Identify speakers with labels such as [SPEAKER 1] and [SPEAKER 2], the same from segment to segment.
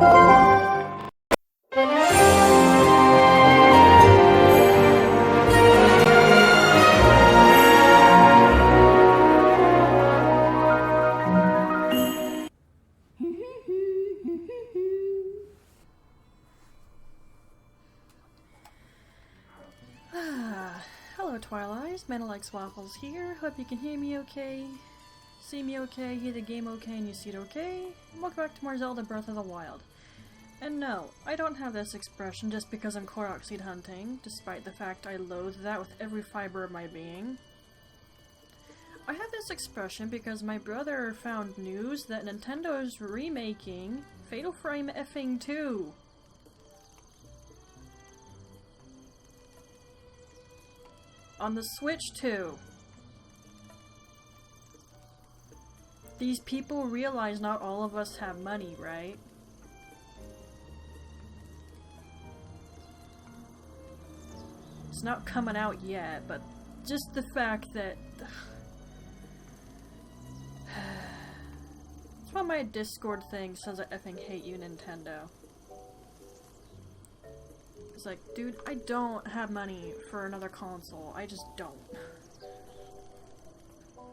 [SPEAKER 1] Hello Twilis, Mana Likes Waffles here. Hope you can hear me okay, see me okay, hear the game okay, and you see it okay. Welcome back to more Zelda Breath of the Wild. And no, I don't have this expression just because I'm Koroks seed hunting, despite the fact I loathe that with every fiber of my being. I have this expression because my brother found news that Nintendo's remaking Fatal Frame effing 2. On the Switch too. These people realize not all of us have money, right? It's not coming out yet, but just the fact that... That's why my Discord thing says I effing hate you, Nintendo. It's like, dude, I don't have money for another console. I just don't.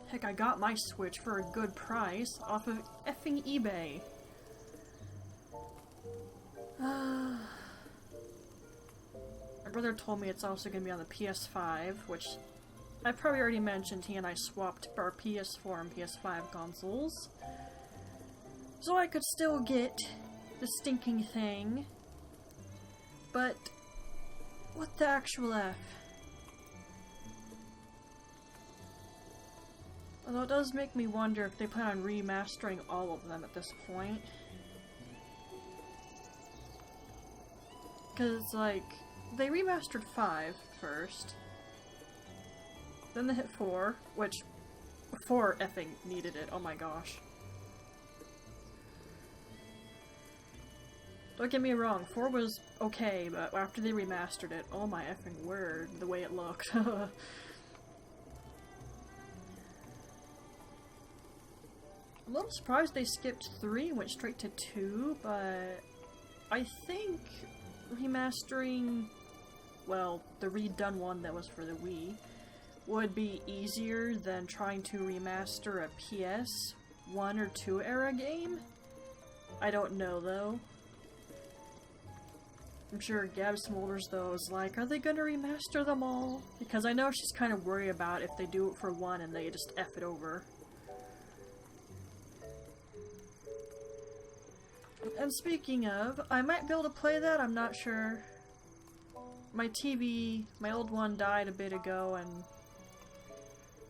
[SPEAKER 1] Heck, I got my Switch for a good price off of effing eBay. My brother told me it's also going to be on the PS5, which I probably already mentioned. He and I swapped our PS4 and PS5 consoles. So I could still get the stinking thing. But what the actual F? Although it does make me wonder if they plan on remastering all of them at this point. Because, like, they remastered 5 first. Then they hit 4, which 4 effing needed it, oh my gosh. Don't get me wrong, 4 was okay, but after they remastered it, oh my effing word, the way it looked. I'm a little surprised they skipped 3 and went straight to 2, but I think remastering, well, the redone one that was for the Wii, would be easier than trying to remaster a PS1 or 2 era game? I don't know though. I'm sure Gab Smolders though is like, are they gonna remaster them all? Because I know she's kind of worried about if they do it for one and they just F it over. And speaking of, I might be able to play that, I'm not sure. My TV, my old one died a bit ago and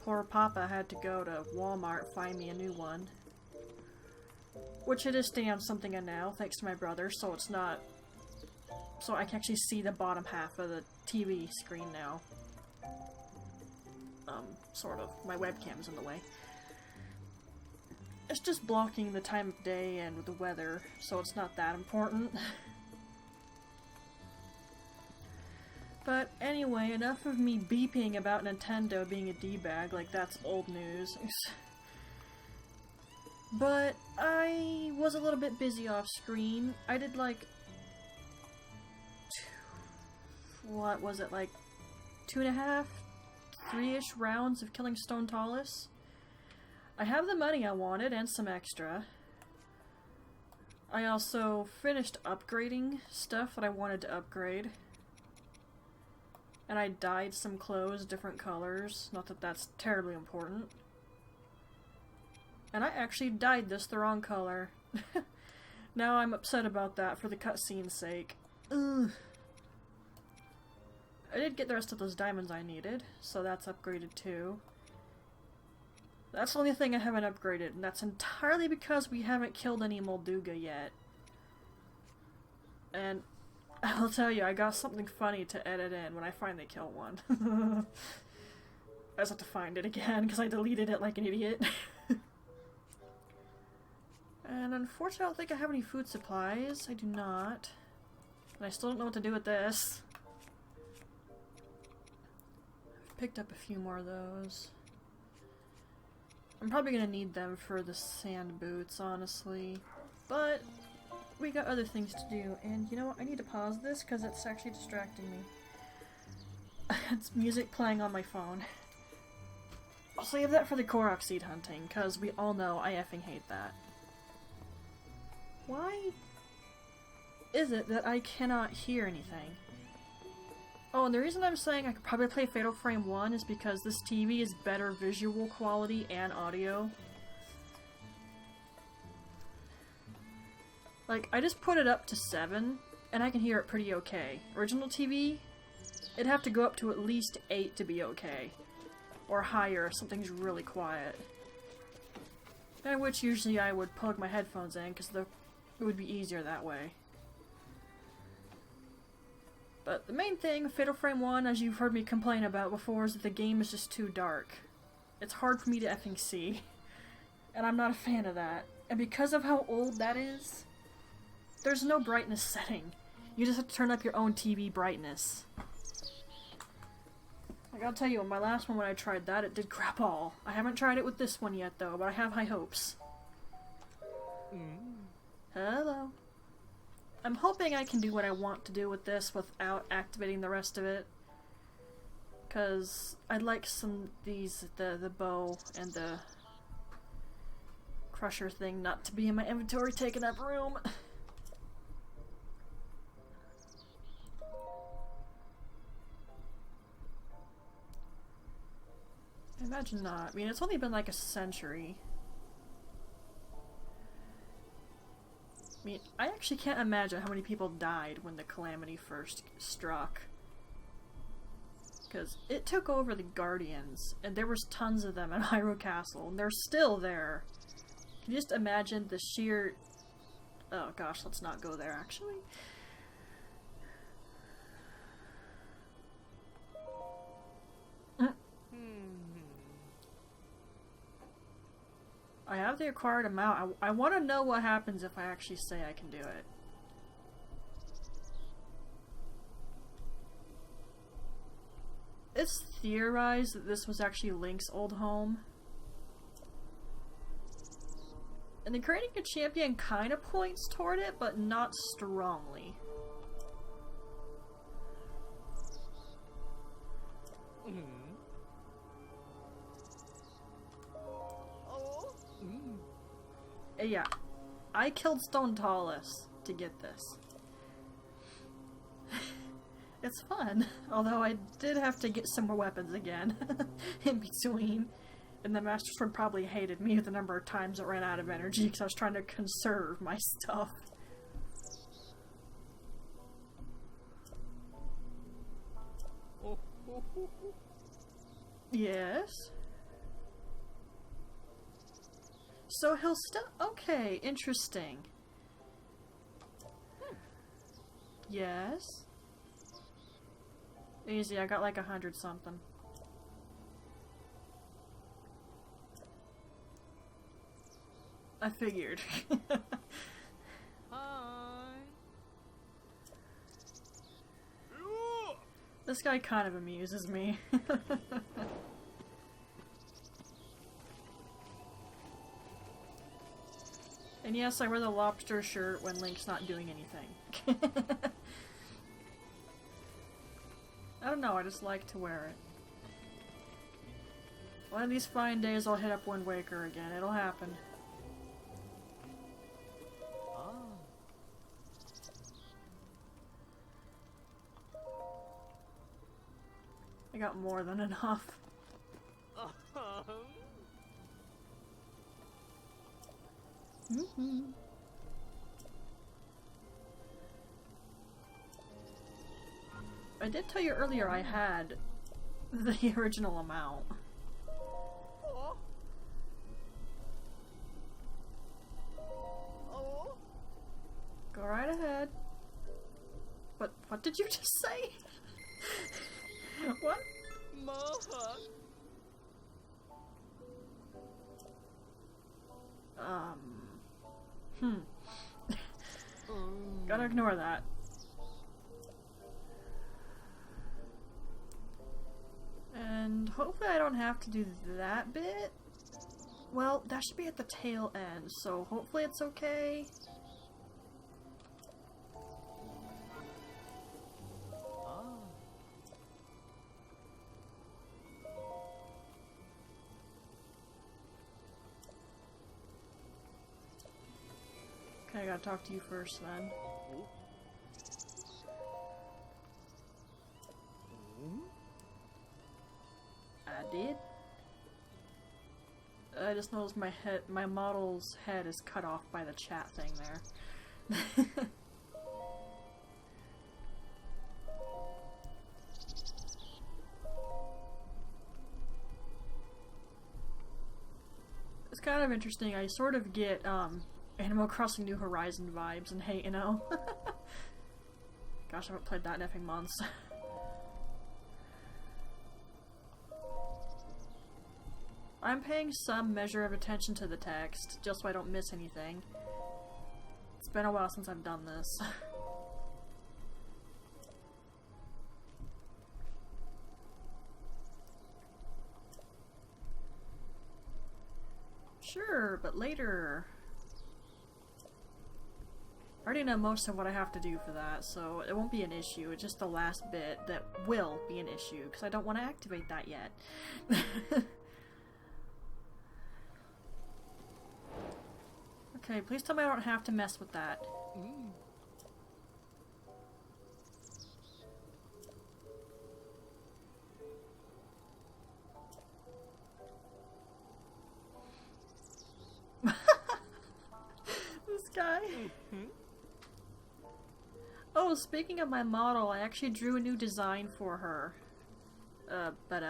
[SPEAKER 1] poor Papa had to go to Walmart find me a new one. Which it is staying on something now, thanks to my brother, so it's not... So I can actually see the bottom half of the TV screen now. Sort of. My webcam's in the way. It's just blocking the time of day and the weather, so it's not that important. But anyway, enough of me beeping about Nintendo being a D-bag, like that's old news. But I was a little bit busy off screen. I did like... what was it, like 2.5, 3-ish rounds of killing Stone Twilis. I have the money I wanted and some extra. I also finished upgrading stuff that I wanted to upgrade. And I dyed some clothes different colors, not that that's terribly important. And I actually dyed this the wrong color. Now I'm upset about that for the cutscene's sake. Ugh. I did get the rest of those diamonds I needed, so that's upgraded too. That's the only thing I haven't upgraded, and that's entirely because we haven't killed any Molduga yet. And I'll tell you, I got something funny to edit in when I finally kill one. I just have to find it again, because I deleted it like an idiot. And unfortunately, I don't think I have any food supplies. I do not. And I still don't know what to do with this. Picked up a few more of those. I'm probably gonna need them for the sand boots, honestly. But we got other things to do, and you know what, I need to pause this because it's actually distracting me. It's music playing on my phone. I'll save that for the Korok seed hunting, because we all know I effing hate that. Why is it that I cannot hear anything? Oh, and the reason I'm saying I could probably play Fatal Frame 1 is because this TV is better visual quality and audio. Like, I just put it up to 7, and I can hear it pretty okay. Original TV, it'd have to go up to at least 8 to be okay. Or higher if something's really quiet. And which usually I would plug my headphones in, because it would be easier that way. But the main thing with Fatal Frame 1, as you've heard me complain about before, is that the game is just too dark. It's hard for me to effing see. And I'm not a fan of that. And because of how old that is, there's no brightness setting. You just have to turn up your own TV brightness. Like, I'll tell you, on my last one when I tried that, it did crap all. I haven't tried it with this one yet, though, but I have high hopes. Hello. I'm hoping I can do what I want to do with this without activating the rest of it. Because I'd like the bow and the crusher thing not to be in my inventory taking up room. Imagine not. I mean, it's only been like a century. I mean, I actually can't imagine how many people died when the calamity first struck. Because it took over the Guardians, and there was tons of them in Hyrule Castle, and they're still there. Can you just imagine the sheer... Oh gosh, let's not go there, actually. I have the acquired amount. I want to know what happens if I actually say I can do it. It's theorized that this was actually Link's old home. And the creating a champion kind of points toward it, but not strongly. Yeah, I killed Stone Tallus to get this. It's fun, although I did have to get some more weapons again in between. And the Master Sword probably hated me with the number of times it ran out of energy because I was trying to conserve my stuff. Yes? So he'll still... Okay, interesting. Yes? Easy, I got like 100 something. I figured.
[SPEAKER 2] Hi.
[SPEAKER 1] This guy kind of amuses me. And yes, I wear the lobster shirt when Link's not doing anything. I don't know, I just like to wear it. One of these fine days I'll hit up Wind Waker again, it'll happen. I got more than enough. I did tell you earlier I had the original amount. Go right ahead. What did you just say? What? Gotta ignore that. And hopefully I don't have to do that bit. Well, that should be at the tail end, so hopefully it's okay. gotta talk to you first then. I did. I just noticed my model's head is cut off by the chat thing there. It's kind of interesting. I sort of get Animal Crossing New Horizon vibes and Hateno. Gosh, I haven't played that in effing months. I'm paying some measure of attention to the text, just so I don't miss anything. It's been a while since I've done this. Sure, but later. I already know most of what I have to do for that, so it won't be an issue. It's just the last bit that will be an issue, because I don't want to activate that yet. Okay, please tell me I don't have to mess with that. This guy. Oh, speaking of my model, I actually drew a new design for her. But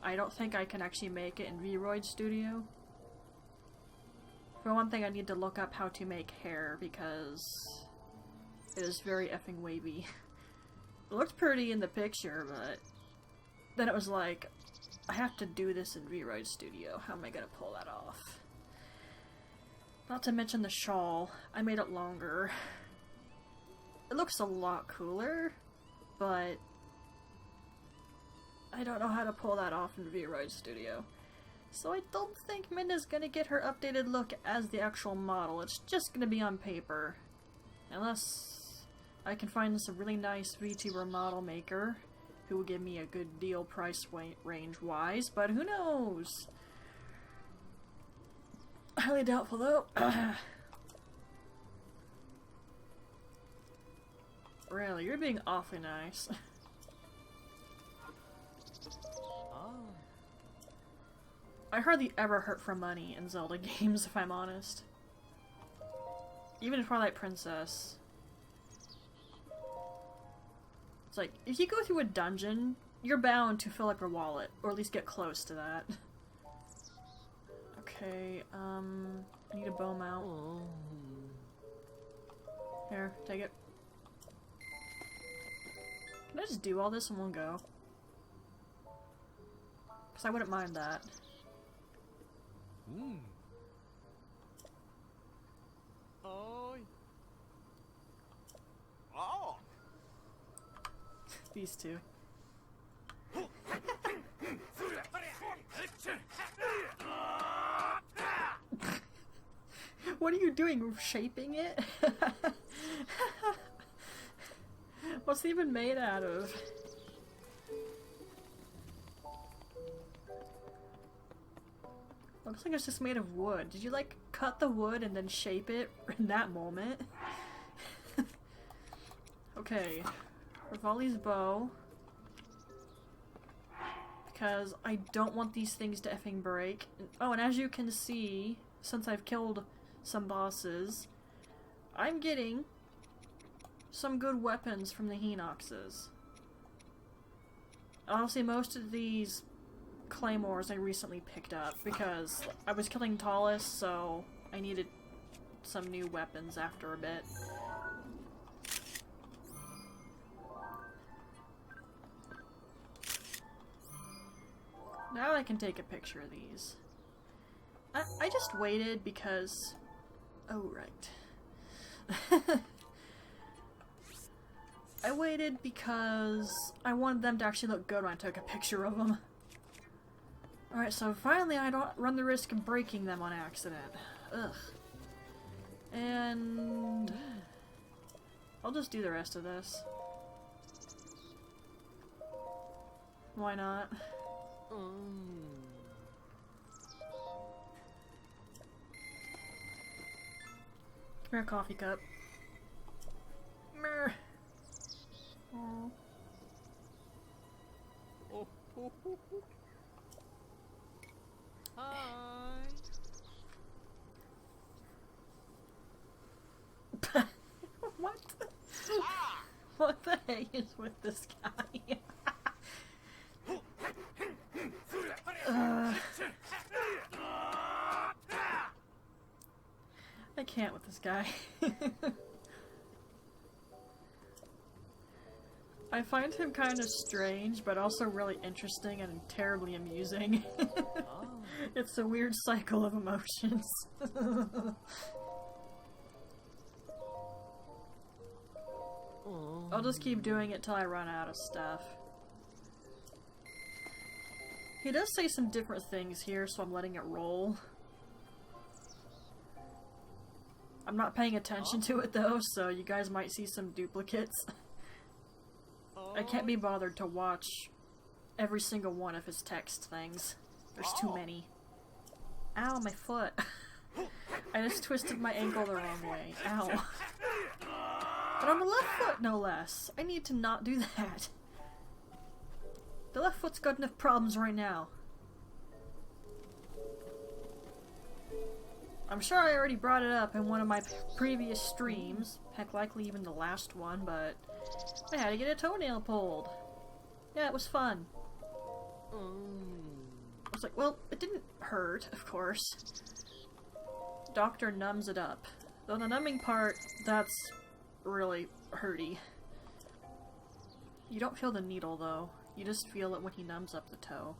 [SPEAKER 1] I don't think I can actually make it in Vroid Studio. For one thing, I need to look up how to make hair, because it is very effing wavy. It looked pretty in the picture, but then it was like, I have to do this in Vroid Studio. How am I gonna pull that off? Not to mention the shawl. I made it longer. It looks a lot cooler, but I don't know how to pull that off in Vroid Studio. So I don't think Minda's gonna get her updated look as the actual model. It's just gonna be on paper. Unless I can find some really nice VTuber model maker who will give me a good deal price range wise, but who knows? Highly doubtful though. Really, you're being awfully nice. I hardly ever hurt for money in Zelda games, if I'm honest. Even in Twilight Princess. It's like, if you go through a dungeon, you're bound to fill up your wallet, or at least get close to that. Okay, I need a bow mount. Here, take it. Can I just do all this in one go? Because I wouldn't mind that.
[SPEAKER 2] Oh.
[SPEAKER 1] These two. What are you doing? Shaping it? What's it even made out of? Looks like it's just made of wood. Did you like cut the wood and then shape it in that moment? Okay, Rivali's bow. Because I don't want these things to effing break. Oh, and as you can see, since I've killed some bosses, I'm getting some good weapons from the Hinoxes. Honestly, most of these claymores I recently picked up because I was killing Twilis, so I needed some new weapons after a bit. Now I can take a picture of these. I just waited because... Oh, right. I waited because I wanted them to actually look good when I took a picture of them. Alright, so finally I don't run the risk of breaking them on accident. Ugh. And... I'll just do the rest of this. Why not? here, coffee cup. Meh. Oh.
[SPEAKER 2] Hi.
[SPEAKER 1] What? What the heck is with this guy? I can't with this guy. I find him kind of strange, but also really interesting and terribly amusing. It's a weird cycle of emotions. I'll just keep doing it till I run out of stuff. He does say some different things here, so I'm letting it roll. I'm not paying attention to it though, so you guys might see some duplicates. I can't be bothered to watch every single one of his text things. There's too many. Ow, my foot. I just twisted my ankle the wrong way. Ow. But on the left foot, no less. I need to not do that. The left foot's got enough problems right now. I'm sure I already brought it up in one of my previous streams. Heck, likely even the last one, but I had to get a toenail pulled. Yeah, it was fun. I was like, well, it didn't hurt, of course. Doctor numbs it up. Though the numbing part, that's really hurty. You don't feel the needle, though. You just feel it when he numbs up the toe.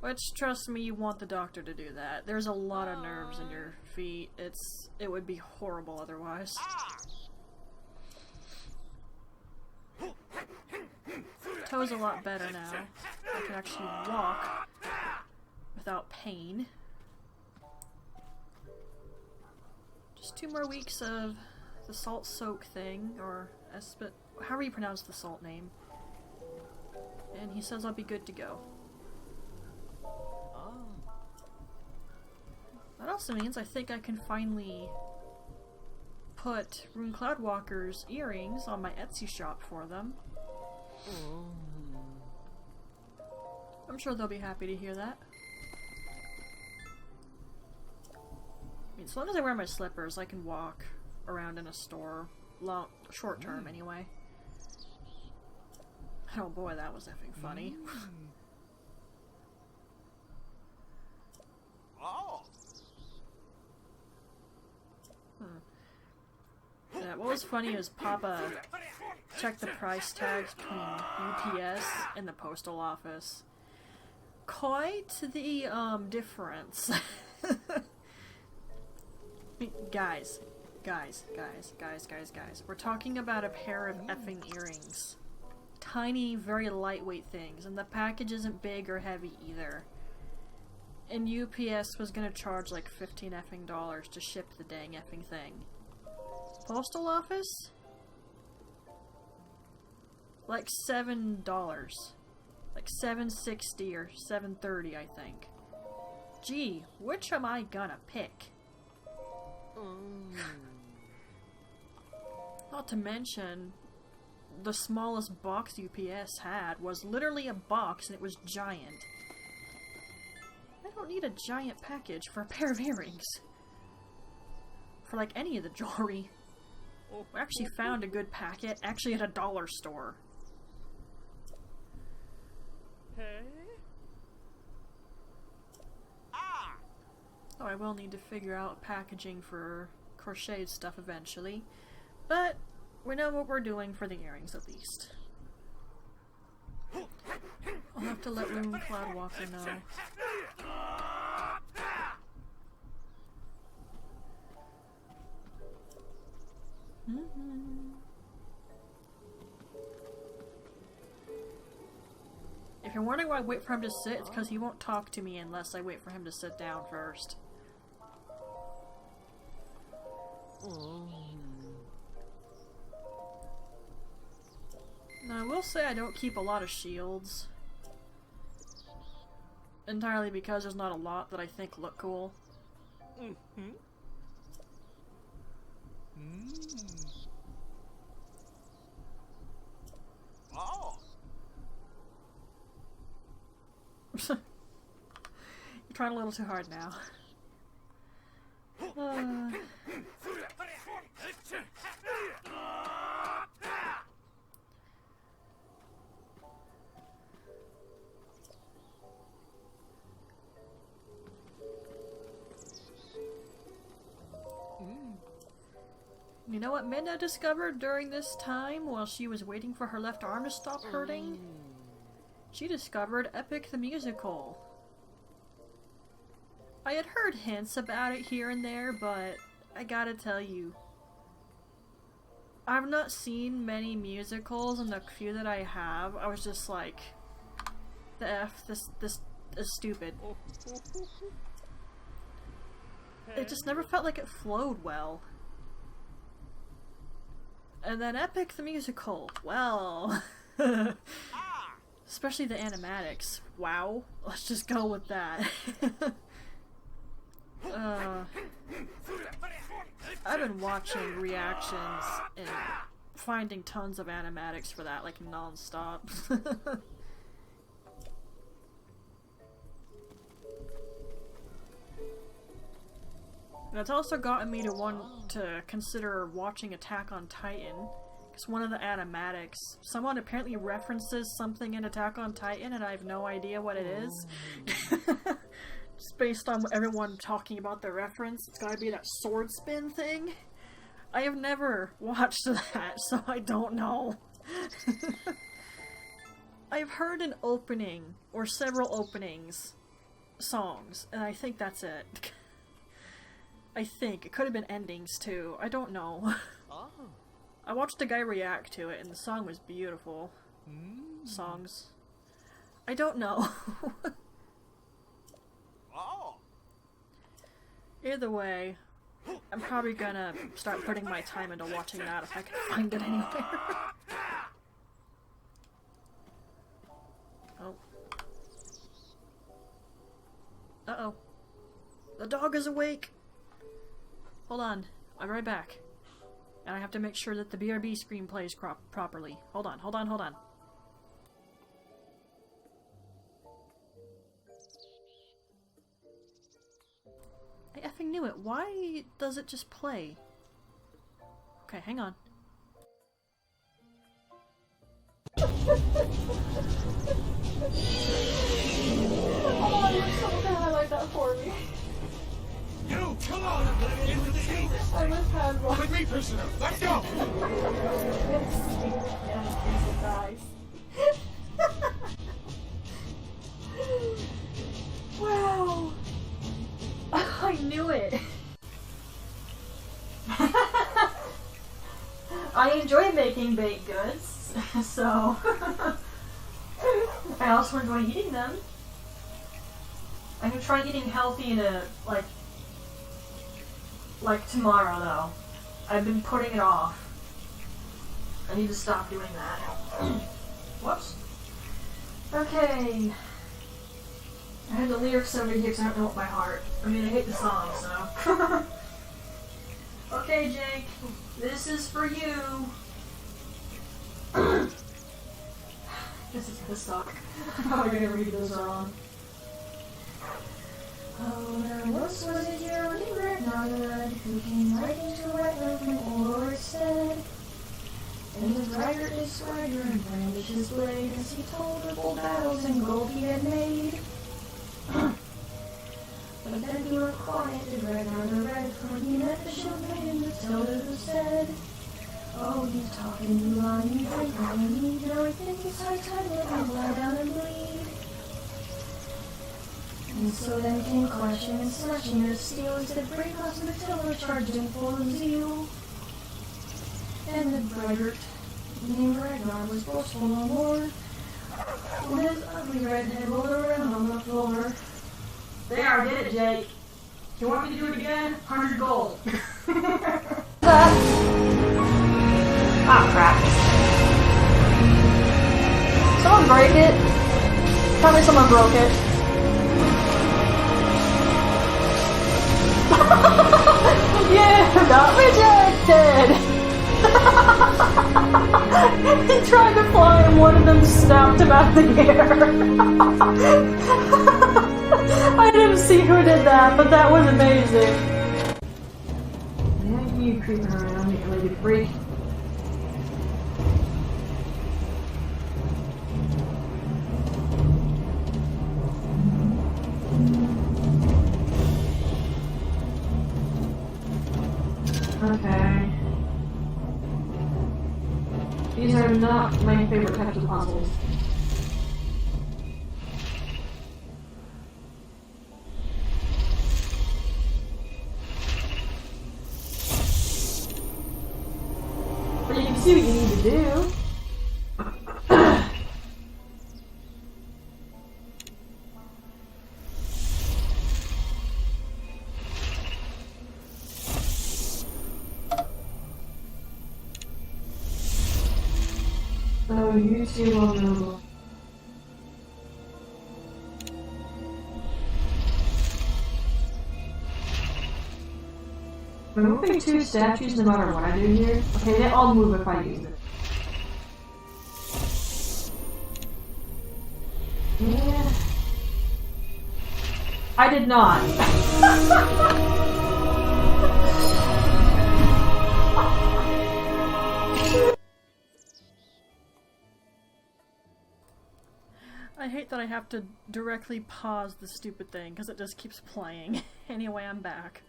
[SPEAKER 1] Which, trust me, you want the doctor to do that. There's a lot of nerves in your feet. It would be horrible otherwise. Toe's a lot better now. I can actually walk without pain. Just 2 more weeks of the salt soak thing, or however you pronounce the salt name. And he says I'll be good to go. That also means I think I can finally put Rune Cloudwalker's earrings on my Etsy shop for them. I'm sure they'll be happy to hear that. I mean, as long as I wear my slippers, I can walk around in a store. Short term, anyway. Oh boy, that was effing funny. Yeah, what was funny is Papa checked the price tags between UPS and the postal office. Quite the difference. Guys. We're talking about a pair of effing earrings. Tiny, very lightweight things, and the package isn't big or heavy either. And UPS was gonna charge like $15 effing to ship the dang effing thing. Postal office? Like $7. Like $7.60 or $7.30, I think. Gee, which am I gonna pick? Not to mention, the smallest box UPS had was literally a box and it was giant. I don't need a giant package for a pair of earrings. For like any of the jewelry. We actually found a good packet, actually at a dollar store. Oh, I will need to figure out packaging for crocheted stuff eventually. But we know what we're doing for the earrings at least. I'll have to let Rune Cloudwalker know. If you're wondering why I wait for him to sit, it's because he won't talk to me unless I wait for him to sit down first. Now, I will say I don't keep a lot of shields. Entirely because there's not a lot that I think look cool. You're trying a little too hard now. You know what Minna discovered during this time while she was waiting for her left arm to stop hurting? She discovered Epic the Musical. I had heard hints about it here and there, but I gotta tell you, I've not seen many musicals, and the few that I have, I was just like, the F, this is stupid. It just never felt like it flowed well. And then Epic the Musical, well, especially the animatics, wow, let's just go with that. I've been watching reactions and finding tons of animatics for that, like, non-stop. And it's also gotten me to want to consider watching Attack on Titan, because one of the animatics, someone apparently references something in Attack on Titan and I have no idea what it is. Just based on everyone talking about the reference, it's gotta be that sword spin thing. I have never watched that, so I don't know. I've heard an opening, or several openings, songs, and I think that's it. I think. It could have been endings too. I don't know. Oh. I watched a guy react to it and the song was beautiful. Songs. I don't know. Oh. Either way, I'm probably gonna start putting my time into watching that if I can find it anywhere. Oh. Uh-oh. The dog is awake! Hold on, I'll be right back. And I have to make sure that the BRB screen plays properly. Hold on, hold on, hold on. I effing knew it. Why does it just play? Okay, hang on. Oh, you're so gonna highlight that for me.
[SPEAKER 2] You, come on! Into the gate!
[SPEAKER 1] I must have one.
[SPEAKER 2] With me, prisoner! Let's go!
[SPEAKER 1] Wow! I knew it! I enjoy making baked goods, so I also enjoy eating them. I'm gonna try eating healthy in a, like tomorrow, though. I've been putting it off. I need to stop doing that. Whoops. Okay. I had the lyrics over here because I don't know what by heart. I mean, I hate the song, so. Okay, Jake. This is for you. This is gonna suck. I'm probably gonna read this wrong. Oh, there once was a hero named Ragnarok who came riding to Ragnarok when Olor said, and his rider is swagger and brandish his blade as he told of old battles and gold he had made. But then he were quiet to Ragnar the Red when he met the shield maiden with Zelda who said, oh, he's talking you on, you drink all you need, now I think it's high time that you lie down and bleed. And so then came clashing and slashing of steel as the brave house Matilda charged him full of zeal. And the braggart named Ragnar was boastful no more, when his ugly red head rolled around on the floor. There, I did it, Jake. You want me to do it again? 100 gold. Ah, crap. Someone break it? Tell me someone broke it. Yeah, got me, Jake! dead! He tried to fly and one of them snapped him out of the air. I didn't see who did that, but that was amazing. Yeah, you creeping around, you lady freak. Okay. These are not my favorite types of puzzles. But you can see what you need to do. Oh, you two will know. Removing two statues no matter what I do here. Okay, they all move if I use it. Yeah. I did not. I hate that I have to directly pause the stupid thing because it just keeps playing. Anyway, I'm back.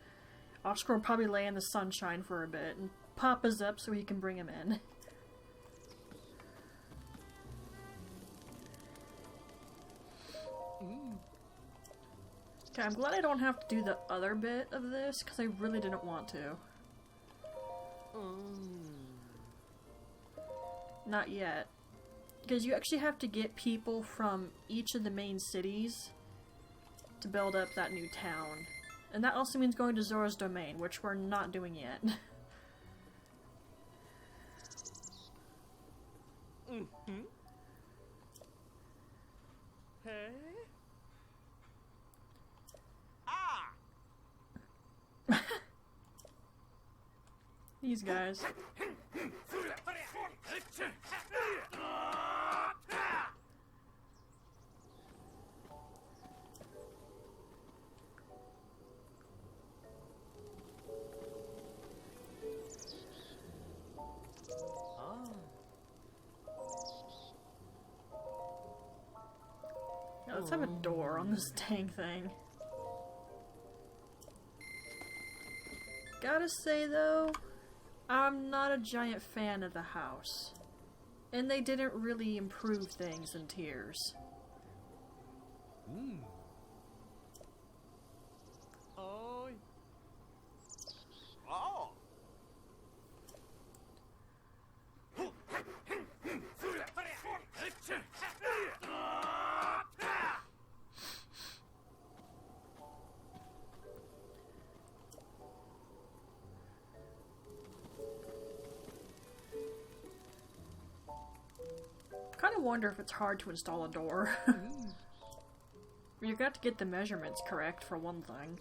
[SPEAKER 1] Oscar will probably lay in the sunshine for a bit and Papa's up so he can bring him in. Okay, I'm glad I don't have to do the other bit of this because I really didn't want to. Not yet. Because you actually have to get people from each of the main cities to build up that new town. And that also means going to Zora's Domain, which we're not doing yet.
[SPEAKER 2] Hey?
[SPEAKER 1] These guys. Now, let's have a door on this dang thing. Gotta say though, I'm not a giant fan of the house. And they didn't really improve things in Tears.
[SPEAKER 2] Oh. Oh.
[SPEAKER 1] I kind of wonder if it's hard to install a door. You got to get the measurements correct for one thing.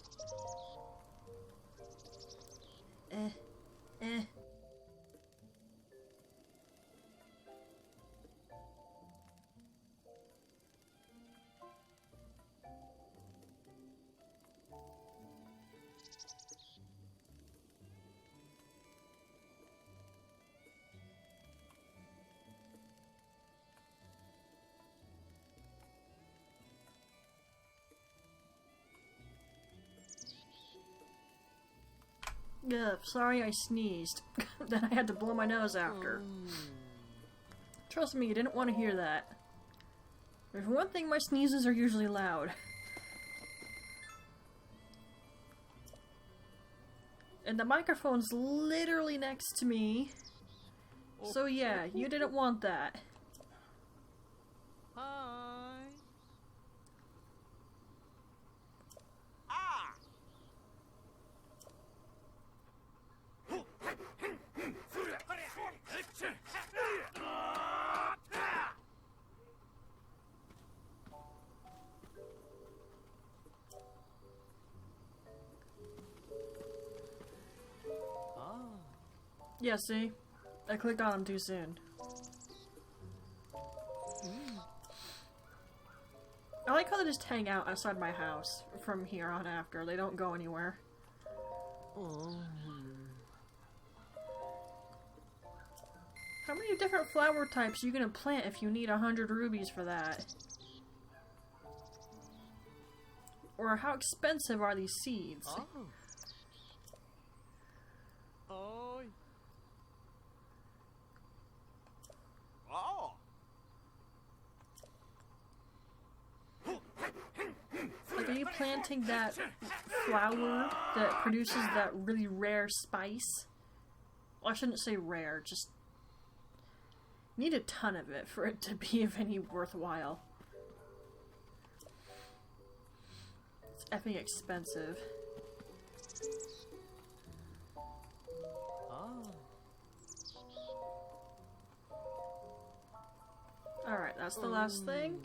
[SPEAKER 1] Ugh, sorry I sneezed. Then I had to blow my nose after. Trust me, you didn't want to hear that. There's one thing, my sneezes are usually loud. And the microphone's literally next to me. So yeah, you didn't want that.
[SPEAKER 2] Hi.
[SPEAKER 1] Yeah, see? I clicked on them too soon. I like how they just hang out outside my house from here on after. They don't go anywhere. How many different flower types are you gonna plant if you need 100 rubies for that? Or how expensive are these seeds? Like, are you planting that flower that produces that really rare spice? Well, I shouldn't say rare, just need a ton of it for it to be of any worthwhile. It's effing expensive. Alright, that's the last thing.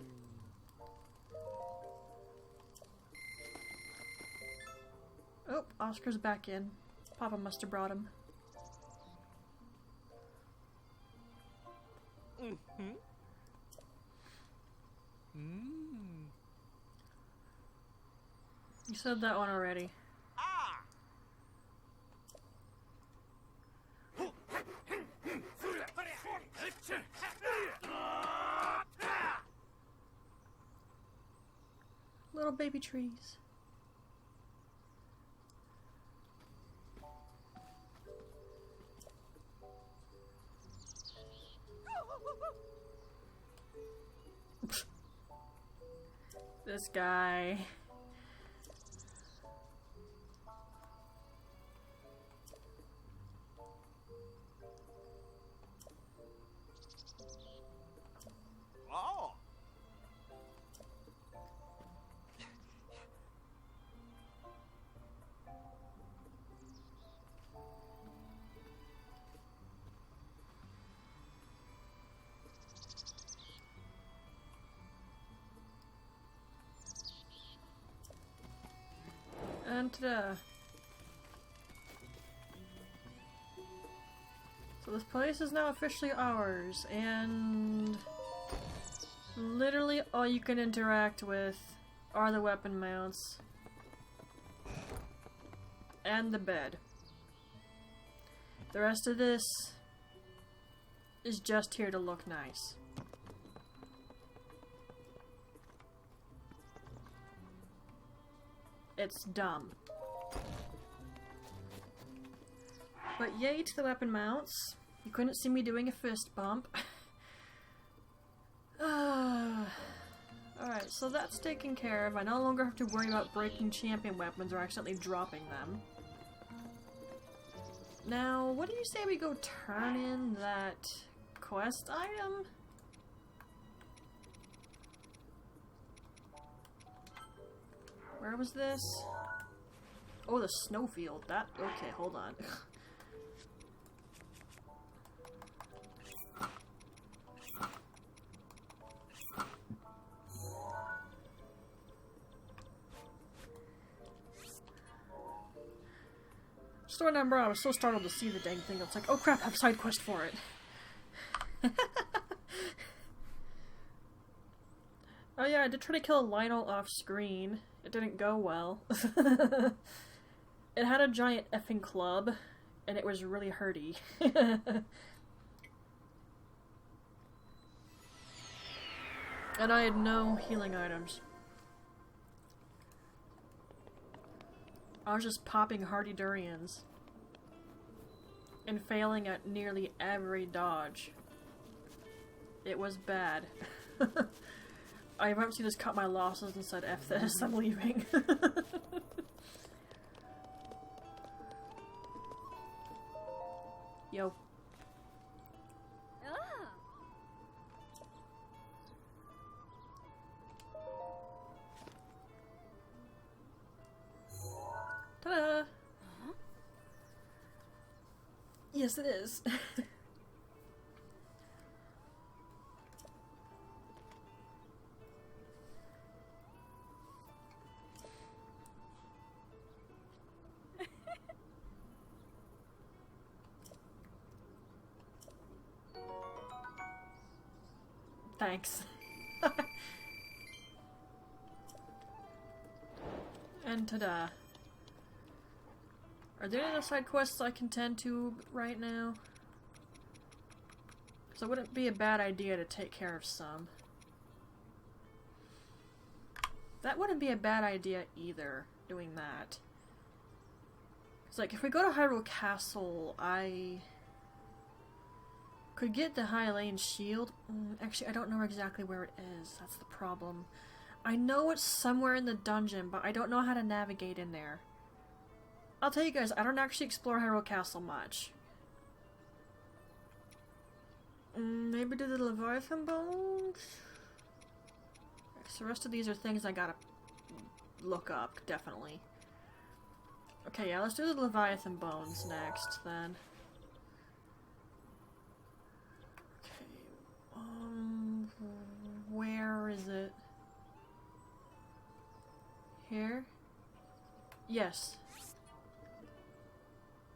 [SPEAKER 1] Oh, Oscar's back in. Papa must have brought him. You said that one already. Little baby trees. This guy. And so this place is now officially ours, and literally all you can interact with are the weapon mounts and the bed. The rest of this is just here to look nice. It's dumb. But yay to the weapon mounts. You couldn't see me doing a fist bump. Alright, so that's taken care of. I no longer have to worry about breaking champion weapons or accidentally dropping them. Now, what do you say we go turn in that quest item? Where was this? Oh, the snowfield. That. Okay, hold on. Just to remember, I was so startled to see the dang thing. I was like, oh crap, I have a side quest for it. Oh yeah, I did try to kill Lionel off screen. It didn't go well. It had a giant effing club, and it was really hurty. And I had no healing items. I was just popping hardy durians. And failing at nearly every dodge. It was bad. I eventually just cut my losses and said, F this, I'm leaving. Yo. Ta-da! Yes, it is. Thanks. And ta-da. Are there any other side quests I can tend to right now? So it wouldn't be a bad idea to take care of some. That wouldn't be a bad idea either, doing that. It's like, if we go to Hyrule Castle, I could get the Hylian shield. Actually, I don't know exactly where it is. That's the problem. I know it's somewhere in the dungeon, but I don't know how to navigate in there. I'll tell you guys, I don't actually explore Hyrule Castle much. Maybe do the Leviathan bones? So the rest of these are things I gotta look up, definitely. Okay, yeah, let's do the Leviathan bones next, then. Okay, where is it? Here? Yes.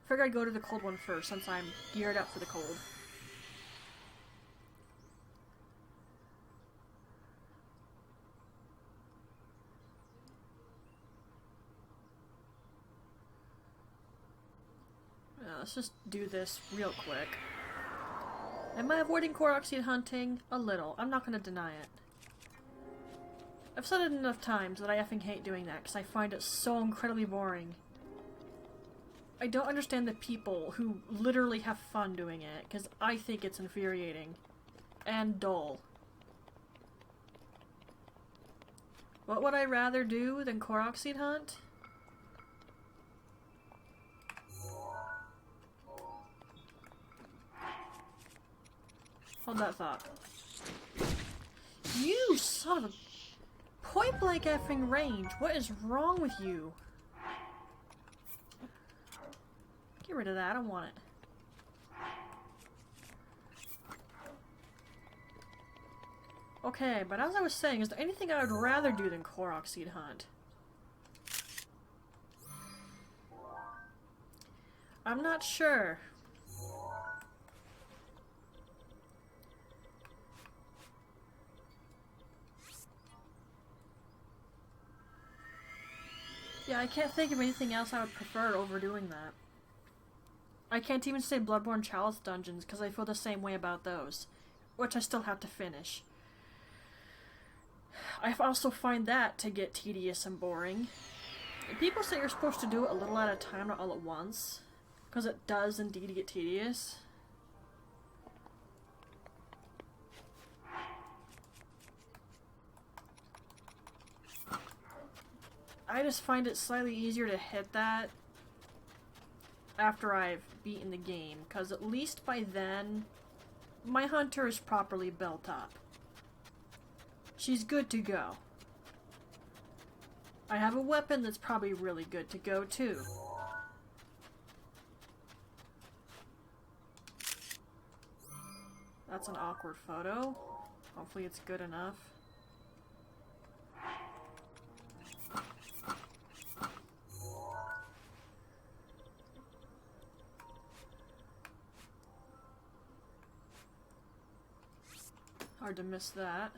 [SPEAKER 1] Figured I'd go to the cold one first, since I'm geared up for the cold. Let's just do this real quick. Am I avoiding Koroks hunting? A little. I'm not gonna deny it. I've said it enough times that I effing hate doing that because I find it so incredibly boring. I don't understand the people who literally have fun doing it because I think it's infuriating. And dull. What would I rather do than Koroks hunt? Hold that thought. You son of a... Point blank effing range. What is wrong with you? Get rid of that. I don't want it. Okay, but as I was saying, is there anything I would rather do than Koroks hunt? I'm not sure. Yeah, I can't think of anything else I would prefer over doing that. I can't even say Bloodborne Chalice dungeons because I feel the same way about those, which I still have to finish. I also find that to get tedious and boring. People say you're supposed to do it a little at a time, not all at once, because it does indeed get tedious. I just find it slightly easier to hit that after I've beaten the game, because at least by then, my hunter is properly built up. She's good to go. I have a weapon that's probably really good to go, too. That's an awkward photo. Hopefully it's good enough. Hard to miss that.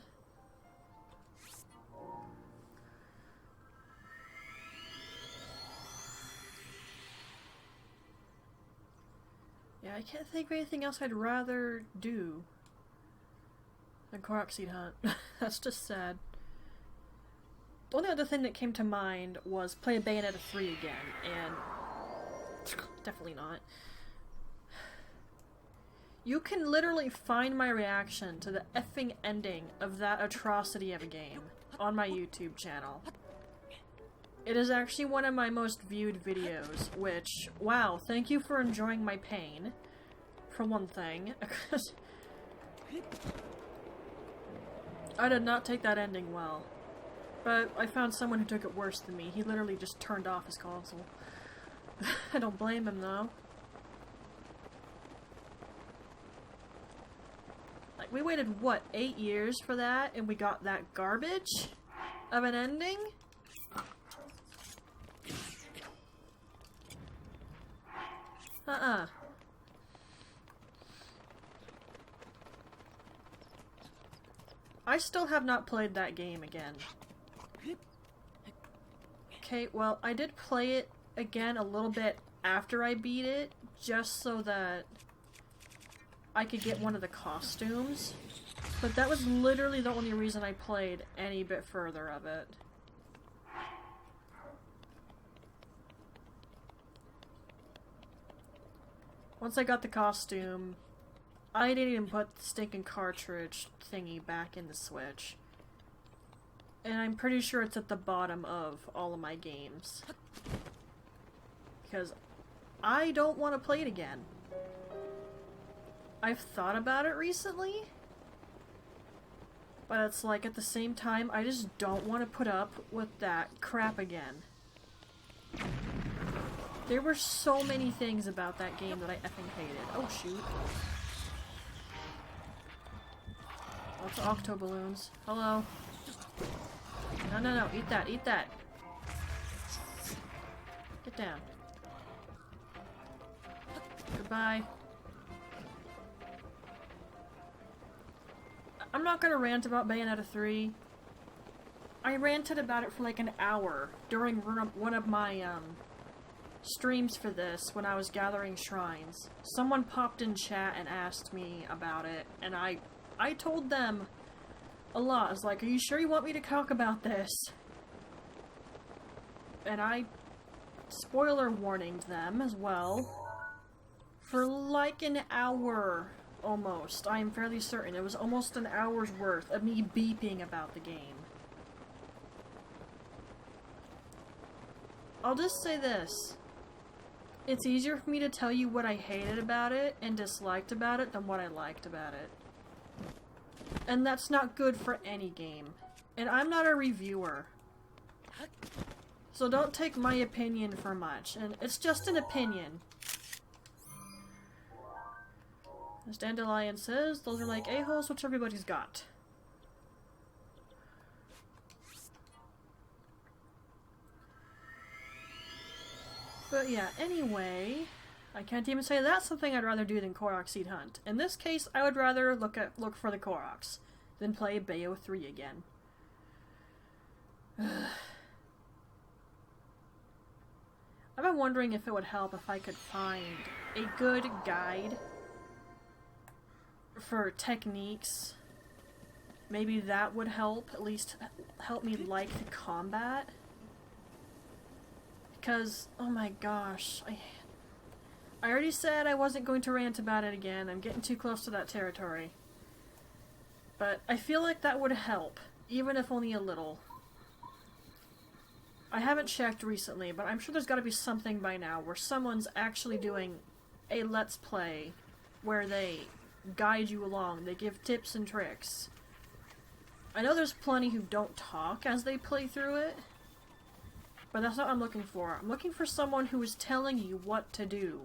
[SPEAKER 1] Yeah, I can't think of anything else I'd rather do than Koroks hunt. That's just sad. The only other thing that came to mind was play Bayonetta 3 again, and definitely not. You can literally find my reaction to the effing ending of that atrocity of a game on my YouTube channel. It is actually one of my most viewed videos, which, wow, thank you for enjoying my pain, for one thing. I did not take that ending well, but I found someone who took it worse than me. He literally just turned off his console. I don't blame him, though. Like, we waited, what, 8 years for that, and we got that garbage of an ending? I still have not played that game again. Okay, well, I did play it again a little bit after I beat it, just so that I could get one of the costumes. But that was literally the only reason I played any bit further of it. Once I got the costume, I didn't even put the stinking cartridge thingy back in the Switch. And I'm pretty sure it's at the bottom of all of my games. Because I don't want to play it again. I've thought about it recently, but it's like at the same time, I just don't want to put up with that crap again. There were so many things about that game that I effing hated. Oh shoot. Lots of octo balloons. Hello. No, no, no. Eat that. Eat that. Get down. Goodbye. I'm not gonna rant about Bayonetta 3. I ranted about it for like an hour during one of my, streams for this when I was gathering shrines. Someone popped in chat and asked me about it, and I told them a lot. I was like, are you sure you want me to talk about this? And I spoiler warninged them as well for like an hour almost. I am fairly certain it was almost an hour's worth of me beeping about the game. I'll just say this. It's easier for me to tell you what I hated about it and disliked about it than what I liked about it. And that's not good for any game. And I'm not a reviewer. So don't take my opinion for much. And it's just an opinion. As Dandelion says, those are like a-holes which everybody's got. But yeah, anyway, I can't even say that's something I'd rather do than Korok Seed Hunt. In this case, I would rather look for the Koroks than play Bayo 3 again. I've been wondering if it would help if I could find a good guide for techniques. Maybe that would help, at least help me like the combat. Because, oh my gosh, I already said I wasn't going to rant about it again. I'm getting too close to that territory. But I feel like that would help, even if only a little. I haven't checked recently, but I'm sure there's got to be something by now where someone's actually doing a Let's Play where they guide you along, they give tips and tricks. I know there's plenty who don't talk as they play through it, but that's not what I'm looking for. I'm looking for someone who is telling you what to do.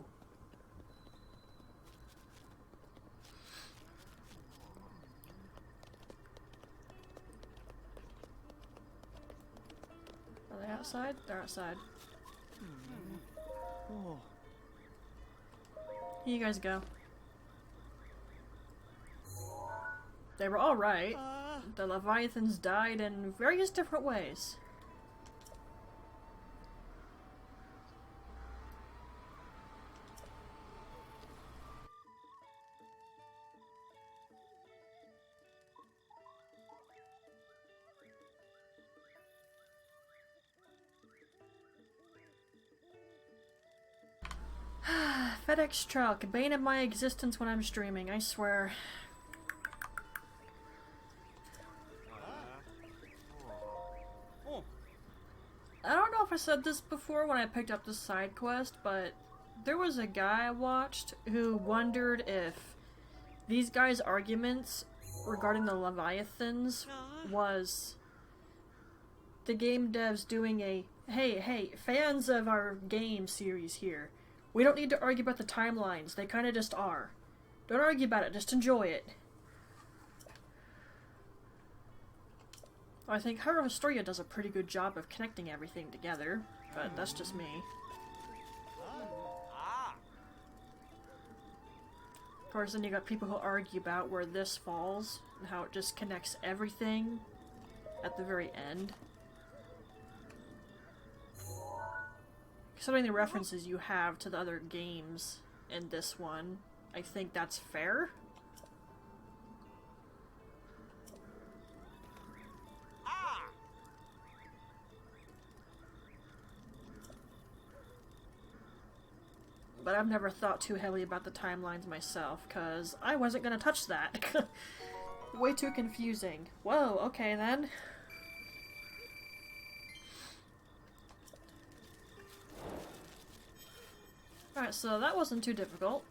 [SPEAKER 1] Are they outside? They're outside. Here you guys go. They were alright. The Leviathans died in various different ways. FedEx truck, bane of my existence when I'm streaming, I swear. I don't know if I said this before when I picked up this side quest, but there was a guy I watched who wondered if these guys' arguments regarding the Leviathans was the game devs doing a, hey, fans of our game series here, we don't need to argue about the timelines, they kinda just are. Don't argue about it, just enjoy it. I think Hyrule Historia does a pretty good job of connecting everything together, but that's just me. Of course, then you got people who argue about where this falls, and how it just connects everything at the very end. Considering the references you have to the other games in this one, I think that's fair. But I've never thought too heavily about the timelines myself, because I wasn't gonna touch that. Way too confusing. Whoa, okay then. Alright, so that wasn't too difficult.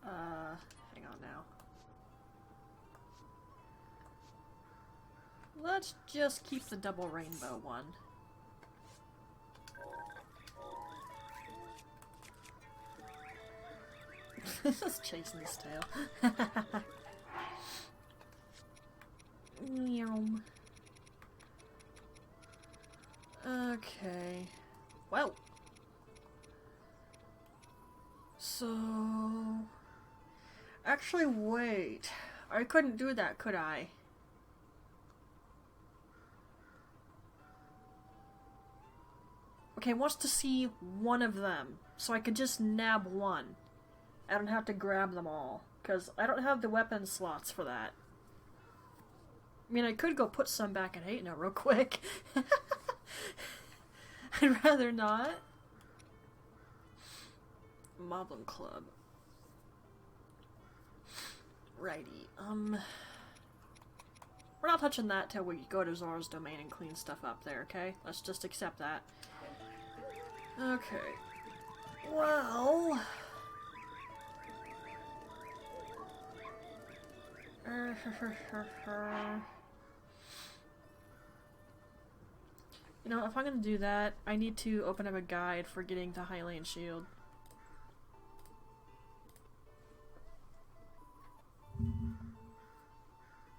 [SPEAKER 1] Hang on now. Let's just keep the double rainbow one. Just chasing his tail. Okay. Well. So... Actually, wait. I couldn't do that, could I? Okay, wants to see one of them, so I could just nab one. I don't have to grab them all, because I don't have the weapon slots for that. I mean, I could go put some back in Hateno real quick. I'd rather not. Moblin Club. Righty, we're not touching that till we go to Zora's domain and clean stuff up there, okay? Let's just accept that. Okay. Well... You know, if I'm gonna do that, I need to open up a guide for getting the Hylian shield.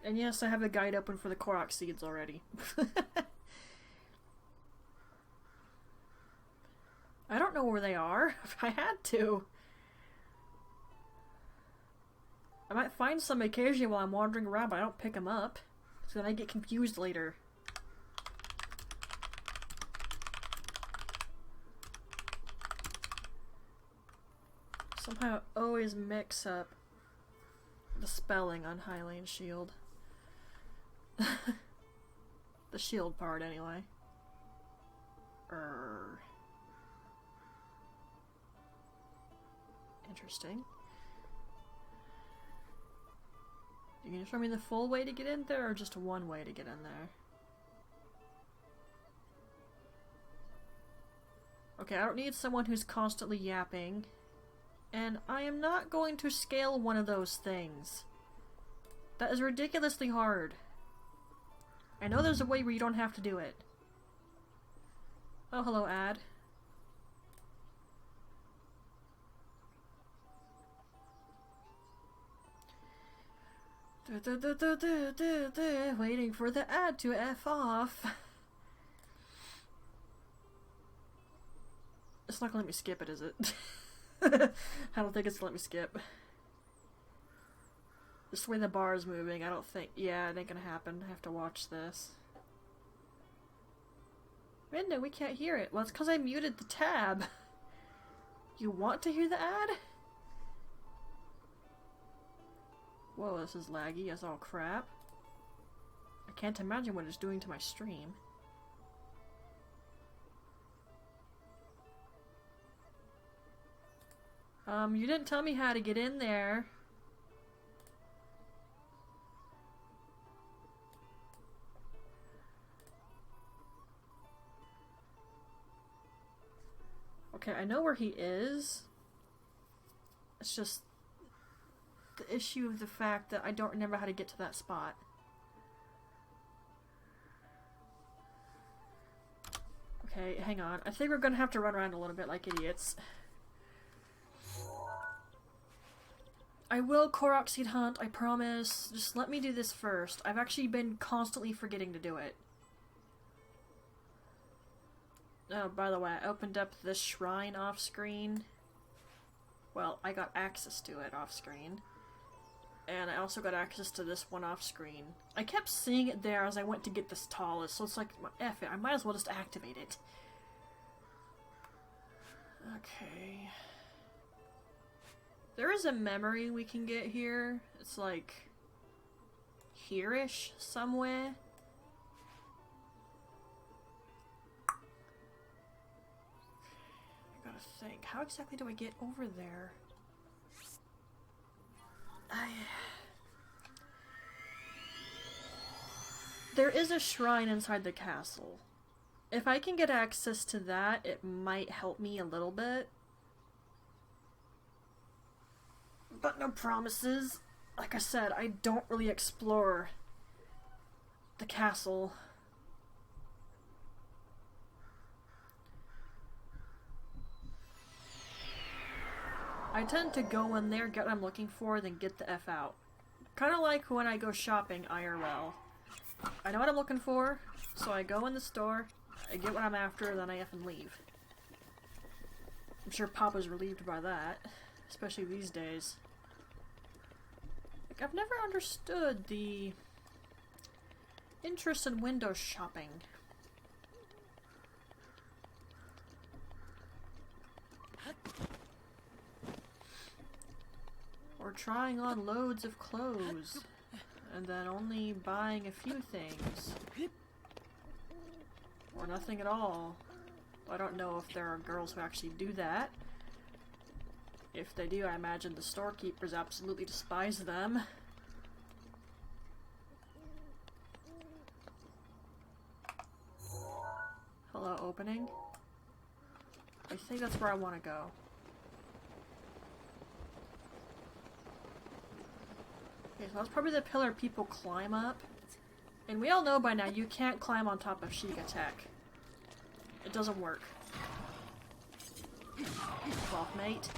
[SPEAKER 1] And yes, I have the guide open for the Korok seeds already. I don't know where they are, if I had to. I might find some occasionally while I'm wandering around, but I don't pick them up. So then I get confused later. Somehow I always mix up the spelling on Hylian shield. The shield part, anyway. Interesting. You gonna show me the full way to get in there, or just one way to get in there? Okay, I don't need someone who's constantly yapping. And I am not going to scale one of those things. That is ridiculously hard. I know there's a way where you don't have to do it. Oh, hello, ad. Waiting for the ad to F off. It's not gonna let me skip it, is it? I don't think it's gonna let me skip. Just the way the bar is moving, I don't think... Yeah, it ain't gonna happen. I have to watch this. Minda, we can't hear it. Well, it's because I muted the tab. You want to hear the ad? Whoa, this is laggy as all crap. I can't imagine what it's doing to my stream. You didn't tell me how to get in there. Okay, I know where he is. It's just the issue of the fact that I don't remember how to get to that spot. Okay, hang on. I think we're gonna have to run around a little bit like idiots. I will Korok seed hunt, I promise. Just let me do this first. I've actually been constantly forgetting to do it. Oh, by the way, I opened up this shrine off screen. Well, I got access to it off screen. And I also got access to this one off screen. I kept seeing it there as I went to get this Twilis, so it's like, F it, I might as well just activate it. Okay. There is a memory we can get here. It's like here-ish somewhere. I gotta think. How exactly do I get over there? There is a shrine inside the castle. If I can get access to that, it might help me a little bit. But no promises. Like I said, I don't really explore the castle. I tend to go in there, get what I'm looking for, then get the F out. Kinda like when I go shopping IRL. I know what I'm looking for, so I go in the store, I get what I'm after, then I F and leave. I'm sure Papa's relieved by that, especially these days. Like, I've never understood the interest in window shopping. Or trying on loads of clothes, and then only buying a few things. Or nothing at all. I don't know if there are girls who actually do that. If they do, I imagine the storekeepers absolutely despise them. Hello, opening? I think that's where I want to go. Okay, so that's probably the pillar people climb up. And we all know by now you can't climb on top of Shiga Tech. It doesn't work. Cloth mate.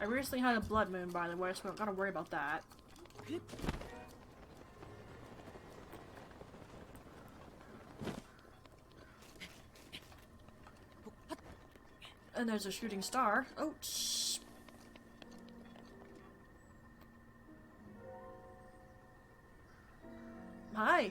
[SPEAKER 1] I recently had a blood moon, by the way, so I don't gotta worry about that. And there's a shooting star. Oh, shh. Hi.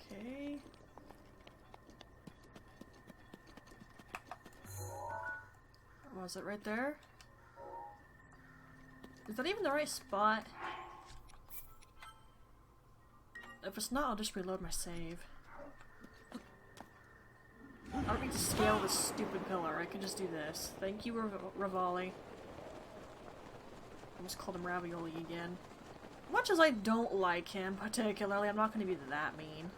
[SPEAKER 1] Okay. Was it right there? Is that even the right spot? If it's not, I'll just reload my save. I don't need to scale this stupid pillar, I can just do this. Thank you, Rivali. I almost called him Ravioli again. Much as I don't like him particularly, I'm not going to be that mean.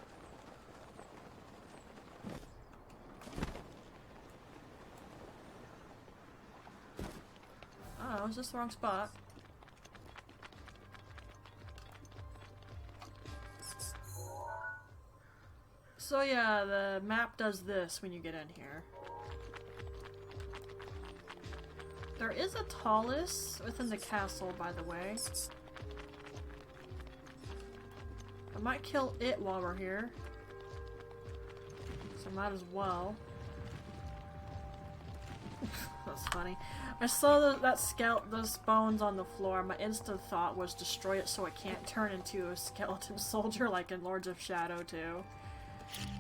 [SPEAKER 1] Oh, is this the wrong spot? So yeah, the map does this when you get in here. There is a Twilis within the castle, by the way. I might kill it while we're here. So might as well. That's funny. I saw those bones on the floor. My instant thought was destroy it so it can't turn into a skeleton soldier like in Lords of Shadow 2.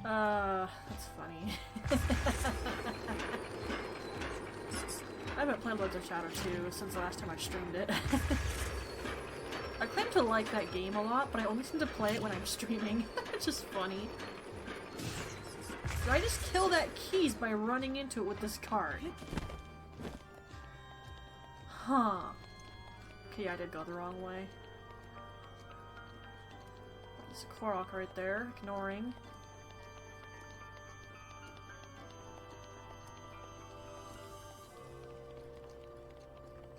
[SPEAKER 1] That's funny. I haven't played Lords of Shadow 2 since the last time I streamed it. I claim to like that game a lot, but I only seem to play it when I'm streaming. It's just funny. Did I just kill that keys by running into it with this card? Huh. Okay, I did go the wrong way. There's a Korok right there, ignoring.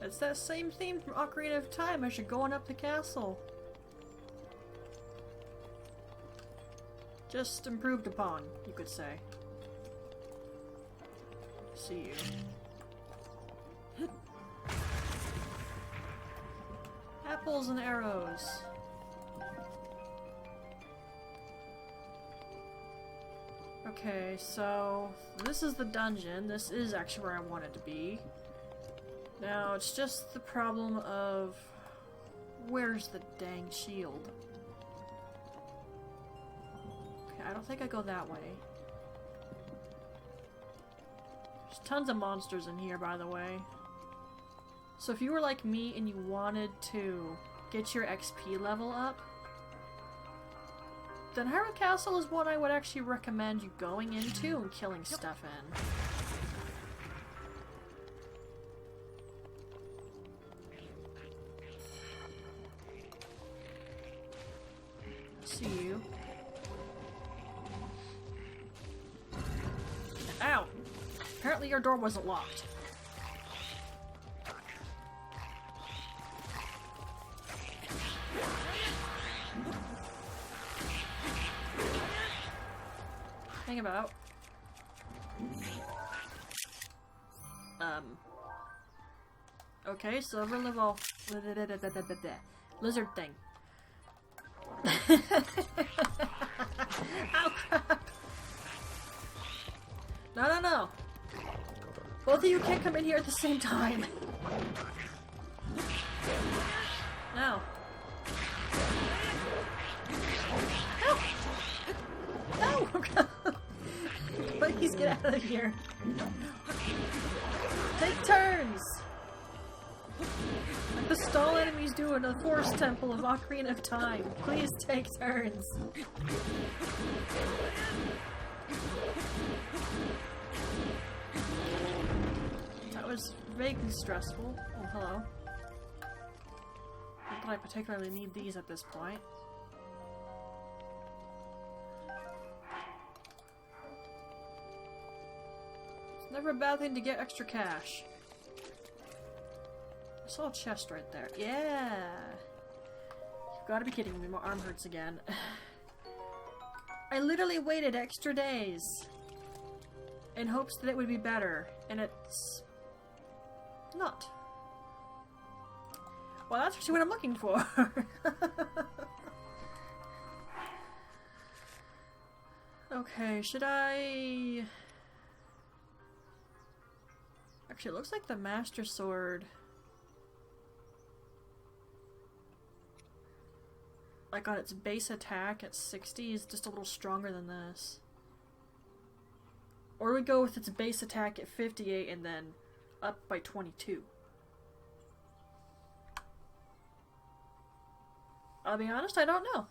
[SPEAKER 1] It's that same theme from Ocarina of Time as you're going up the castle. Just improved upon, you could say. See you. Apples and arrows. Okay, so this is the dungeon. This is actually where I wanted to be. Now, it's just the problem of where's the dang shield? Okay, I don't think I go that way. There's tons of monsters in here, by the way. So if you were like me and you wanted to get your XP level up, then Hyrule Castle is one I would actually recommend you going into and killing stuff in. See you. Ow! Apparently your door wasn't locked. Hang about. Okay, silver level. Lizard thing. Ow, crap! No, no, no! Both of you can't come in here at the same time. No. No! Please get out of here. Take turns! Like the stall enemies do in the Forest Temple of Ocarina of Time. Please take turns. That was vaguely stressful. Oh, hello. Not that I particularly need these at this point. It's never a bad thing to get extra cash. I saw a chest right there. Yeah! You've gotta be kidding me, my arm hurts again. I literally waited extra days in hopes that it would be better, and it's not. Well, that's actually what I'm looking for. Okay, should I... Actually, it looks like the Master Sword... like on its base attack at 60 is just a little stronger than this. Or we go with its base attack at 58 and then up by 22. I'll be honest, I don't know.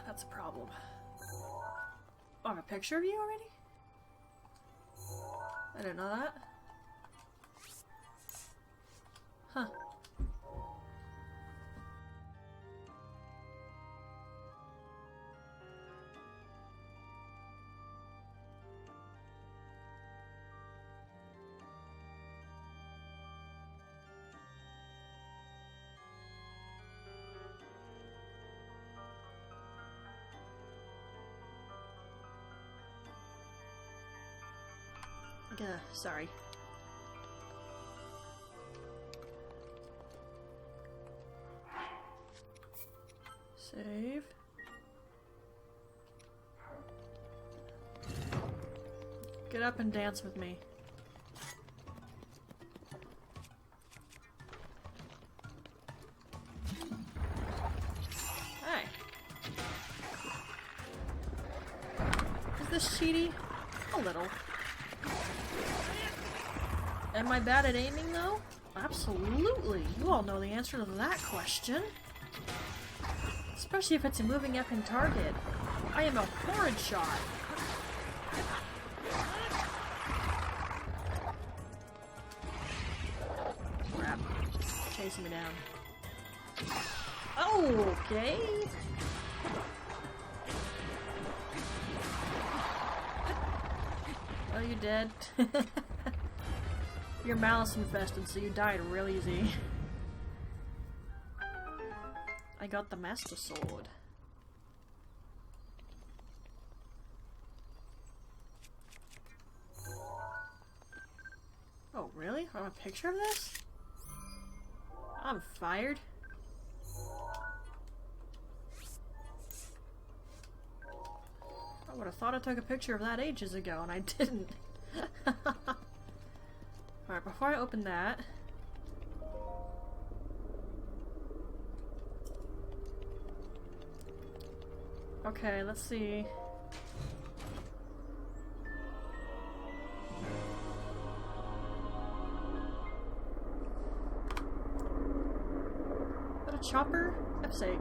[SPEAKER 1] That's a problem. Oh, I have a picture of you already? I didn't know that. Huh. Sorry. Save. Get up and dance with me. Hey. Is this cheaty? A little. Am I bad at aiming, though? Absolutely. You all know the answer to that question. Especially if it's a moving up in target. I am a horrid shot. Crap. Chasing me down. Oh, okay. Oh, you dead? You're malice infested, so you died real easy. I got the Master Sword. Oh, really? I have a picture of this? I'm fired. I would have thought I took a picture of that ages ago, and I didn't. Alright, before I open that... Okay, let's see. Is that a chopper? F's sake.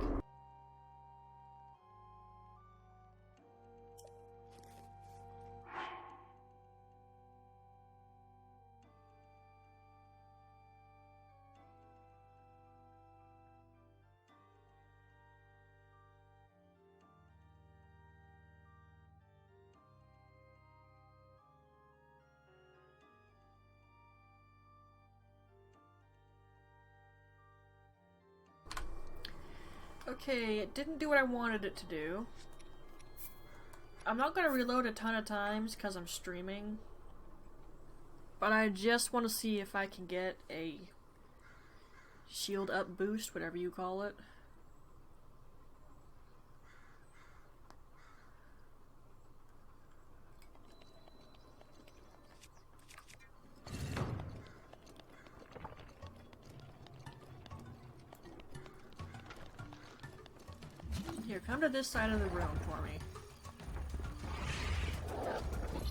[SPEAKER 1] Okay, it didn't do what I wanted it to do. I'm not gonna reload a ton of times because I'm streaming. But I just want to see if I can get a shield up boost, whatever you call it. Here, come to this side of the room for me.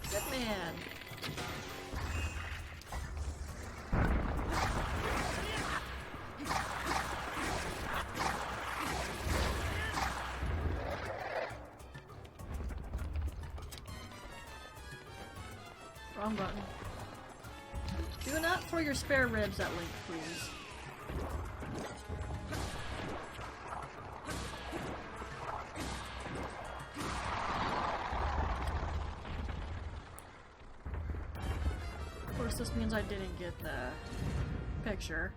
[SPEAKER 1] Good man. Wrong button. Do not throw your spare ribs at Link, please. Of course, this means I didn't get the picture.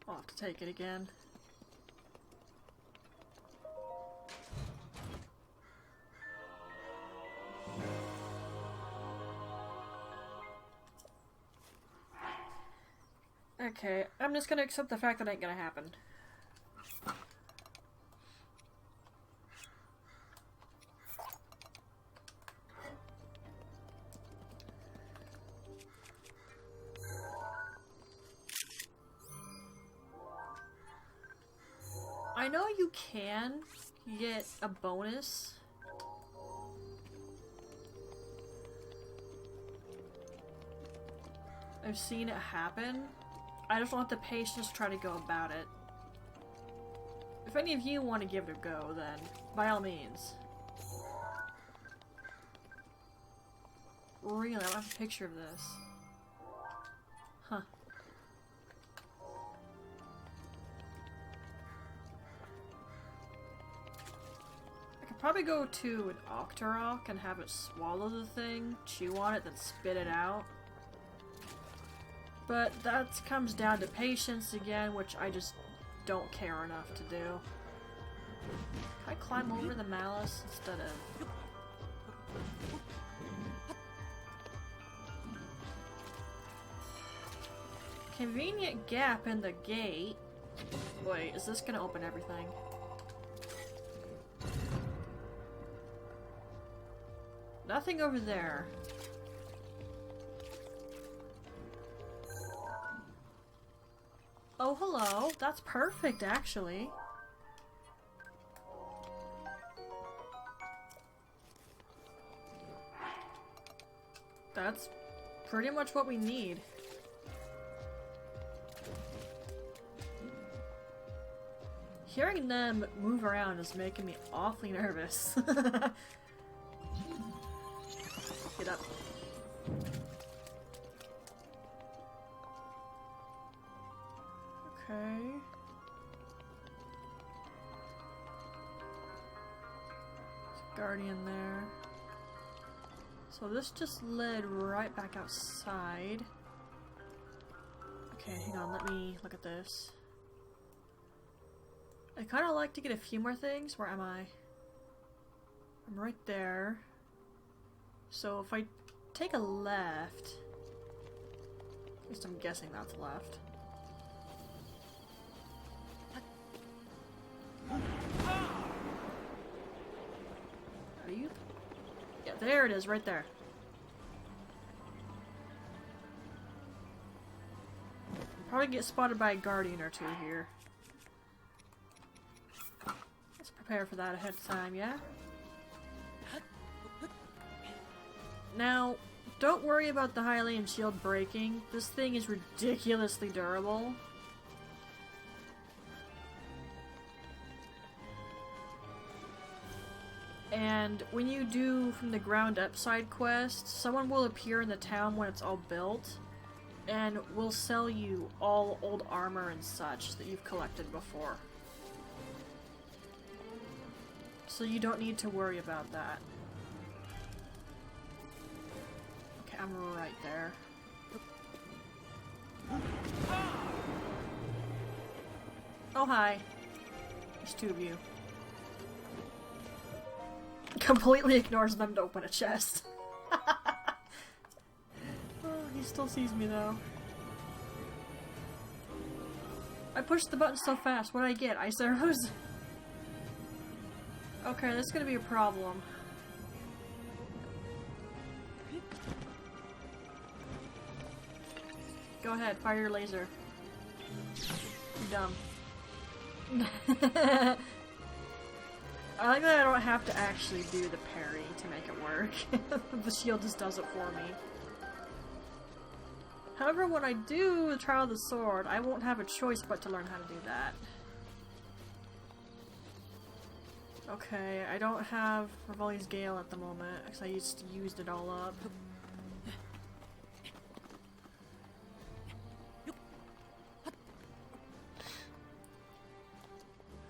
[SPEAKER 1] I'll have to take it again. Okay, I'm just gonna accept the fact that ain't gonna happen. I know you can get a bonus. I've seen it happen. I just don't have the patience to try to go about it. If any of you want to give it a go, then by all means. Really, I don't have a picture of this. Huh. I could probably go to an Octorok and have it swallow the thing, chew on it, then spit it out. But that comes down to patience again, which I just don't care enough to do. Can I climb over the malice instead of... Convenient gap in the gate. Wait, is this gonna open everything? Nothing over there. Oh, hello. That's perfect, actually. That's pretty much what we need. Hearing them move around is making me awfully nervous. Get up. Okay. There's a guardian there. So this just led right back outside. Okay, hang on, let me look at this. I kind of like to get a few more things. Where am I? I'm right there. So if I take a left, at least I'm guessing that's left. Are you? Yeah, there it is, right there. I'll probably get spotted by a guardian or two here. Let's prepare for that ahead of time, yeah? Now, don't worry about the Hylian shield breaking. This thing is ridiculously durable. And when you do from the ground up side quests, someone will appear in the town when it's all built and will sell you all old armor and such that you've collected before. So you don't need to worry about that. Okay, I'm right there. Oh, hi. There's two of you. Completely ignores them to open a chest. Oh, he still sees me though. I pushed the button so fast. What did I get? Ice arrows? Okay, that's gonna be a problem. Go ahead, fire your laser. You're dumb. I like that I don't have to actually do the parry to make it work. The shield just does it for me. However, when I do the Trial of the Sword, I won't have a choice but to learn how to do that. Okay, I don't have Rivali's Gale at the moment, because I used it all up.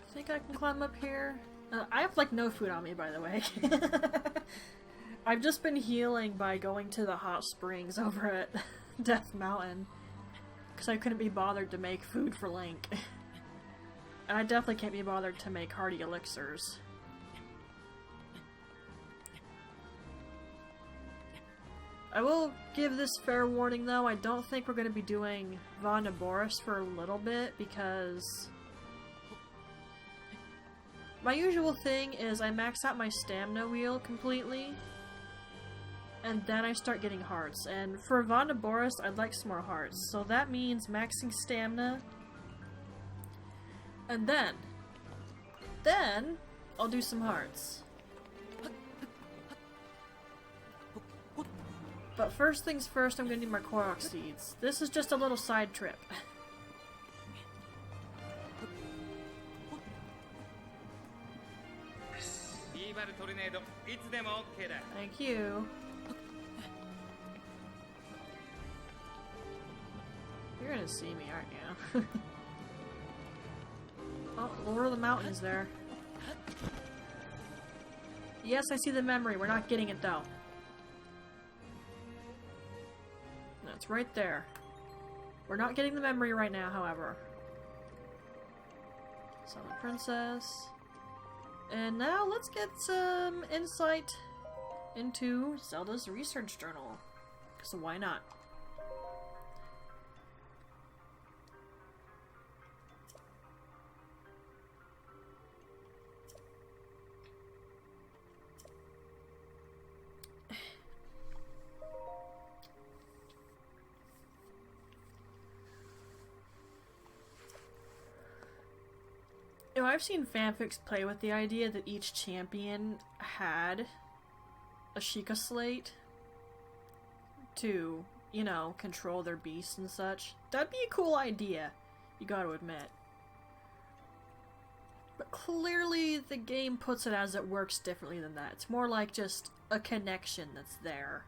[SPEAKER 1] I think I can climb up here. I have like no food on me, by the way. I've just been healing by going to the hot springs over at Death Mountain, because I couldn't be bothered to make food for Link. And I definitely can't be bothered to make hardy elixirs. I will give this fair warning though, I don't think we're going to be doing Von Boris for a little bit, because my usual thing is I max out my stamina wheel completely, and then I start getting hearts. And for Von Boris, I'd like some more hearts. So that means maxing stamina, and then I'll do some hearts. But first things first, I'm gonna need my Korok seeds. This is just a little side trip. Thank you. You're gonna see me, aren't you? Oh, Lord of the Mountains there. Yes, I see the memory. We're not getting it though. That's right there. We're not getting the memory right now, however. Silent Princess. And now let's get some insight into Zelda's research journal. So why not? You know, I've seen fanfics play with the idea that each champion had a Sheikah slate to, you know, control their beasts and such. That'd be a cool idea, you gotta admit. But clearly the game puts it as it works differently than that. It's more like just a connection that's there.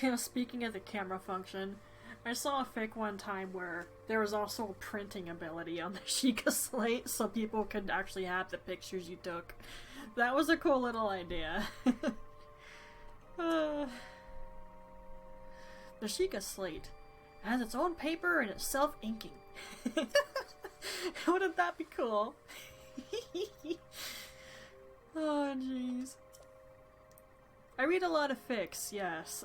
[SPEAKER 1] You know, speaking of the camera function, I saw a fic one time where there was also a printing ability on the Sheikah slate so people could actually have the pictures you took. That was a cool little idea. The Sheikah slate has its own paper and it's self-inking. Wouldn't that be cool? Oh, jeez. I read a lot of fics, yes.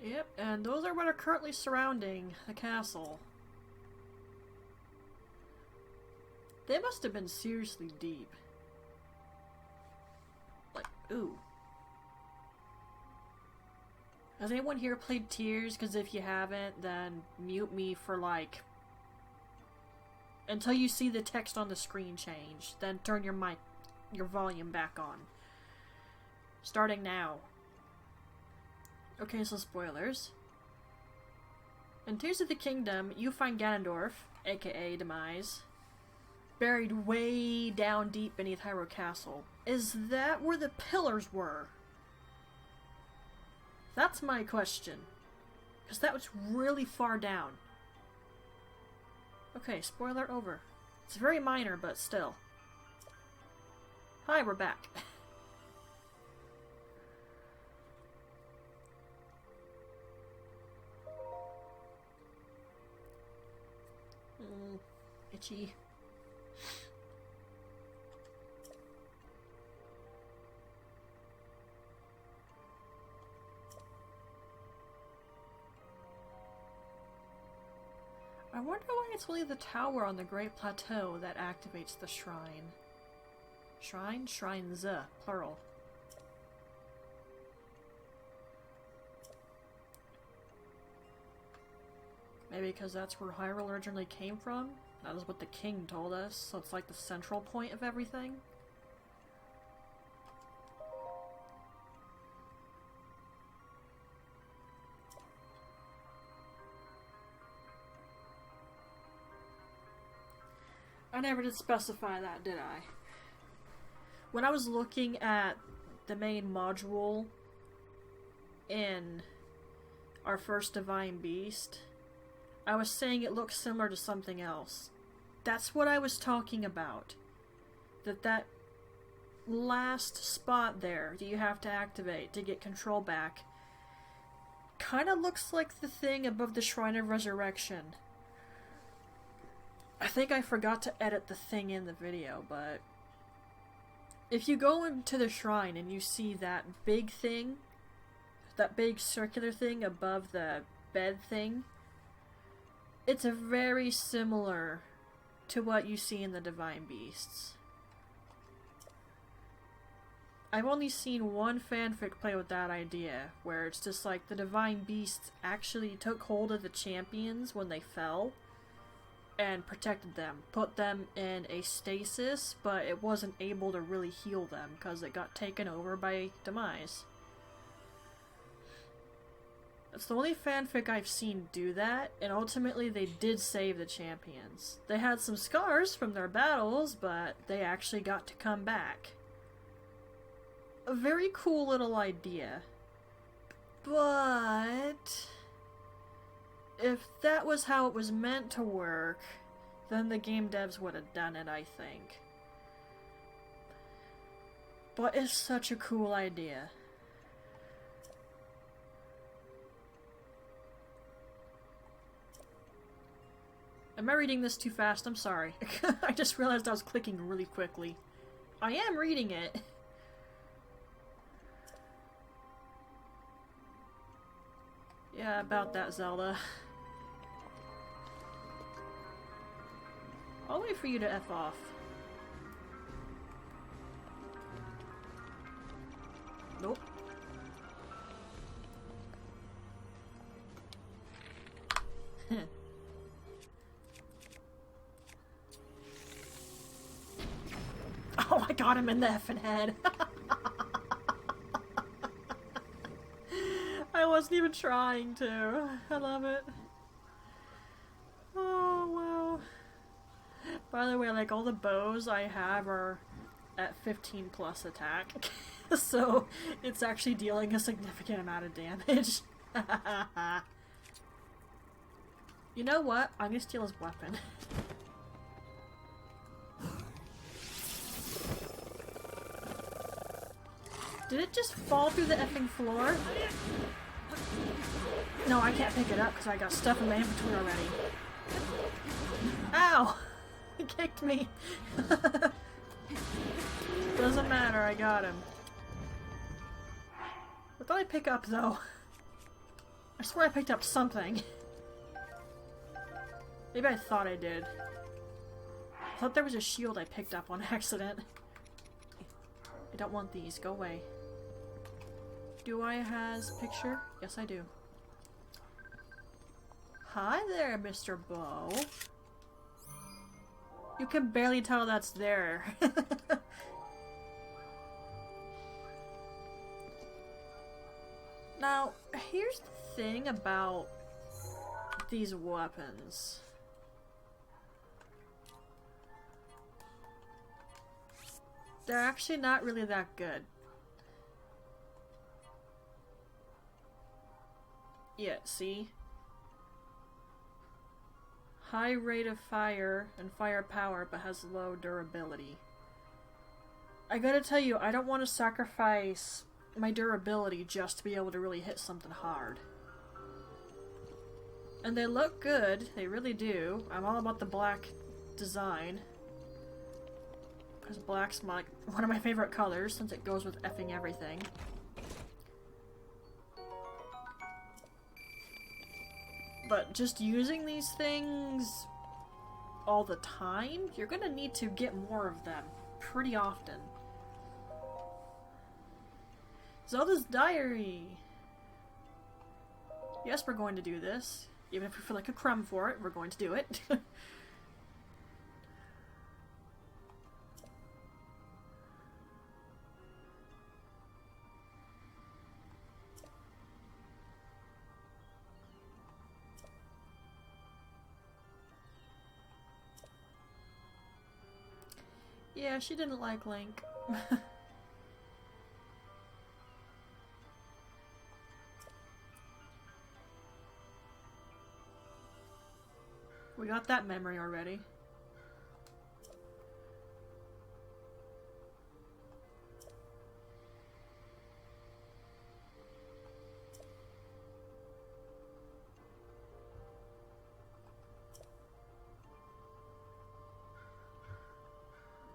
[SPEAKER 1] Yep, and those are what are currently surrounding the castle. They must have been seriously deep. Like, ooh. Has anyone here played Tears? Because if you haven't, then mute me for like... until you see the text on the screen change. Then turn your volume back on. Starting now. Okay, so spoilers. In Tears of the Kingdom, you find Ganondorf, aka Demise, buried way down deep beneath Hyrule Castle. Is that where the pillars were? That's my question. Because that was really far down. Okay, spoiler over. It's very minor, but still. Hi, we're back. Itchy. I wonder why it's only the tower on the Great Plateau that activates the shrine. Shrine? Shrines, plural. Maybe because that's where Hyrule originally came from? That is what the king told us, so it's like the central point of everything? I never did specify that, did I? When I was looking at the main module in our first Divine Beast, I was saying it looks similar to something else. That's what I was talking about. That last spot there that you have to activate to get control back kind of looks like the thing above the Shrine of Resurrection. I think I forgot to edit the thing in the video, but if you go into the shrine and you see that big thing, that big circular thing above the bed thing, it's very similar to what you see in the Divine Beasts. I've only seen one fanfic play with that idea, where it's just like the Divine Beasts actually took hold of the champions when they fell and protected them, put them in a stasis, but it wasn't able to really heal them because it got taken over by Demise. It's the only fanfic I've seen do that, and ultimately they did save the champions. They had some scars from their battles, but they actually got to come back. A very cool little idea. But if that was how it was meant to work, then the game devs would have done it, I think. But it's such a cool idea. Am I reading this too fast? I'm sorry. I just realized I was clicking really quickly. I am reading it. Yeah, about that, Zelda. I'll wait for you to F off. Nope. got him in the effing head. I wasn't even trying to. I love it. Oh, wow. By the way, like, all the bows I have are at 15 plus attack. So, it's actually dealing a significant amount of damage. You know what? I'm gonna steal his weapon. Did it just fall through the effing floor? No, I can't pick it up because I got stuff in my inventory already. Ow! He kicked me. Doesn't matter, I got him. What did I pick up though? I swear I picked up something. Maybe I thought I did. I thought there was a shield I picked up on accident. I don't want these. Go away. Do I has a picture? Yes, I do. Hi there, Mr. Bow. You can barely tell that's there. Now, here's the thing about these weapons. They're actually not really that good. Yeah, see? High rate of fire and fire power, but has low durability. I gotta tell you, I don't want to sacrifice my durability just to be able to really hit something hard. And they look good, they really do. I'm all about the black design. Because black's one of my favorite colors, since it goes with effing everything. But just using these things all the time, you're gonna need to get more of them pretty often. Zelda's Diary! Yes, we're going to do this. Even if we feel like a crumb for it, we're going to do it. Yeah, she didn't like Link. We got that memory already.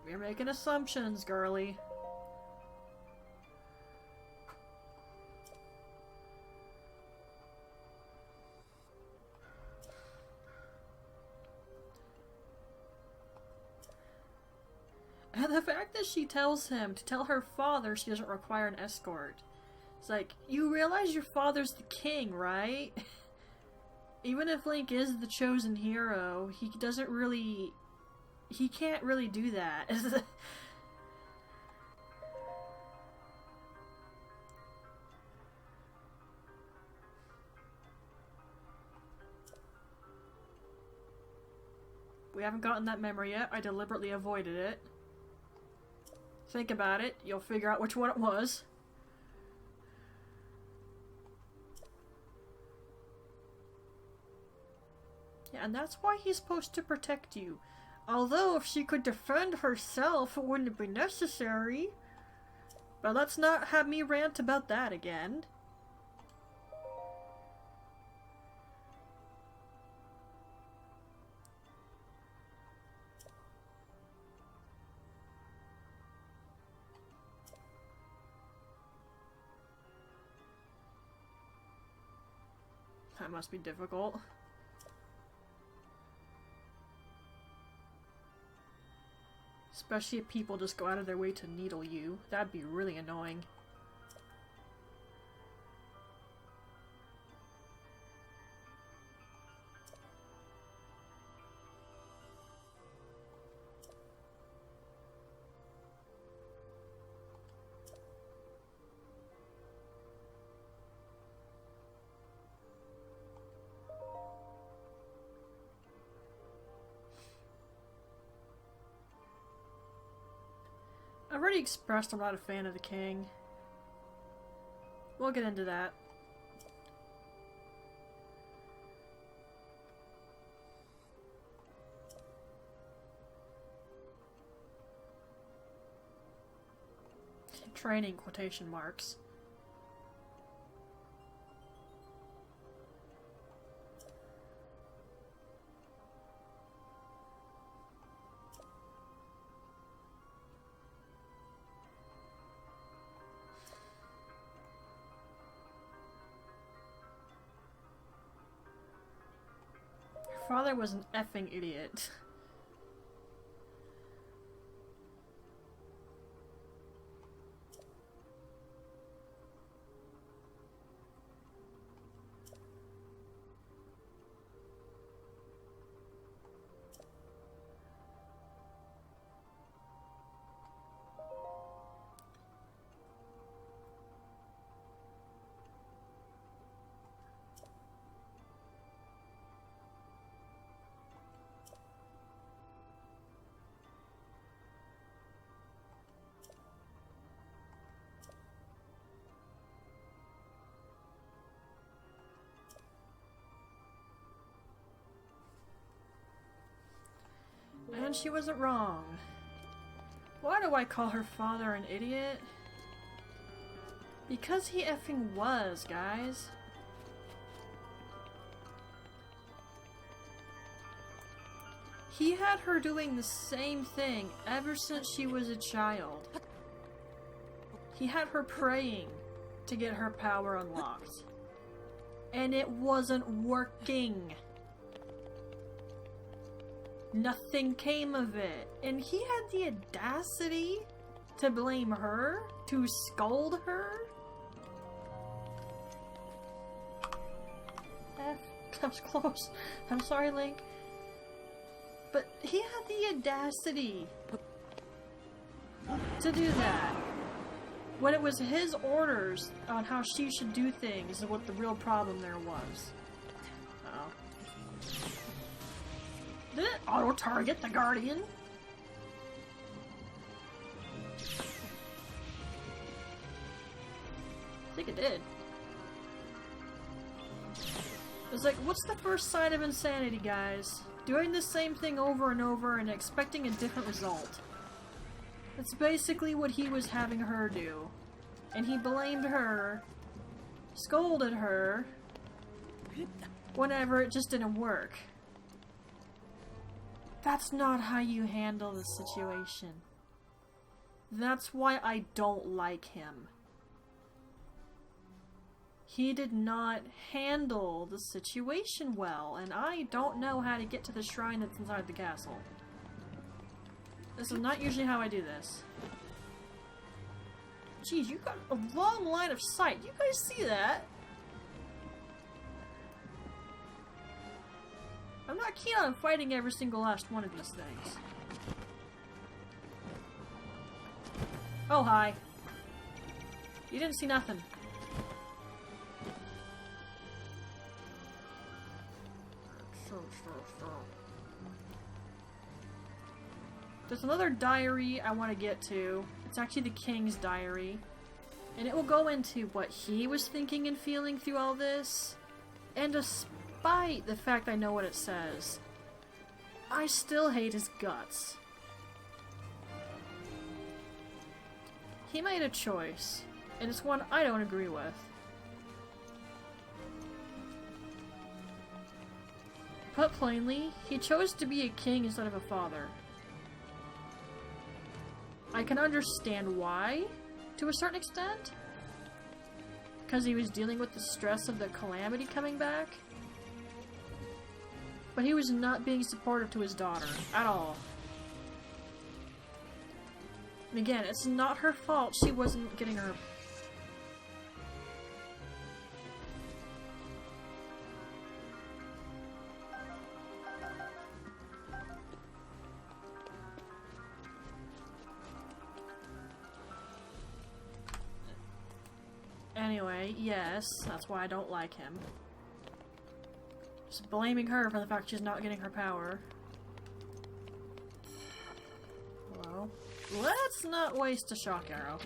[SPEAKER 1] You're making assumptions, girly. And the fact that she tells him to tell her father she doesn't require an escort. It's like, you realize your father's the king, right? Even if Link is the chosen hero, he doesn't really... He can't really do that. We haven't gotten that memory yet. I deliberately avoided it. Think about it. You'll figure out which one it was. Yeah, and that's why he's supposed to protect you. Although, if she could defend herself, it wouldn't be necessary. But let's not have me rant about that again. That must be difficult. Especially if people just go out of their way to needle you. That'd be really annoying. I've already expressed I'm not a fan of the king. We'll get into that. Training quotation marks. Her father was an effing idiot. And she wasn't wrong. Why do I call her father an idiot? Because he effing was, guys. He had her doing the same thing ever since she was a child. He had her praying to get her power unlocked. And it wasn't working. Nothing came of it. And he had the audacity to blame her, to scold her. That was close. I'm sorry, Link. But he had the audacity to do that. When it was his orders on how she should do things and what the real problem there was. Uh-oh. Did it auto-target the Guardian? I think it did. It's like, what's the first sign of insanity, guys? Doing the same thing over and over and expecting a different result. That's basically what he was having her do. And he blamed her, scolded her, whenever it just didn't work. That's not how you handle the situation. That's why I don't like him. He did not handle the situation well, and I don't know how to get to the shrine that's inside the castle. This is not usually how I do this. Jeez, you got a long line of sight. You guys see that? I'm not keen on fighting every single last one of these things. Oh, hi. You didn't see nothing. There's another diary I want to get to. It's actually the king's diary. And it will go into what he was thinking and feeling through all this. And despite the fact I know what it says, I still hate his guts. He made a choice, and it's one I don't agree with. Put plainly, he chose to be a king instead of a father. I can understand why, to a certain extent. Because he was dealing with the stress of the calamity coming back. But he was not being supportive to his daughter, at all. And again, it's not her fault she wasn't getting her... Anyway, yes, that's why I don't like him. Just blaming her for the fact she's not getting her power. Hello? Let's not waste a shock arrow.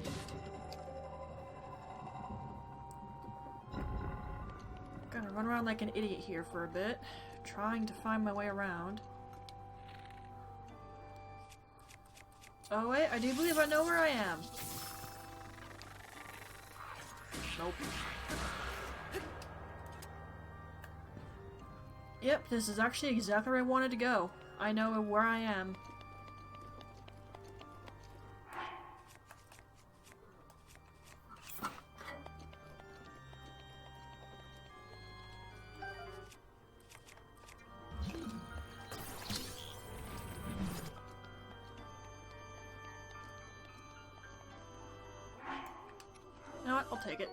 [SPEAKER 1] Gonna run around like an idiot here for a bit, trying to find my way around. Oh wait, I do believe I know where I am. Nope. Yep, this is actually exactly where I wanted to go. I know where I am. You know what? I'll take it.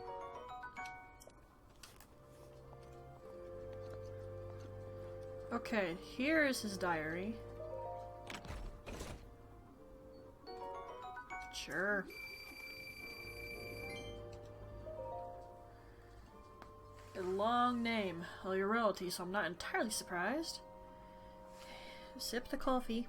[SPEAKER 1] Okay, here is his diary. Sure. A long name. Well, you're royalty, so I'm not entirely surprised. Sip the coffee.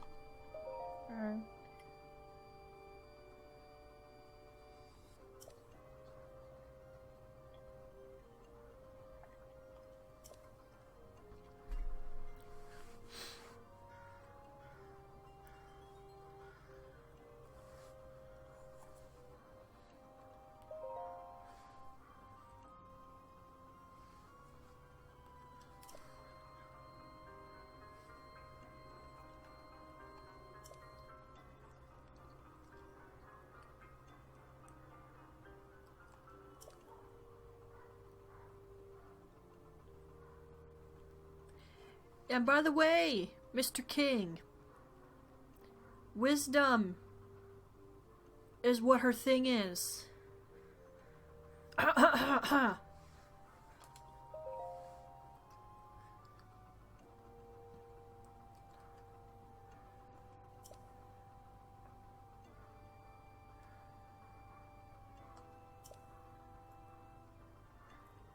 [SPEAKER 1] And by the way, Mr. King, wisdom is what her thing is.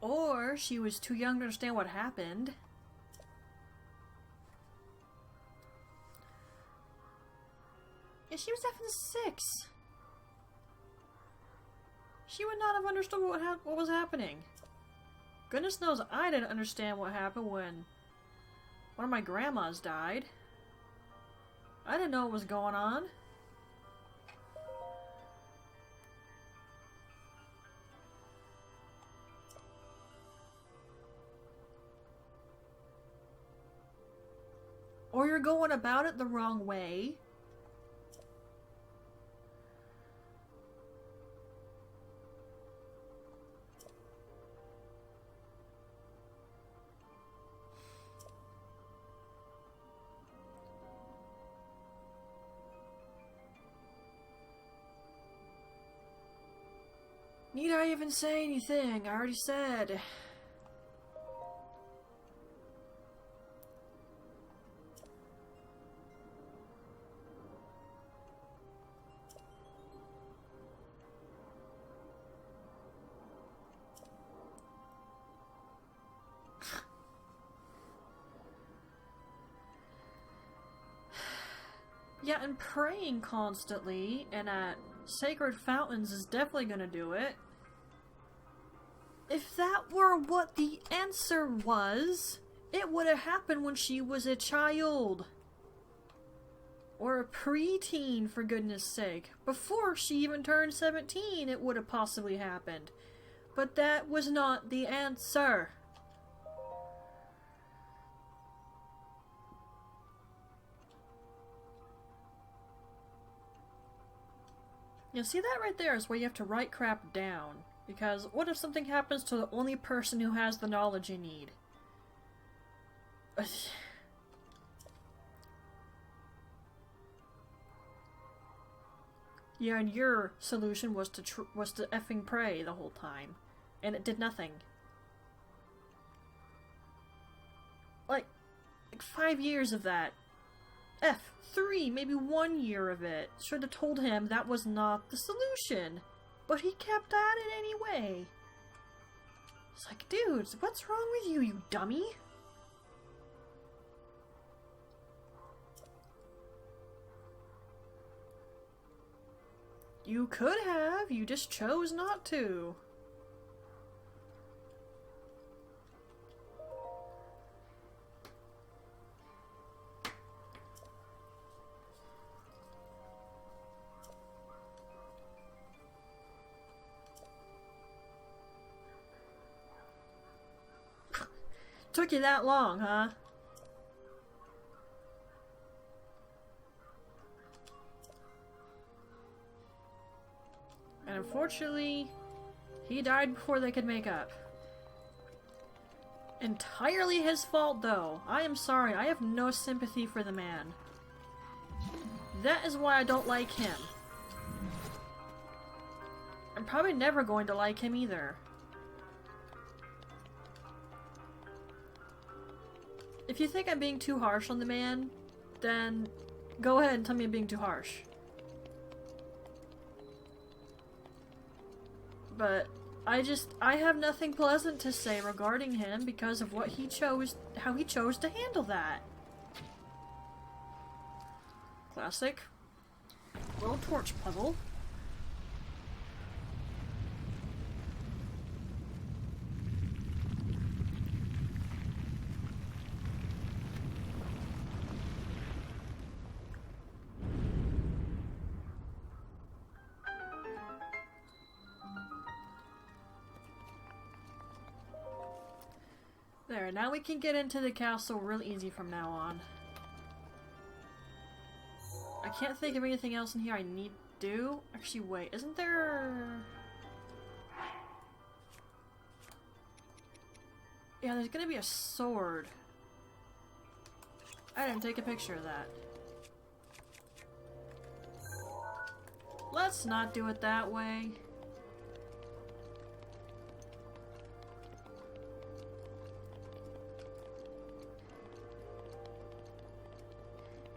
[SPEAKER 1] Or she was too young to understand what happened. Yeah, she was definitely 6. She would not have understood what was happening. Goodness knows I didn't understand what happened when one of my grandmas died. I didn't know what was going on. Or you're going about it the wrong way. Need I even say anything? I already said. Yeah, and praying constantly and at sacred fountains is definitely gonna do it. If that were what the answer was, it would have happened when she was a child. Or a preteen, for goodness sake. Before she even turned 17, it would have possibly happened. But that was not the answer. You see, that right there is where you have to write crap down. Because what if something happens to the only person who has the knowledge you need? Yeah, and your solution was to effing pray the whole time, and it did nothing. Like 5 years of that. 3, maybe 1 year of it. Should have told him that was not the solution. But he kept at it anyway. It's like, dudes, what's wrong with you, you dummy? You could have, you just chose not to. Took you that long, huh? And unfortunately, he died before they could make up. Entirely his fault, though. I am sorry, I have no sympathy for the man. That is why I don't like him. I'm probably never going to like him either. If you think I'm being too harsh on the man, then go ahead and tell me I'm being too harsh. But I have nothing pleasant to say regarding him because of what he chose, how he chose to handle that. Classic. Little torch puzzle. There, now we can get into the castle real easy from now on. I can't think of anything else in here I need to do. Actually, wait, isn't there... Yeah, there's gonna be a sword. I didn't take a picture of that. Let's not do it that way.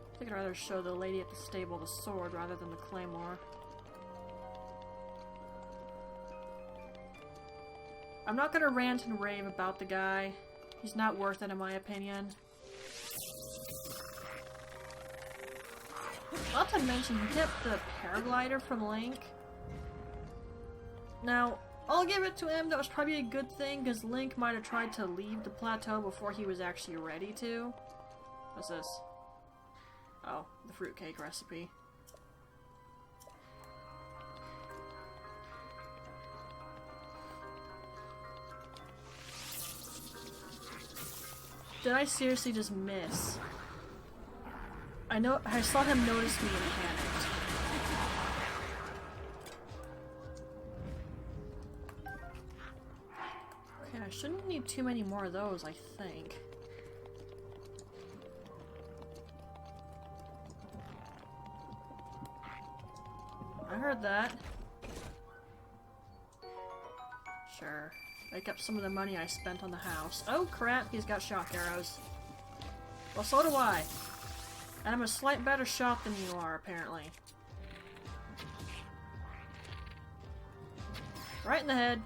[SPEAKER 1] I think I'd rather show the lady at the stable the sword rather than the claymore. I'm not gonna rant and rave about the guy. He's not worth it in my opinion. Not to mention, he kept the paraglider from Link. Now, I'll give it to him, that was probably a good thing, because Link might have tried to leave the plateau before he was actually ready to. What's this? Oh, the fruitcake recipe. Did I seriously just miss? I saw him notice me and panicked. Okay, I shouldn't need too many more of those, I think. I heard that. Sure. Make up some of the money I spent on the house. Oh crap, he's got shock arrows. Well, so do I. And I'm a slight better shot than you are, apparently. Right in the head.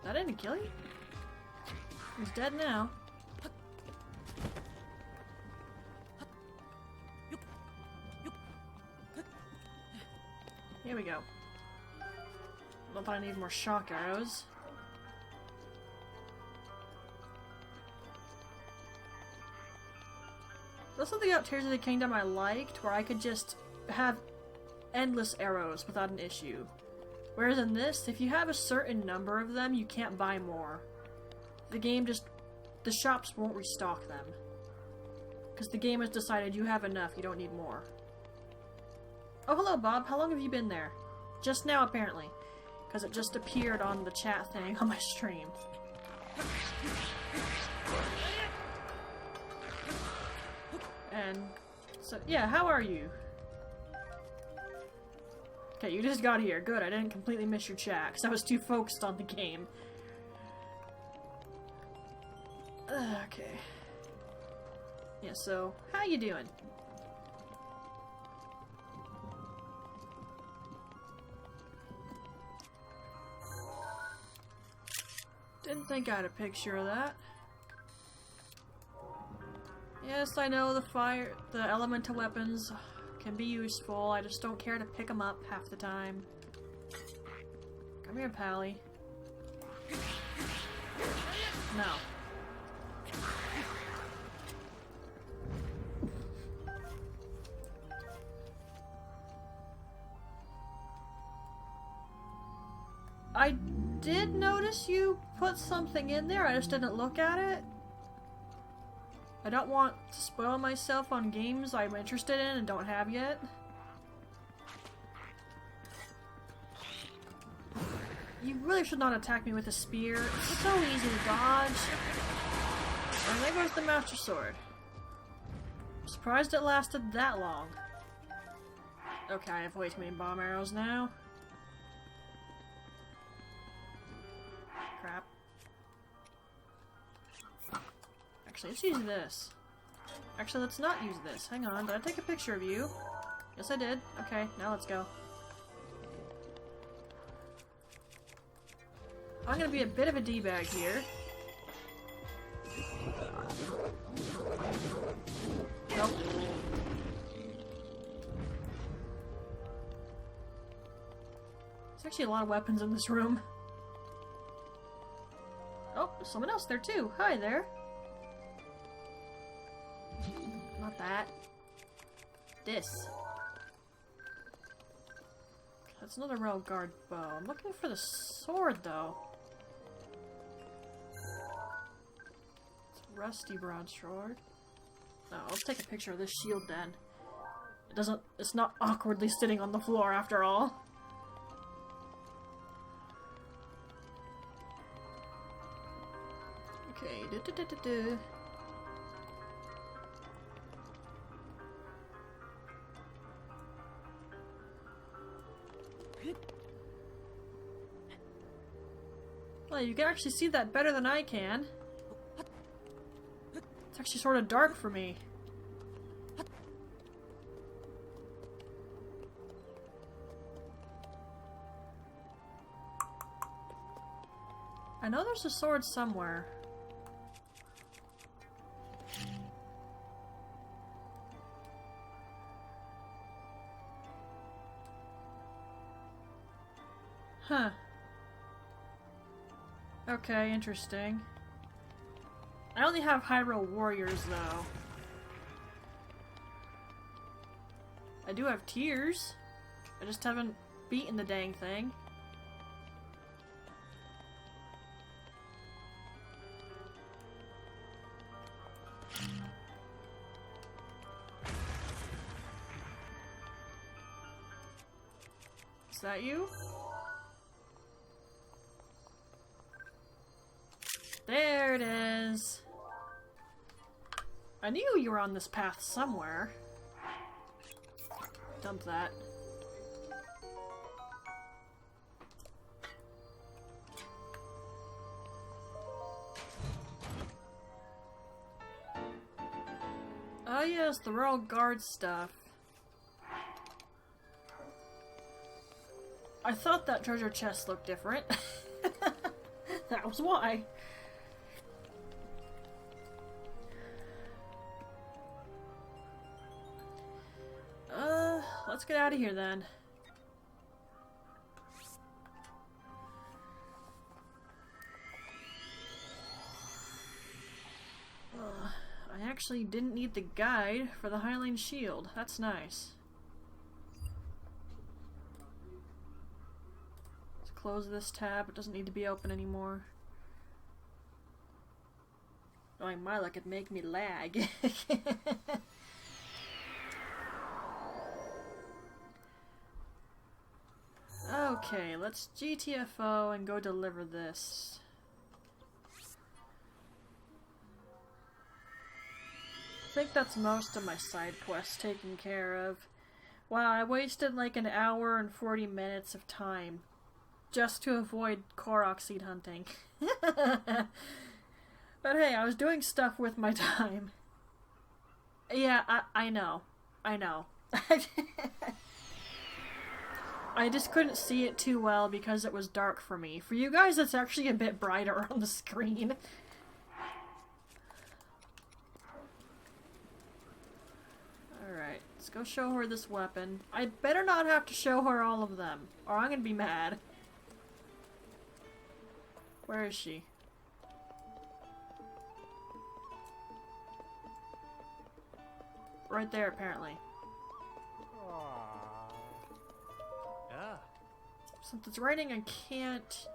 [SPEAKER 1] That didn't kill you? He's dead now. Here we go. I don't think I need more shock arrows. That's something about Tears of the Kingdom I liked, where I could just have endless arrows without an issue. Whereas in this, if you have a certain number of them, you can't buy more. The game just... the shops won't restock them. Because the game has decided you have enough, you don't need more. Oh, hello, Bob. How long have you been there? Just now, apparently. Because it just appeared on the chat thing on my stream. And... so, yeah, how are you? Okay, you just got here. Good, I didn't completely miss your chat, because I was too focused on the game. Okay. Yeah, so, how you doing? Didn't think I had a picture of that. Yes, I know the elemental weapons can be useful. I just don't care to pick them up half the time. Come here, Pally. No. I did notice you put something in there, I just didn't look at it. I don't want to spoil myself on games I'm interested in and don't have yet. You really should not attack me with a spear. It's so easy to dodge. And there goes the Master Sword. I'm surprised it lasted that long. Okay, I have way too many bomb arrows now. Crap. Actually, let's use this. Actually, let's not use this. Hang on, did I take a picture of you? Yes, I did. Okay, now let's go. I'm gonna be a bit of a D-bag here. Nope. There's actually a lot of weapons in this room. Oh, there's someone else there too. Hi there. Not that. This. That's another rail guard bow. I'm looking for the sword though. It's a rusty broadsword. No, let's take a picture of this shield then. It's not awkwardly sitting on the floor after all. Okay, Well, you can actually see that better than I can. It's actually sort of dark for me. I know there's a sword somewhere. Huh. Okay, interesting. I only have Hyrule warriors, though. I do have tears. I just haven't beaten the dang thing. Is that you? There it is. I knew you were on this path somewhere. Dump that. Oh yes, the royal guard stuff. I thought that treasure chest looked different. That was why. Let's get out of here then. I actually didn't need the guide for the Hylian shield. That's nice. Let's close this tab. It doesn't need to be open anymore. Knowing my luck, it'd make me lag. Okay, let's GTFO and go deliver this. I think that's most of my side quests taken care of. Wow, I wasted like an hour and 40 minutes of time just to avoid Korok seed hunting. But hey, I was doing stuff with my time. Yeah, I know. I know. I just couldn't see it too well because it was dark for me. For you guys, it's actually a bit brighter on the screen. Alright, Let's go show her this weapon. I better not have to show her all of them, or I'm gonna be mad. Where is she? Right there, apparently.
[SPEAKER 2] Yeah.
[SPEAKER 1] Since it's raining, I can't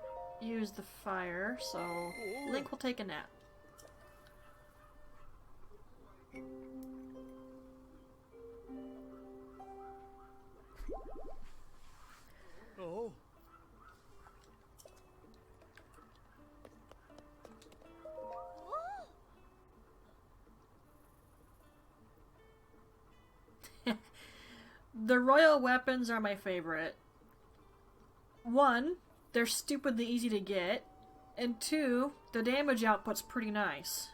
[SPEAKER 1] use the fire, so Link will take a nap.
[SPEAKER 2] Oh.
[SPEAKER 1] The royal weapons are my favorite. One, they're stupidly easy to get, and two, the damage output's pretty nice.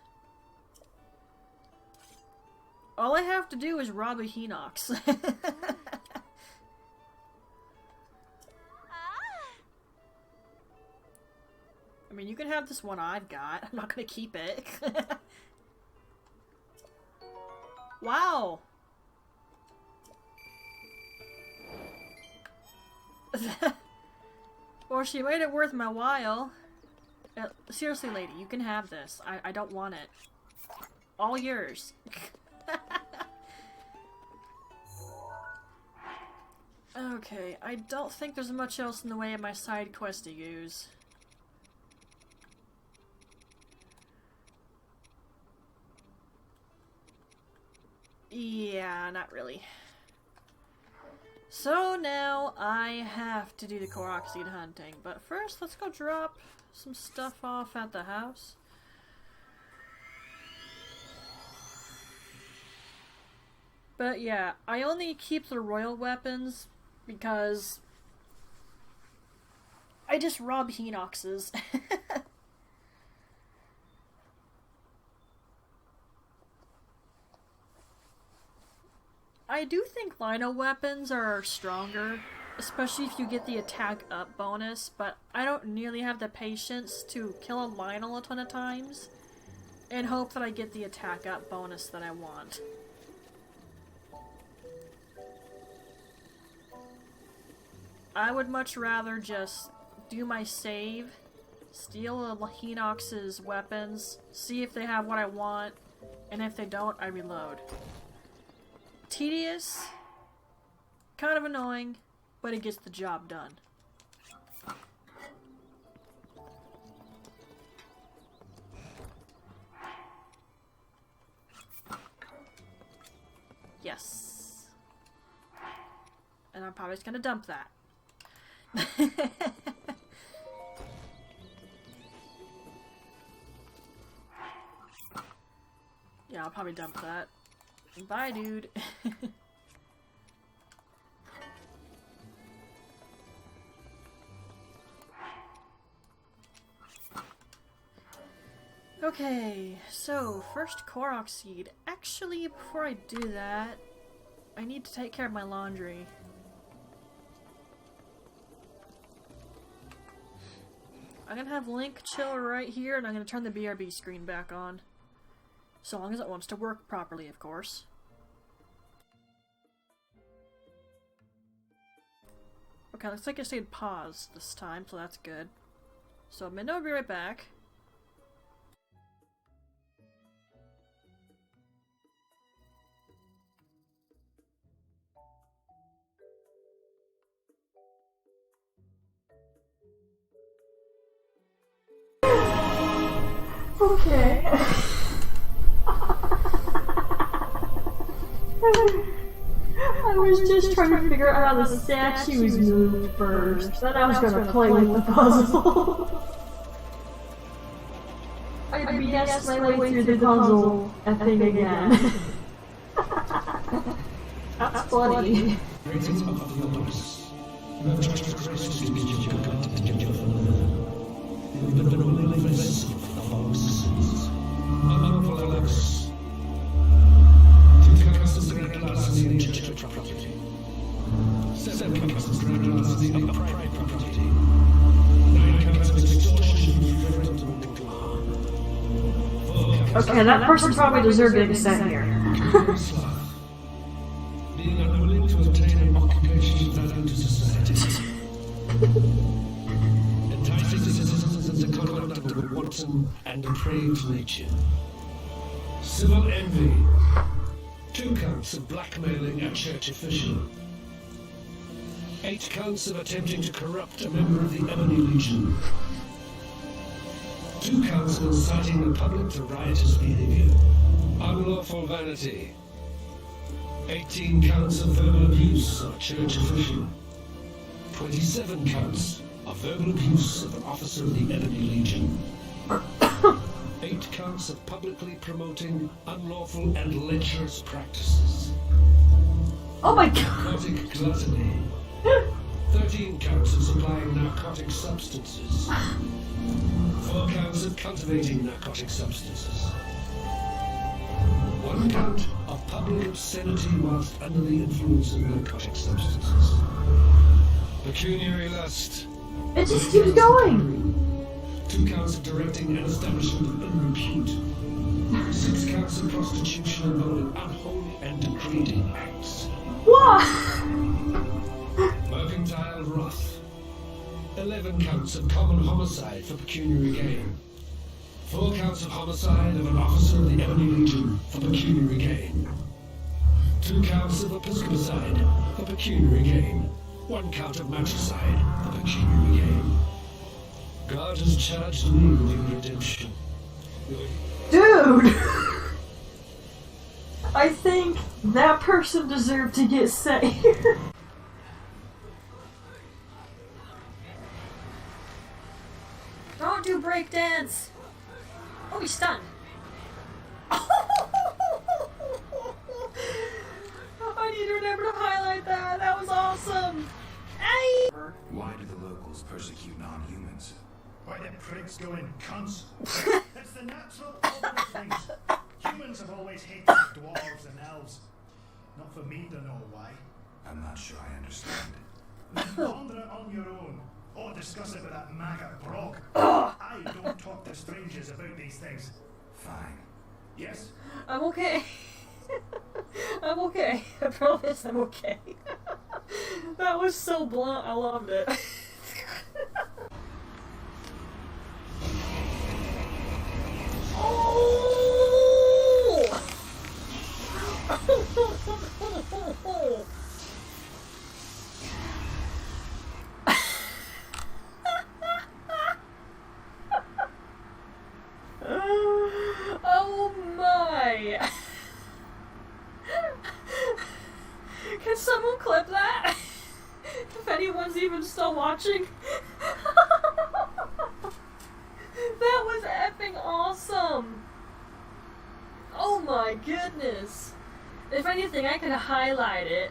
[SPEAKER 1] All I have to do is rob a Hinox. I mean, you can have this one I've got. I'm not gonna keep it. Wow! Well, she made it worth my while. Seriously, lady, you can have this. I don't want it. All yours. Okay, I don't think there's much else in the way of my side quest to use. Yeah, not really. So now I have to do the Korok seed hunting, but first let's go drop some stuff off at the house. But yeah, I only keep the royal weapons because I just rob Hinoxes. I do think Lino weapons are stronger, especially if you get the attack up bonus, but I don't nearly have the patience to kill a Lionel a ton of times and hope that I get the attack up bonus that I want. I would much rather just do my save, steal a Hinox's weapons, see if they have what I want, and if they don't, I reload. Tedious, kind of annoying, but it gets the job done. Yes. And I'm probably just gonna dump that. Yeah, I'll probably dump that. Bye, dude. Okay, so first Korok seed. Actually, before I do that, I need to take care of my laundry. I'm gonna have Link chill right here, and I'm gonna turn the BRB screen back on. So long as it wants to work properly, of course. Okay, looks like it stayed paused this time, so that's good. So Minnow will be right back. Okay. I was just trying to figure out how the statues moved first. Then I was gonna play with the puzzle. I BS'd my way through the puzzle thing again. That's funny. Okay, that person probably deserved to be sent here.
[SPEAKER 3] into society. Enticing citizens into conduct of a wanton and depraved nature. Civil envy. 2 counts of blackmailing a church official. 8 counts of attempting to corrupt a member of the Ebony Legion. 2 counts of inciting the public to riotous behavior. Unlawful vanity. 18 counts of verbal abuse of a church official. 27 counts of verbal abuse of an officer of the Ebony Legion. 8 counts of publicly promoting unlawful and lecherous practices.
[SPEAKER 1] Oh my god!
[SPEAKER 3] Narcotic gluttony. 13 counts of supplying narcotic substances. 4 counts of cultivating narcotic substances. 1 count of public obscenity whilst under the influence of narcotic substances. Pecuniary lust.
[SPEAKER 1] It just keeps going!
[SPEAKER 3] 2 counts of directing an establishment of unrepute. 6 counts of prostitution involving unholy and degrading acts.
[SPEAKER 1] What?
[SPEAKER 3] Mercantile wrath. 11 counts of common homicide for pecuniary gain. 4 counts of homicide of an officer of the Ebony Legion for pecuniary gain. 2 counts of episcopicide for pecuniary gain. 1 count of matricide for pecuniary gain. God has charged me with your redemption.
[SPEAKER 1] Dude! I think that person deserved to get set here. Don't do breakdance! Oh, he's stunned. I need to remember to highlight that. That was awesome. Hey!
[SPEAKER 2] Why do the locals persecute non-humans?
[SPEAKER 4] Why them prigs going cunts? It's the natural order of things. Humans have always hated dwarves and elves. Not for me to know why.
[SPEAKER 2] I'm not sure I understand.
[SPEAKER 4] Ponder it on your own. Or discuss it with that maggot Brock. I don't talk to strangers about these things.
[SPEAKER 2] Fine.
[SPEAKER 4] Yes?
[SPEAKER 1] I'm okay. I'm okay. I promise I'm okay. That was so blunt. I loved it. Oh my! Can someone clip that? If anyone's even still watching. That was effing awesome! Oh my goodness! If anything, I could highlight it.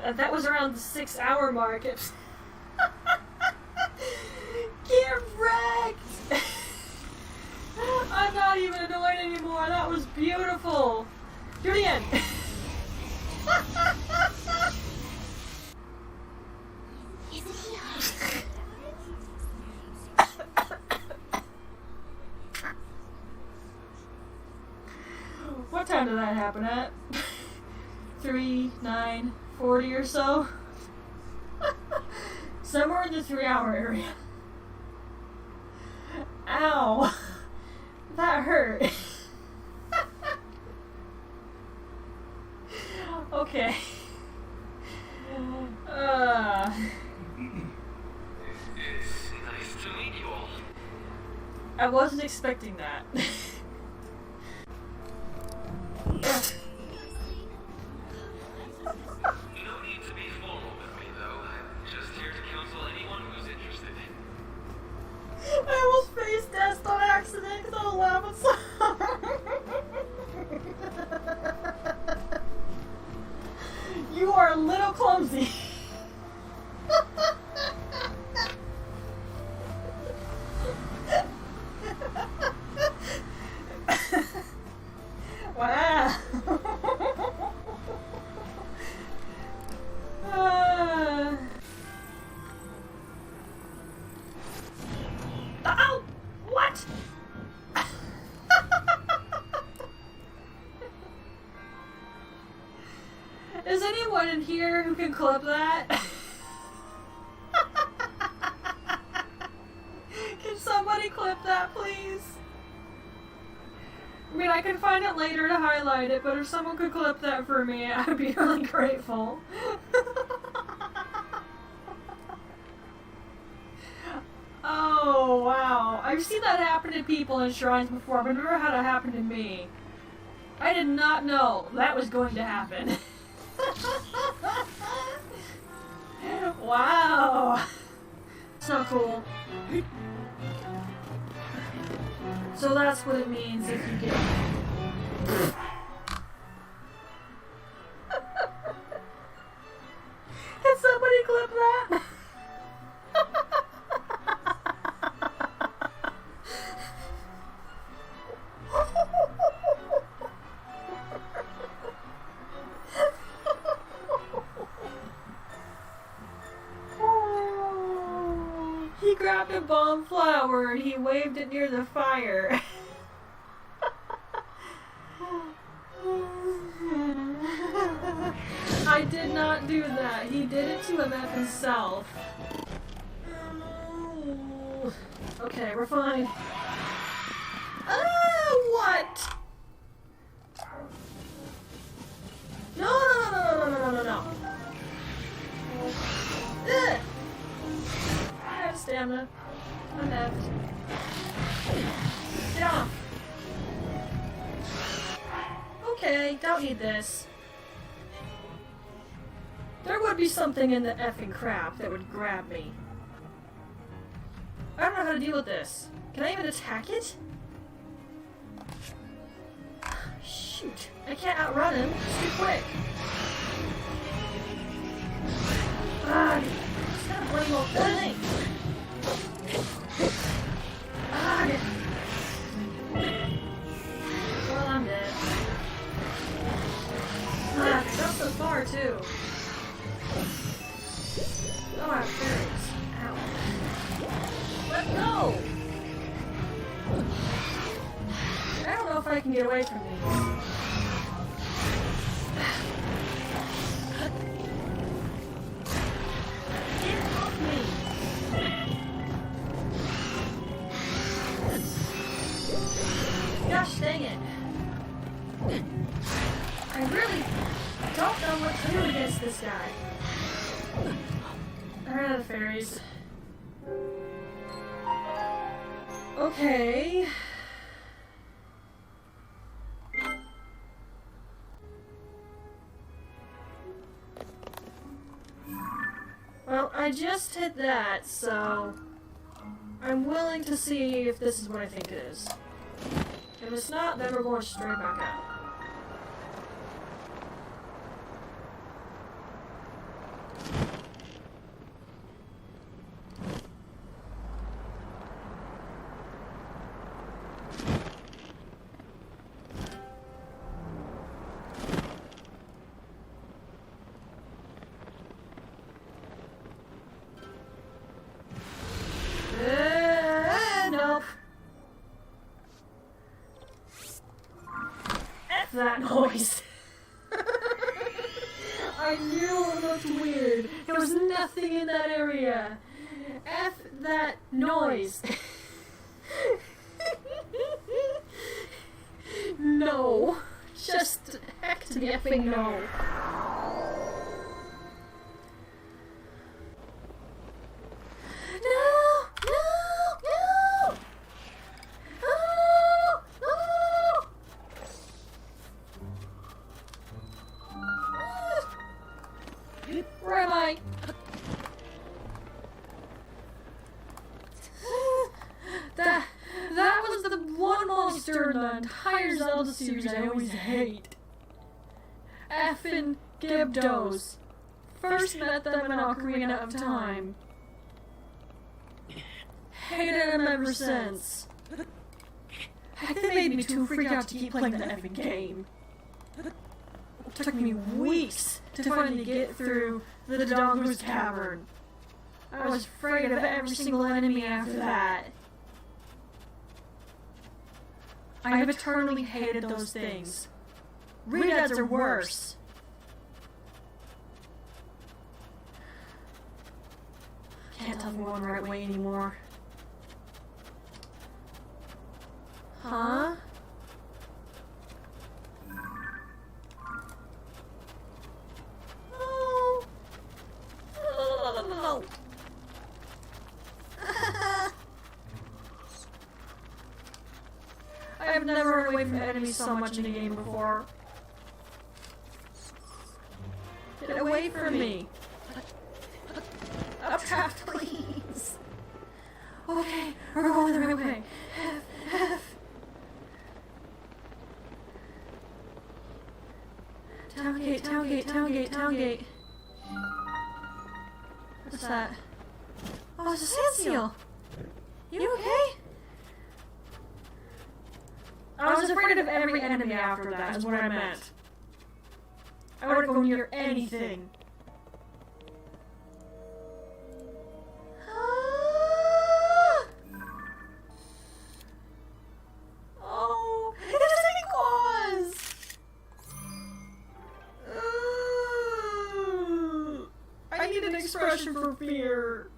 [SPEAKER 1] That was around the 6-hour mark. Get wrecked! I'm not even annoyed anymore. That was beautiful. Do it again. What time did that happen at? 3, 9, 40 or so? Somewhere in the 3-hour area. Ow! That hurt. Okay.
[SPEAKER 5] It's nice to meet you all.
[SPEAKER 1] I wasn't expecting that.
[SPEAKER 5] No need to be formal with me, though. I'm just here to counsel anyone who's interested.
[SPEAKER 1] I almost face death on accident because I was laughing so hard. You are a little clumsy. Wow. Oh! What? Is anyone in here who can clip that? that, please? I mean, I can find it later to highlight it, but if someone could clip that for me, I'd be really grateful. Oh, wow. I've seen that happen to people in shrines before, but I've never had it happen to me. I did not know that was going to happen. Wow. So cool. So that's what it means if you get... Can somebody clip that? He grabbed a bomb flower and he waved it near the fire. I did not do that. He did it to MF himself. Okay, we're fine. What? No. Ugh. I have stamina. I'm effed. Get off. Okay, don't need this. There would be something in the effing crap that would grab me. I don't know how to deal with this. Can I even attack it? Shoot. I can't outrun him. It's too quick. It's got a bloody old thing. Well, I'm dead. That's so far, too. Oh, I have fairies. Ow. Let go! I don't know if I can get away from these. Get off me! Gosh dang it. I really don't know what to do against this guy. I ran out of fairies. Okay. Well, I just hit that, so I'm willing to see if this is what I think it is. If it's not, then we're going straight back out. Nope. F that noise. I knew it looked weird. There was nothing in that area. F that noise. No. Just heck to the effing no. Where am I? That was the one monster in the entire Zelda series I always hate. Effin' Gibdos. First met them in Ocarina of Time. Hated them ever since. Heck, they made me too freaked out to keep playing the effing game. It took me weeks to finally get through the Doggo's Cavern. I was afraid of every single enemy after that. I have eternally hated those things. Redads are worse. Can't tell if I'm going the right way anymore. Huh? Oh. Oh. I have never run away from enemies so much in a game before. Get away from me! I'm trapped, please! Okay, we're going the right way. Town gate, town gate, town gate, town gate. What's that? Oh, it's a sand seal! You okay? I was afraid of every enemy after that, is what I meant. I wouldn't go near anything. Oh, it's a claws! I need an expression for fear.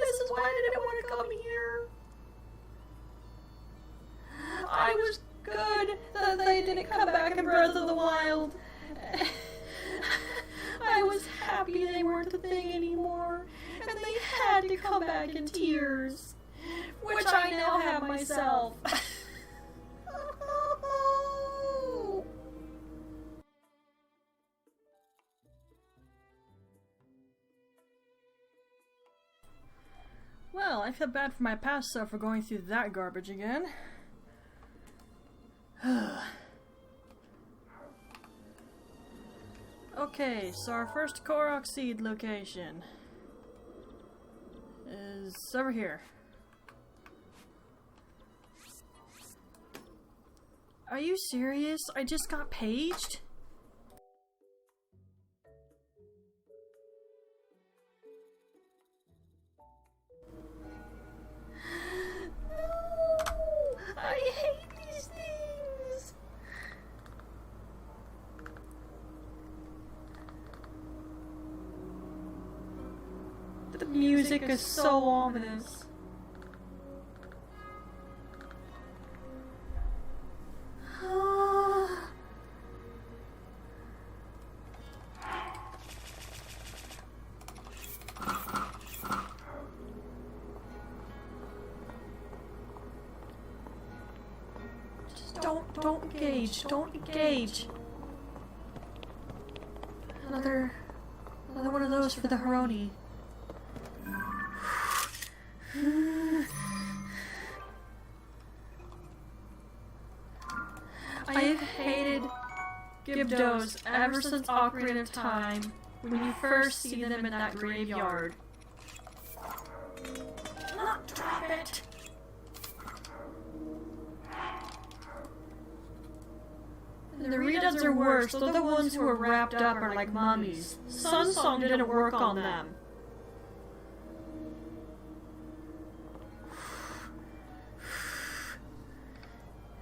[SPEAKER 1] This is why I didn't want to come here. I was good that they didn't come back in Breath of the Wild. I was happy they weren't a thing anymore, and they had to come back in tears, which I now have myself. Well, I feel bad for my past self for going through that garbage again. Okay, so our first Korok seed location is over here. Are you serious? I just got paged? I hate these things! The music is so ominous. Don't engage. Don't engage. Another one of those for the Haroni. I have hated Gibdos ever since Ocarina of Time, when you first see them in that graveyard. Not drop it! And the reduds are worse. They're the ones who are wrapped up are like mummies. Sun Song didn't work on them.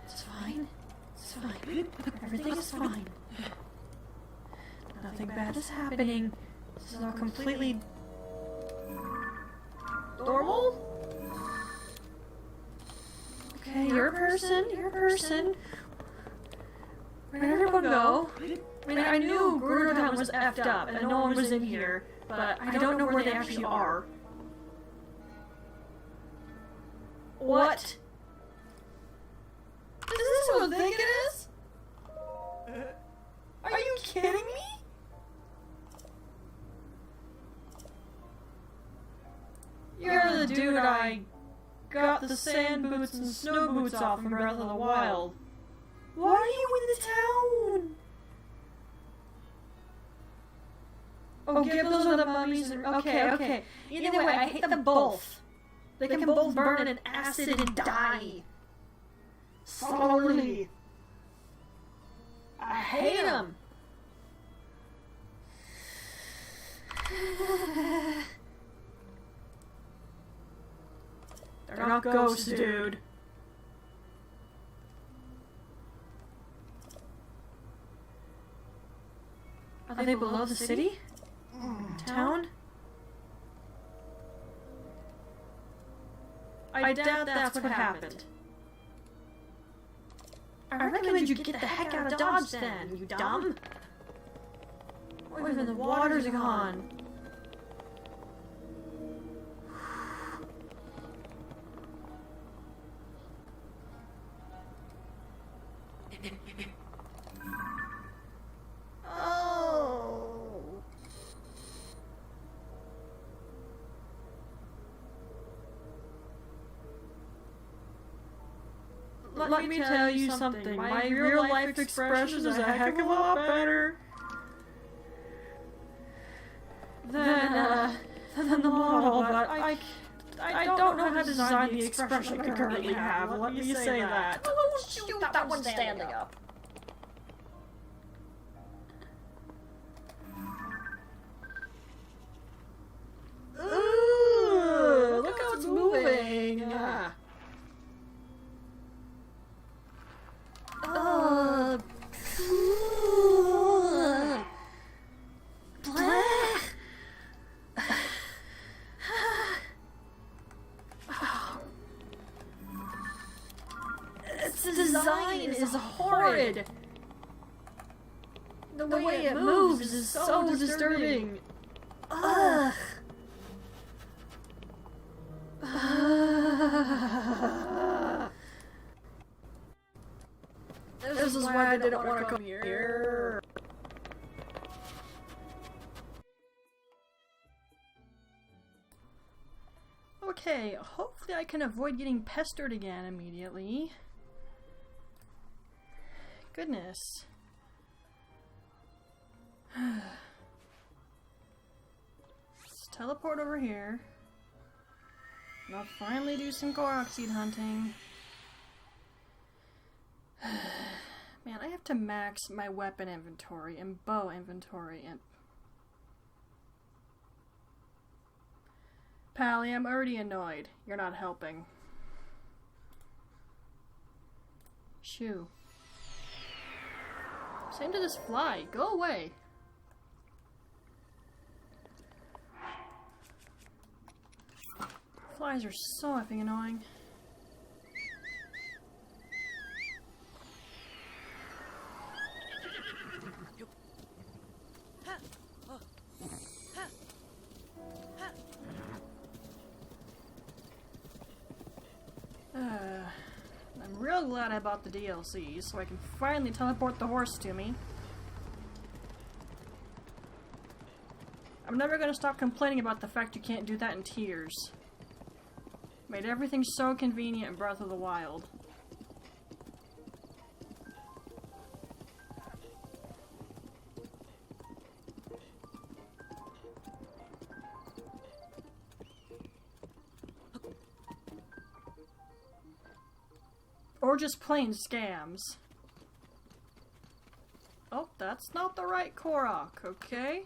[SPEAKER 1] It's fine. It's fine. Everything is fine. Nothing bad is happening. This is all completely normal? Okay, you're a person. You're a person. Where did everyone go? I mean, I knew Grudertown was effed up and no one was in here, but I don't know where they actually are. What? Is this what they think it is? Are you kidding me? You're the dude I got the sand boots and snow boots off in Breath of the Wild. Why are you in the town? Oh, give those are the mummies. Okay. Either way, I hate them both. They can both burn in acid and die. Slowly. I hate them. They're not ghosts, dude. Are they below the city? Town? I doubt that's what happened. I recommend you get the heck out of Dodge then, you dumb! Even the water's gone. Oh. Let me tell you something. My real life expression is a heck of a lot better than the model, but I don't know how to design the expression I currently have. Let me say that.
[SPEAKER 6] Oh, shoot, that one's standing up.
[SPEAKER 1] Ooh, look how it's moving. Its design is horrid. The way it moves is so disturbing. Ugh. This is why I didn't want to come here. Okay, hopefully I can avoid getting pestered again immediately. Goodness. Let's teleport over here. And I'll finally do some korok seed hunting. Man, I have to max my weapon inventory and bow inventory and... Pally, I'm already annoyed. You're not helping. Shoo. Same to this fly. Go away. Flies are so effing annoying. I'm real glad I bought the DLC, so I can finally teleport the horse to me. I'm never gonna stop complaining about the fact you can't do that in Tears. Made everything so convenient in Breath of the Wild. Or just plain scams. Oh, that's not the right Korok, okay?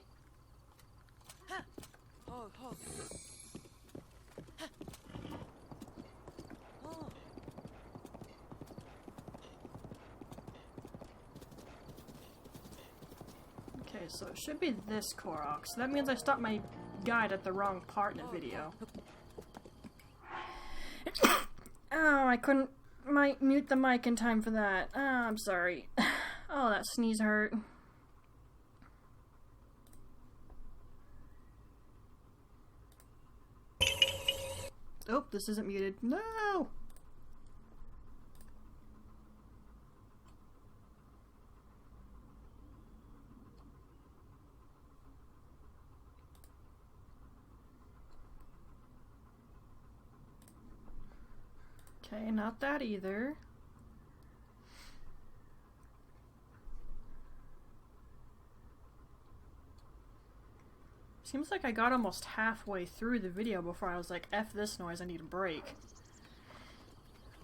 [SPEAKER 1] Okay, so it should be this Korok. So that means I stopped my guide at the wrong part in the video. Oh, I couldn't mute the mic in time for that. Oh, I'm sorry. Oh, that sneeze hurt. Oh, this isn't muted. No! Okay, not that either. Seems like I got almost halfway through the video before I was like, F this noise, I need a break.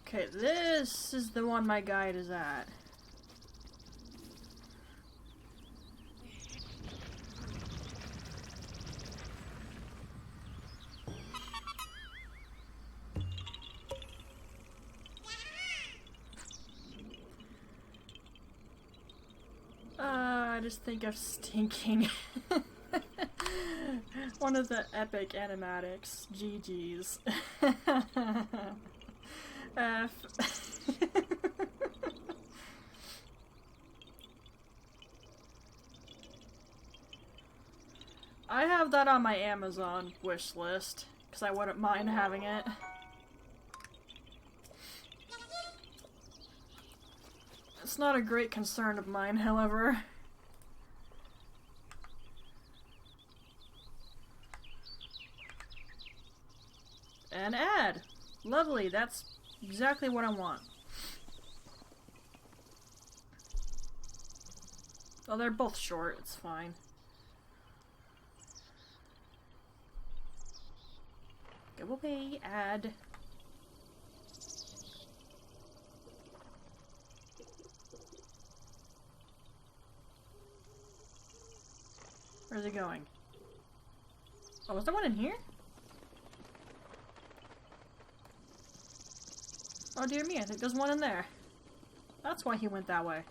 [SPEAKER 1] Okay, this is the one my guide is at. I just think of stinking. One of the epic animatics. GG's. F. I have that on my Amazon wish list, because I wouldn't mind having it. It's not a great concern of mine, however. An ad! Lovely, that's exactly what I want. Oh, they're both short, it's fine. Go away, ad. Where's it going? Oh, was there one in here? Oh dear me, I think there's one in there. That's why he went that way.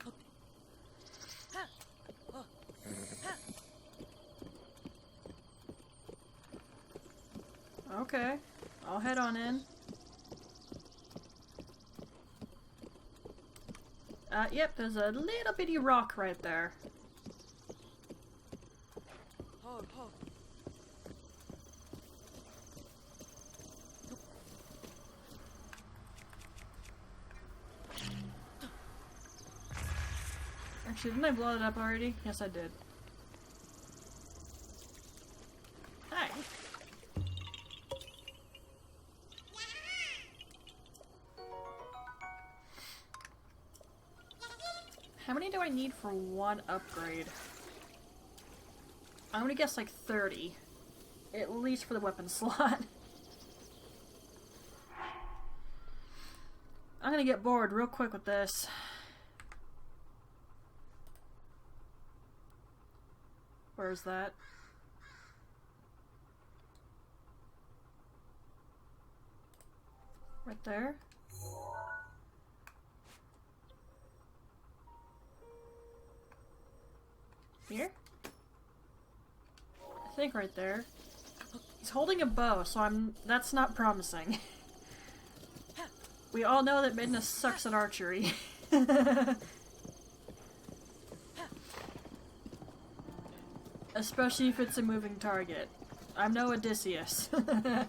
[SPEAKER 1] Okay, I'll head on in. Yep, there's a little bitty rock right there. Actually, didn't I blow it up already? Yes, I did. Hi. How many do I need for one upgrade? I'm gonna guess like 30. At least for the weapon slot. I'm gonna get bored real quick with this. Where's that? Right there? Here? I think right there. He's holding a bow, so that's not promising. We all know that Midna sucks at archery. Especially if it's a moving target. I'm no Odysseus. I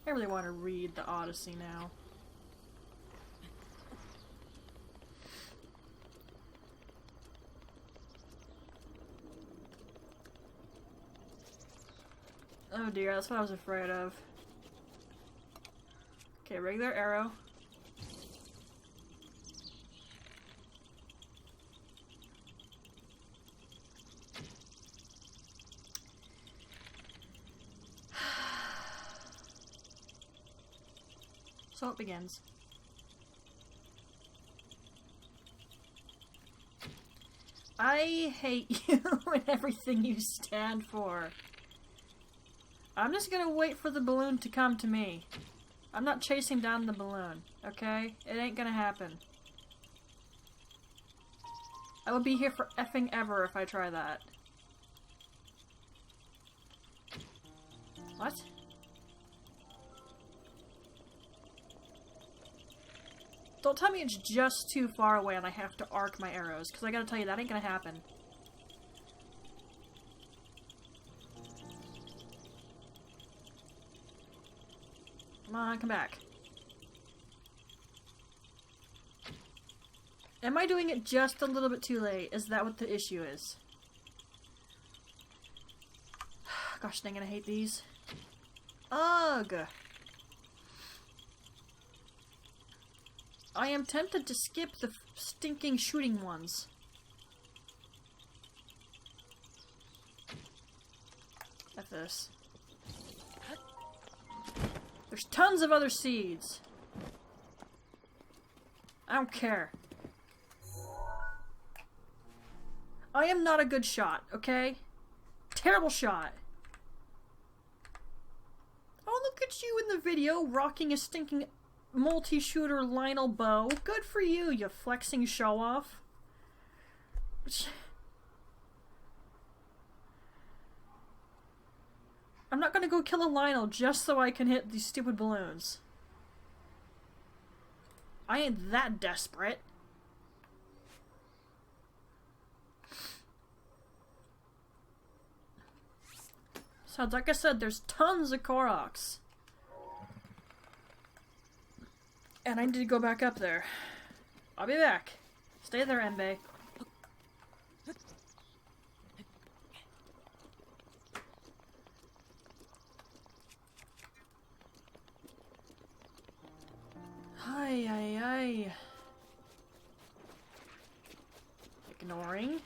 [SPEAKER 1] really want to read the Odyssey now. Oh dear, that's what I was afraid of. Okay, regular arrow. So it begins. I hate you and everything you stand for. I'm just gonna wait for the balloon to come to me. I'm not chasing down the balloon, okay? It ain't gonna happen. I will be here for effing ever if I try that. What? Don't tell me it's just too far away and I have to arc my arrows, because I gotta tell you, that ain't gonna happen. Come on, come back. Am I doing it just a little bit too late? Is that what the issue is? Gosh dang it, I hate these. Ugh! I am tempted to skip the stinking shooting ones. F this. There's tons of other seeds. I don't care. I am not a good shot, okay? Terrible shot. Oh, look at you in the video rocking a stinking multi-shooter Lionel bow. Good for you, you flexing show-off. I'm not gonna go kill a Lionel just so I can hit these stupid balloons. I ain't that desperate. So, like I said, there's tons of Koroks. And I need to go back up there. I'll be back. Stay there, Enbei. Ay, ay, ay. Ignoring.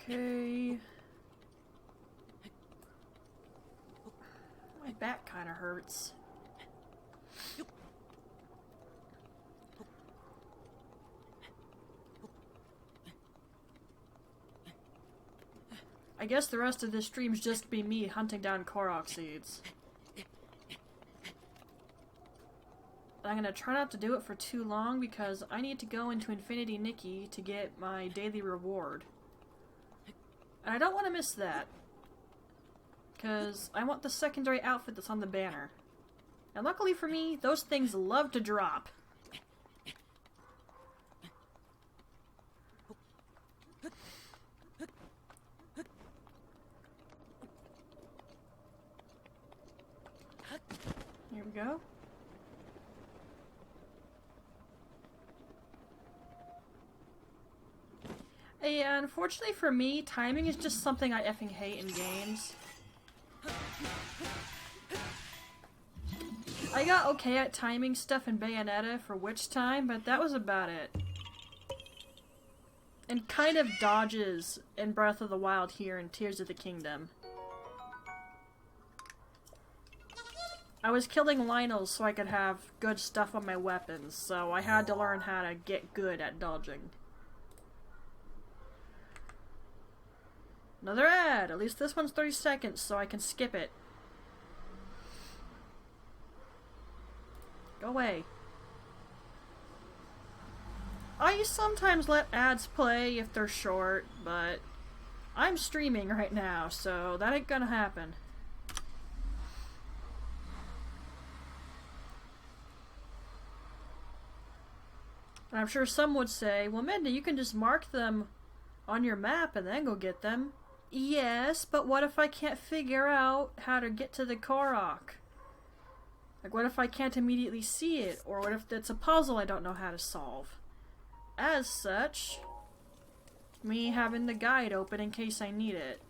[SPEAKER 1] Okay. My back kind of hurts. I guess the rest of this stream's just be me hunting down Korok seeds. I'm gonna try not to do it for too long because I need to go into Infinity Nikki to get my daily reward. And I don't want to miss that. Because I want the secondary outfit that's on the banner. And luckily for me, those things love to drop. Here we go. Yeah, unfortunately for me, timing is just something I effing hate in games. I got okay at timing stuff in Bayonetta for Witch Time, but that was about it. And kind of dodges in Breath of the Wild here in Tears of the Kingdom. I was killing Lionels so I could have good stuff on my weapons, so I had to learn how to get good at dodging. Another ad! At least this one's 30 seconds, so I can skip it. Go away. I sometimes let ads play if they're short, but I'm streaming right now, so that ain't gonna happen. And I'm sure some would say, well, Mindy, you can just mark them on your map and then go get them. Yes, but what if I can't figure out how to get to the Korok? Like, what if I can't immediately see it? Or what if it's a puzzle I don't know how to solve? As such, me having the guide open in case I need it.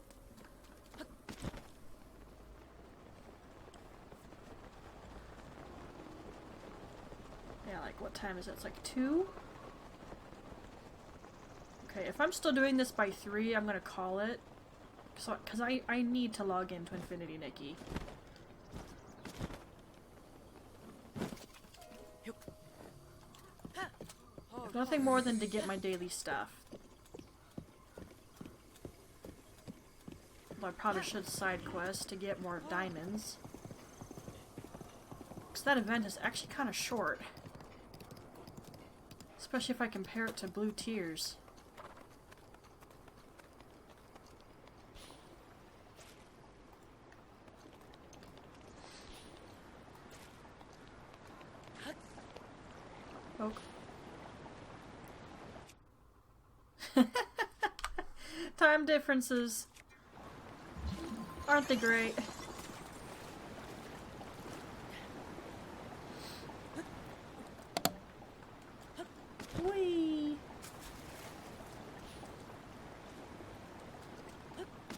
[SPEAKER 1] Yeah, like, what time is it? It's like 2? Okay, if I'm still doing this by 3, I'm gonna call it. Because I need to log into Infinity Nikki. If nothing more than to get my daily stuff. Well, I probably should side quest to get more diamonds. Because that event is actually kind of short. Especially if I compare it to Blue Tears. Poke. Time differences. Aren't they great? Whee!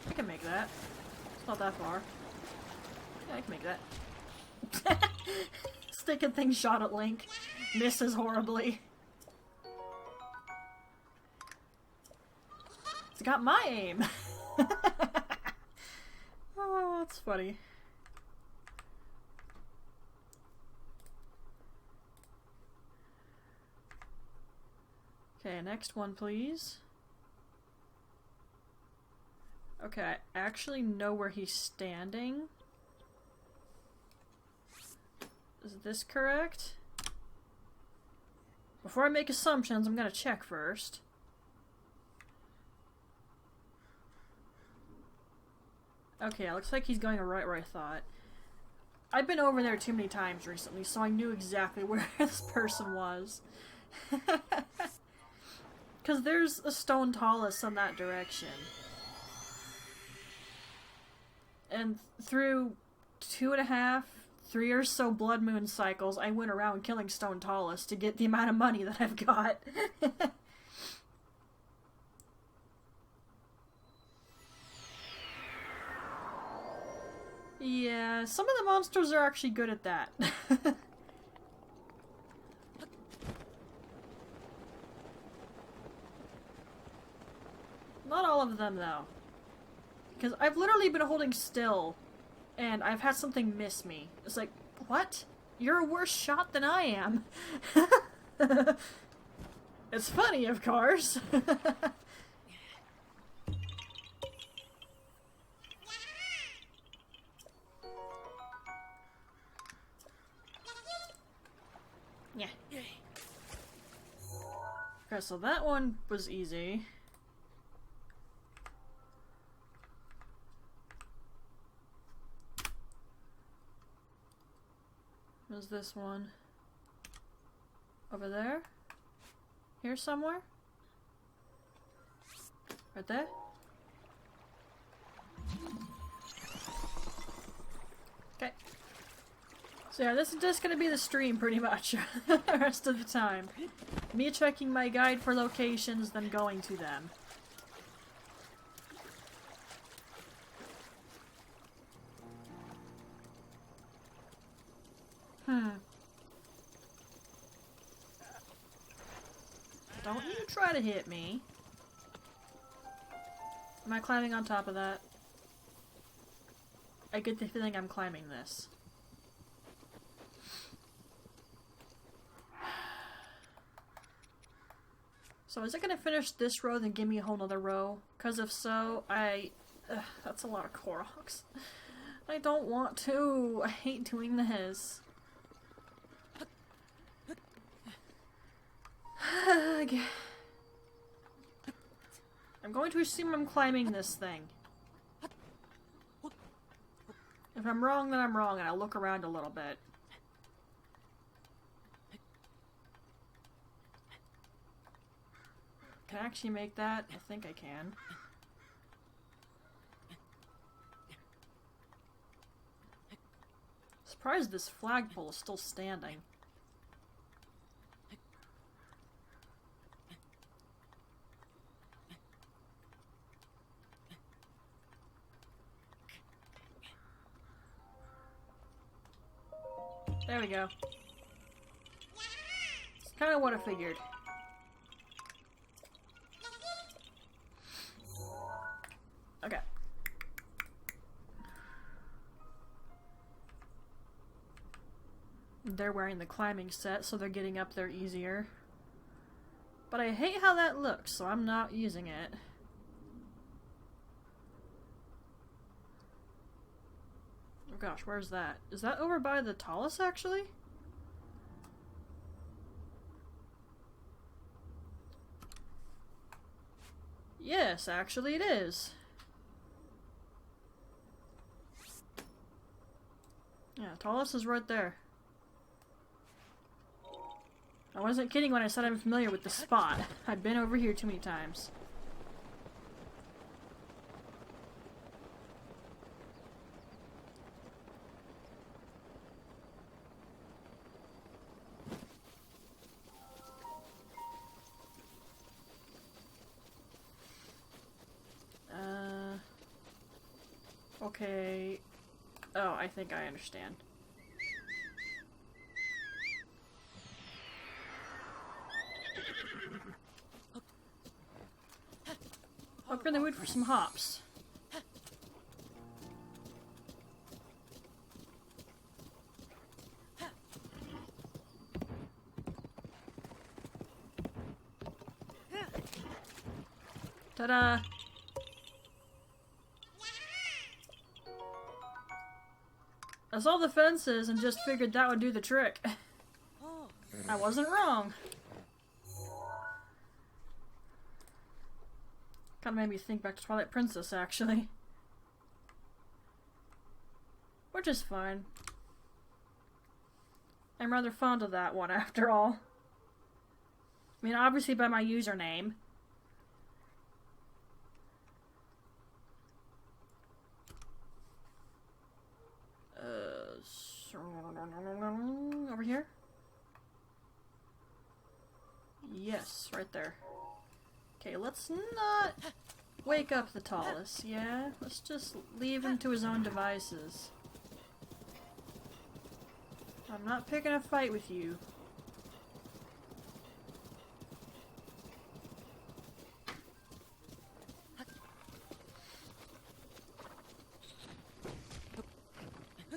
[SPEAKER 1] I can make that. It's not that far. Yeah, I can make that. Sticking things shot at Link. Misses horribly. It's got my aim. Oh, that's funny. Okay, next one, please. Okay, I actually know where he's standing. Is this correct? Before I make assumptions, I'm gonna check first. Okay, it looks like he's going right where I thought. I've been over there too many times recently, so I knew exactly where this person was. Because there's a stone Talius in that direction. And through 2.5, 3 or so Blood Moon cycles, I went around killing stone Talius to get the amount of money that I've got. Yeah, some of the monsters are actually good at that. Not all of them, though. Because I've literally been holding still, and I've had something miss me. It's like, what? You're a worse shot than I am. It's funny, of course. Yeah. Okay, so that one was easy. There's this one. Over there? Here somewhere? Right there? Okay. So yeah, this is just gonna be the stream pretty much the rest of the time. Me checking my guide for locations, then going to them. Don't you try to hit me. Am I climbing on top of that? I get the feeling I'm climbing this. So is it gonna finish this row, then give me a whole nother row? Because if so, that's a lot of Koroks. I don't want to. I hate doing this. I'm going to assume I'm climbing this thing. If I'm wrong, then I'm wrong, and I'll look around a little bit. Can I actually make that? I think I can. Surprised this flagpole is still standing. There we go. It's kind of what I figured. Okay. They're wearing the climbing set, so they're getting up there easier. But I hate how that looks, so I'm not using it. Oh gosh, where's that? Is that over by the Talius, actually? Yes, actually it is. Yeah, Talius is right there. I wasn't kidding when I said I'm familiar with the spot. I've been over here too many times. Okay. Oh, I think I understand. Up in the wood for some hops. Ta-da! I saw the fences and just figured that would do the trick. I wasn't wrong. Kinda made me think back to Twilight Princess, actually. Which is fine. I'm rather fond of that one, after all. I mean, obviously by my username. Over here? Yes, right there. Okay, let's not wake up the Twilis, yeah? Let's just leave him to his own devices. I'm not picking a fight with you.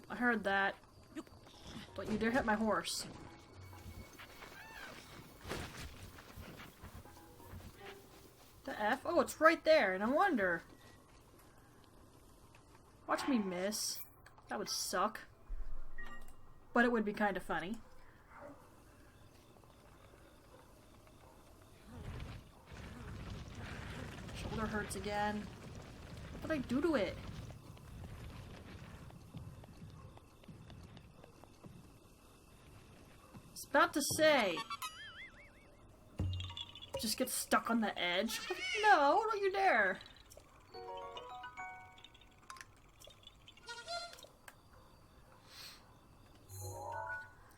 [SPEAKER 1] I heard that. Don't you dare hit my horse. The F? Oh, it's right there. No wonder. Watch me miss. That would suck. But it would be kind of funny. Shoulder hurts again. What did I do to it? I was about to say. Just get stuck on the edge. No, don't you dare.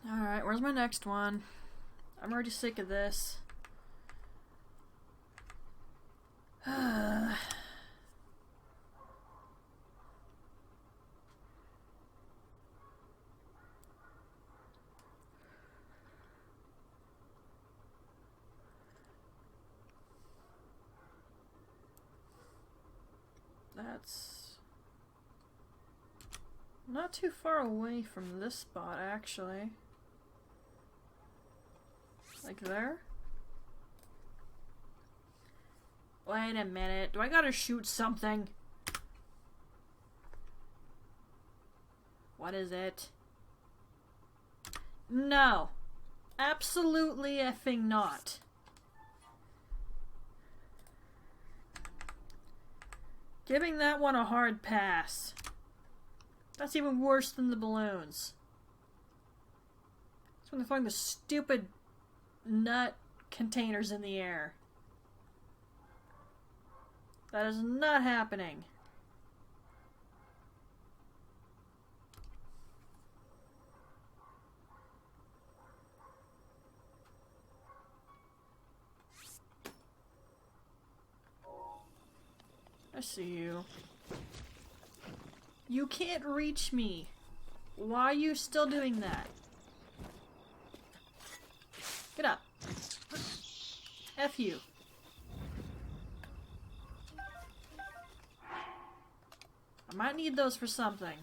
[SPEAKER 1] Alright, where's my next one? I'm already sick of this. That's not too far away from this spot, actually. Like there? Wait a minute. Do I gotta shoot something? What is it? No. Absolutely effing not. Giving that one a hard pass. That's even worse than the balloons. That's when they're throwing the stupid nut containers in the air. That is not happening. I see you. You can't reach me. Why are you still doing that? Get up. F you. I might need those for something.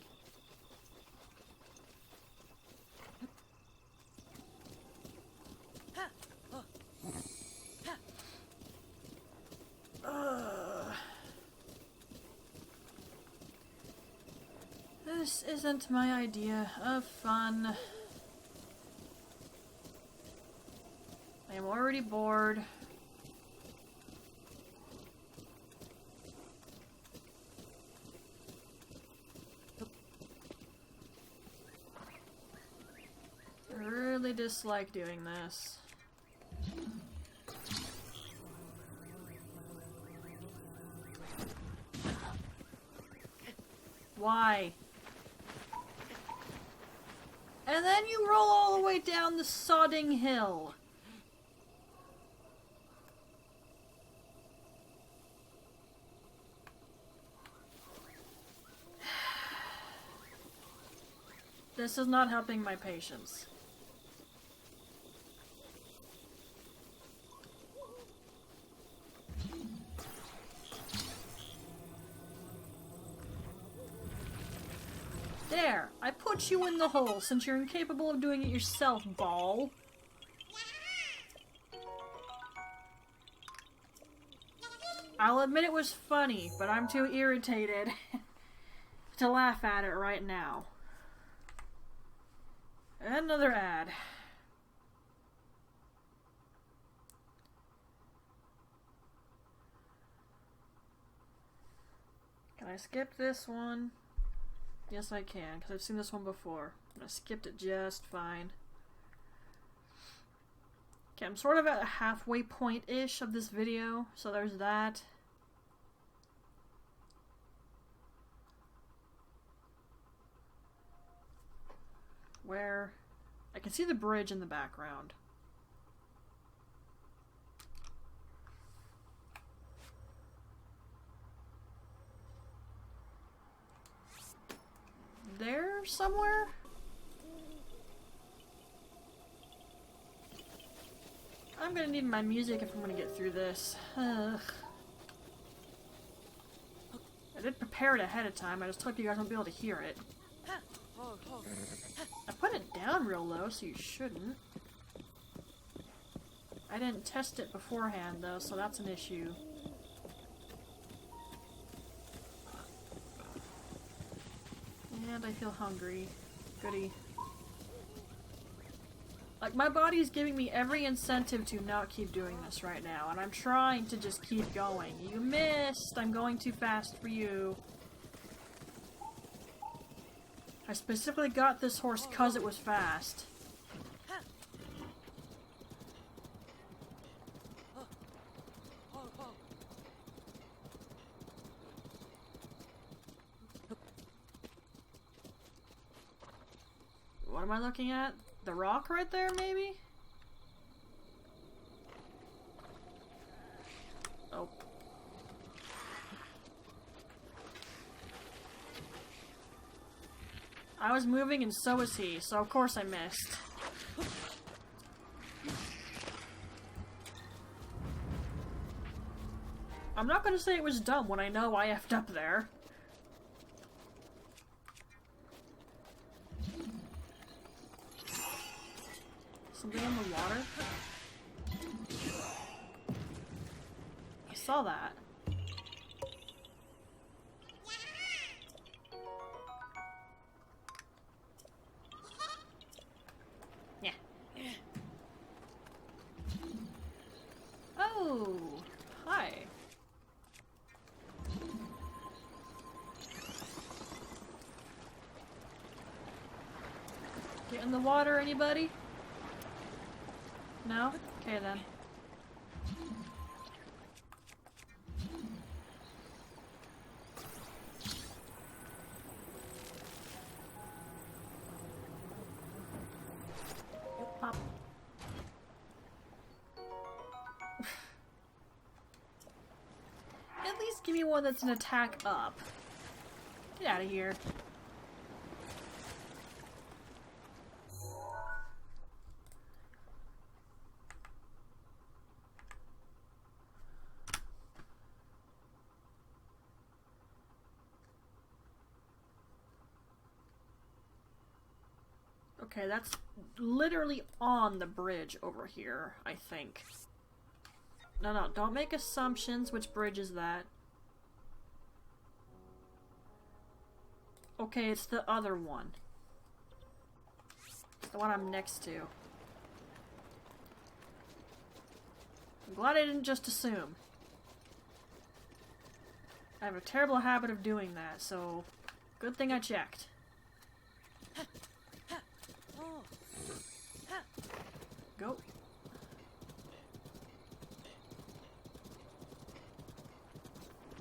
[SPEAKER 1] This isn't my idea of fun. I am already bored. I really dislike doing this. Why? And then you roll all the way down the sodding hill. This is not helping my patience. There! I put you in the hole since you're incapable of doing it yourself, ball. I'll admit it was funny, but I'm too irritated to laugh at it right now. Another ad. Can I skip this one? Yes, I can, because I've seen this one before. I skipped it just fine. Okay, I'm sort of at a halfway point-ish of this video, so there's that. Where I can see the bridge in the background. There somewhere? I'm gonna need my music if I'm gonna get through this. Ugh. I did prepare it ahead of time, I just hope you guys won't be able to hear it. I put it down real low, so you shouldn't. I didn't test it beforehand, though, so that's an issue. And I feel hungry. Goody. Like, my body's giving me every incentive to not keep doing this right now, and I'm trying to just keep going. You missed! I'm going too fast for you. I specifically got this horse because it was fast. What am I looking at? The rock right there, maybe? Oh. I was moving and so was he, so of course I missed. I'm not gonna say it was dumb when I know I effed up there. Something in the water? I saw that. Yeah. Oh, hi. Get in the water, anybody? No? Okay then. Pop. At least give me one that's an attack up. Get out of here. Okay, that's literally on the bridge over here, I think. No, don't make assumptions. Which bridge is that? Okay, it's the other one. It's the one I'm next to. I'm glad I didn't just assume. I have a terrible habit of doing that, so good thing I checked. Go.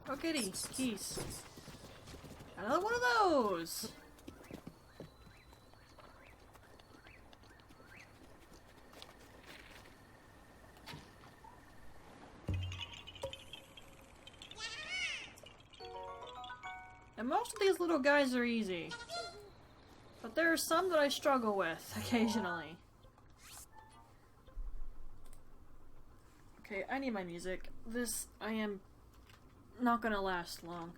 [SPEAKER 1] Oh, goody. Keys. Another one of those! And most of these little guys are easy. But there are some that I struggle with, occasionally. Okay, I need my music. This, I am not gonna last long.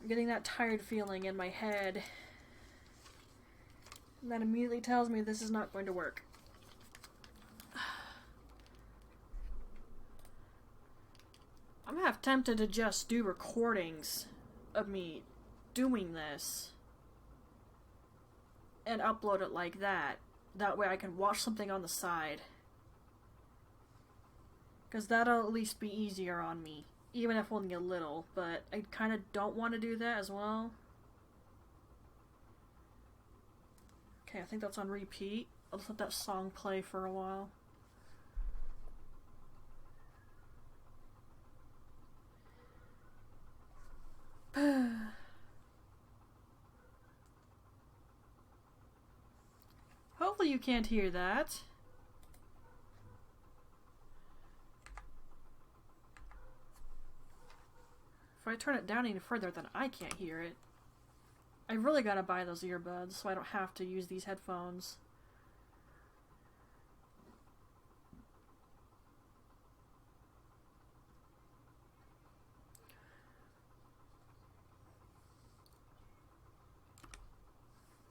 [SPEAKER 1] I'm getting that tired feeling in my head. And that immediately tells me this is not going to work. I'm half tempted to just do recordings of me doing this and upload it like that. That way I can watch something on the side. Because that'll at least be easier on me. Even if only a little, but I kind of don't want to do that as well. Okay, I think that's on repeat. I'll just let that song play for a while. Hopefully you can't hear that. If I turn it down any further, then I can't hear it. I really gotta buy those earbuds so I don't have to use these headphones.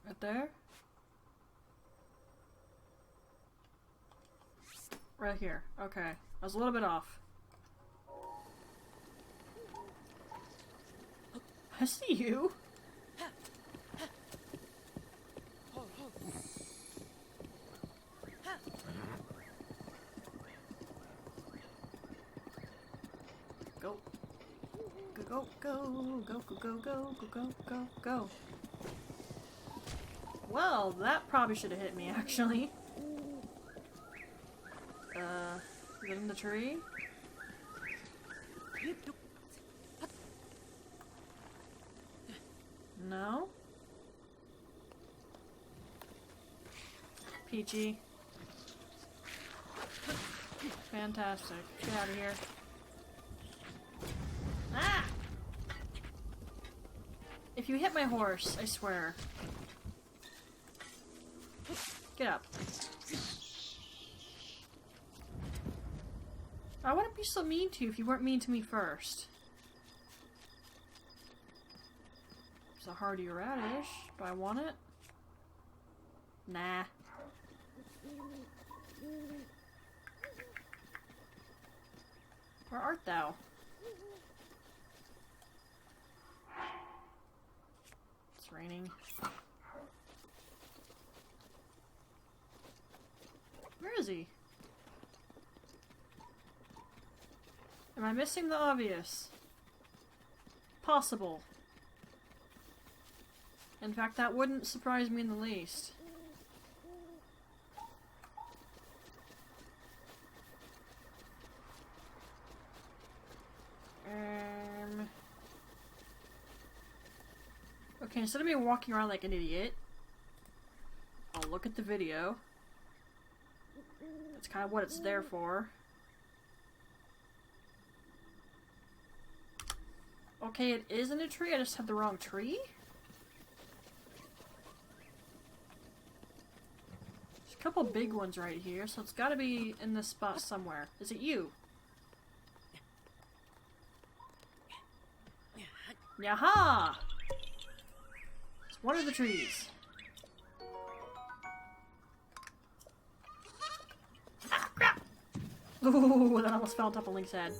[SPEAKER 1] Right there? Right here. Okay. I was a little bit off. I see you. Go. Go, go, go, go, go, go, go, go, go, go. Well, that probably should have hit me, actually. Is it in the tree? No? Peachy. Fantastic. Get out of here. Ah! If you hit my horse, I swear. Get up. I wouldn't be so mean to you if you weren't mean to me first. It's a hardy radish. Do I want it? Nah. Where art thou? It's raining. Where is he? Am I missing the obvious? Possible. In fact, that wouldn't surprise me in the least. Okay, instead of me walking around like an idiot, I'll look at the video. That's kind of what it's there for. Okay, it is in a tree, I just had the wrong tree? There's a couple big ones right here, so it's gotta be in this spot somewhere. Is it you? Yaha! It's one of the trees. Ah, crap! Ooh, that almost fell on top of Link's head.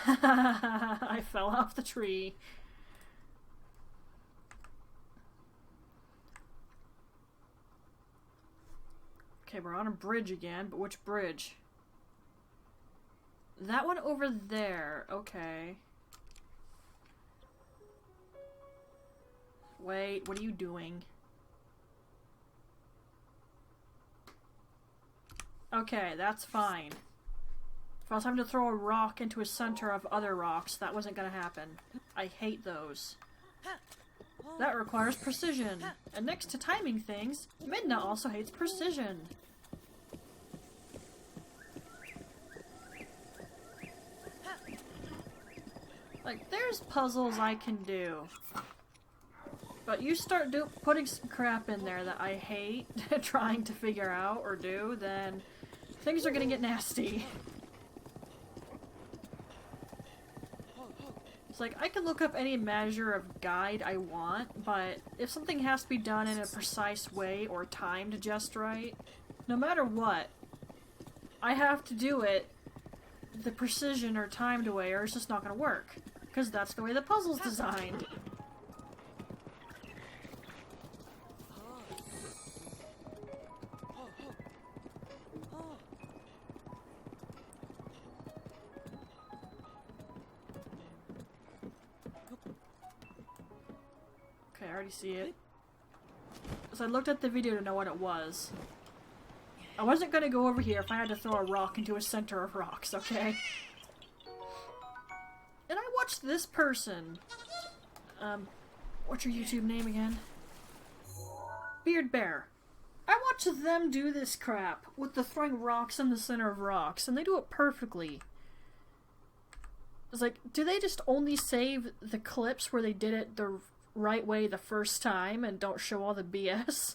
[SPEAKER 1] I fell off the tree. Okay, we're on a bridge again, but which bridge? That one over there. Okay. Wait, what are you doing? Okay, that's fine. If I was having to throw a rock into a center of other rocks, that wasn't gonna happen. I hate those. That requires precision. And next to timing things, Midna also hates precision. Like, there's puzzles I can do. But you start putting some crap in there that I hate trying to figure out or do, then things are gonna get nasty. It's like, I can look up any measure of guide I want, but if something has to be done in a precise way or timed just right, no matter what, I have to do it the precision or timed way, or it's just not gonna work. Because that's the way the puzzle's designed. Okay, I already see it. So I looked at the video to know what it was. I wasn't gonna go over here if I had to throw a rock into a center of rocks, okay? And I watched this person. What's your YouTube name again? Beard Bear. I watched them do this crap with the throwing rocks in the center of rocks, and they do it perfectly. It's like, do they just only save the clips where they did it the right way the first time and don't show all the BS?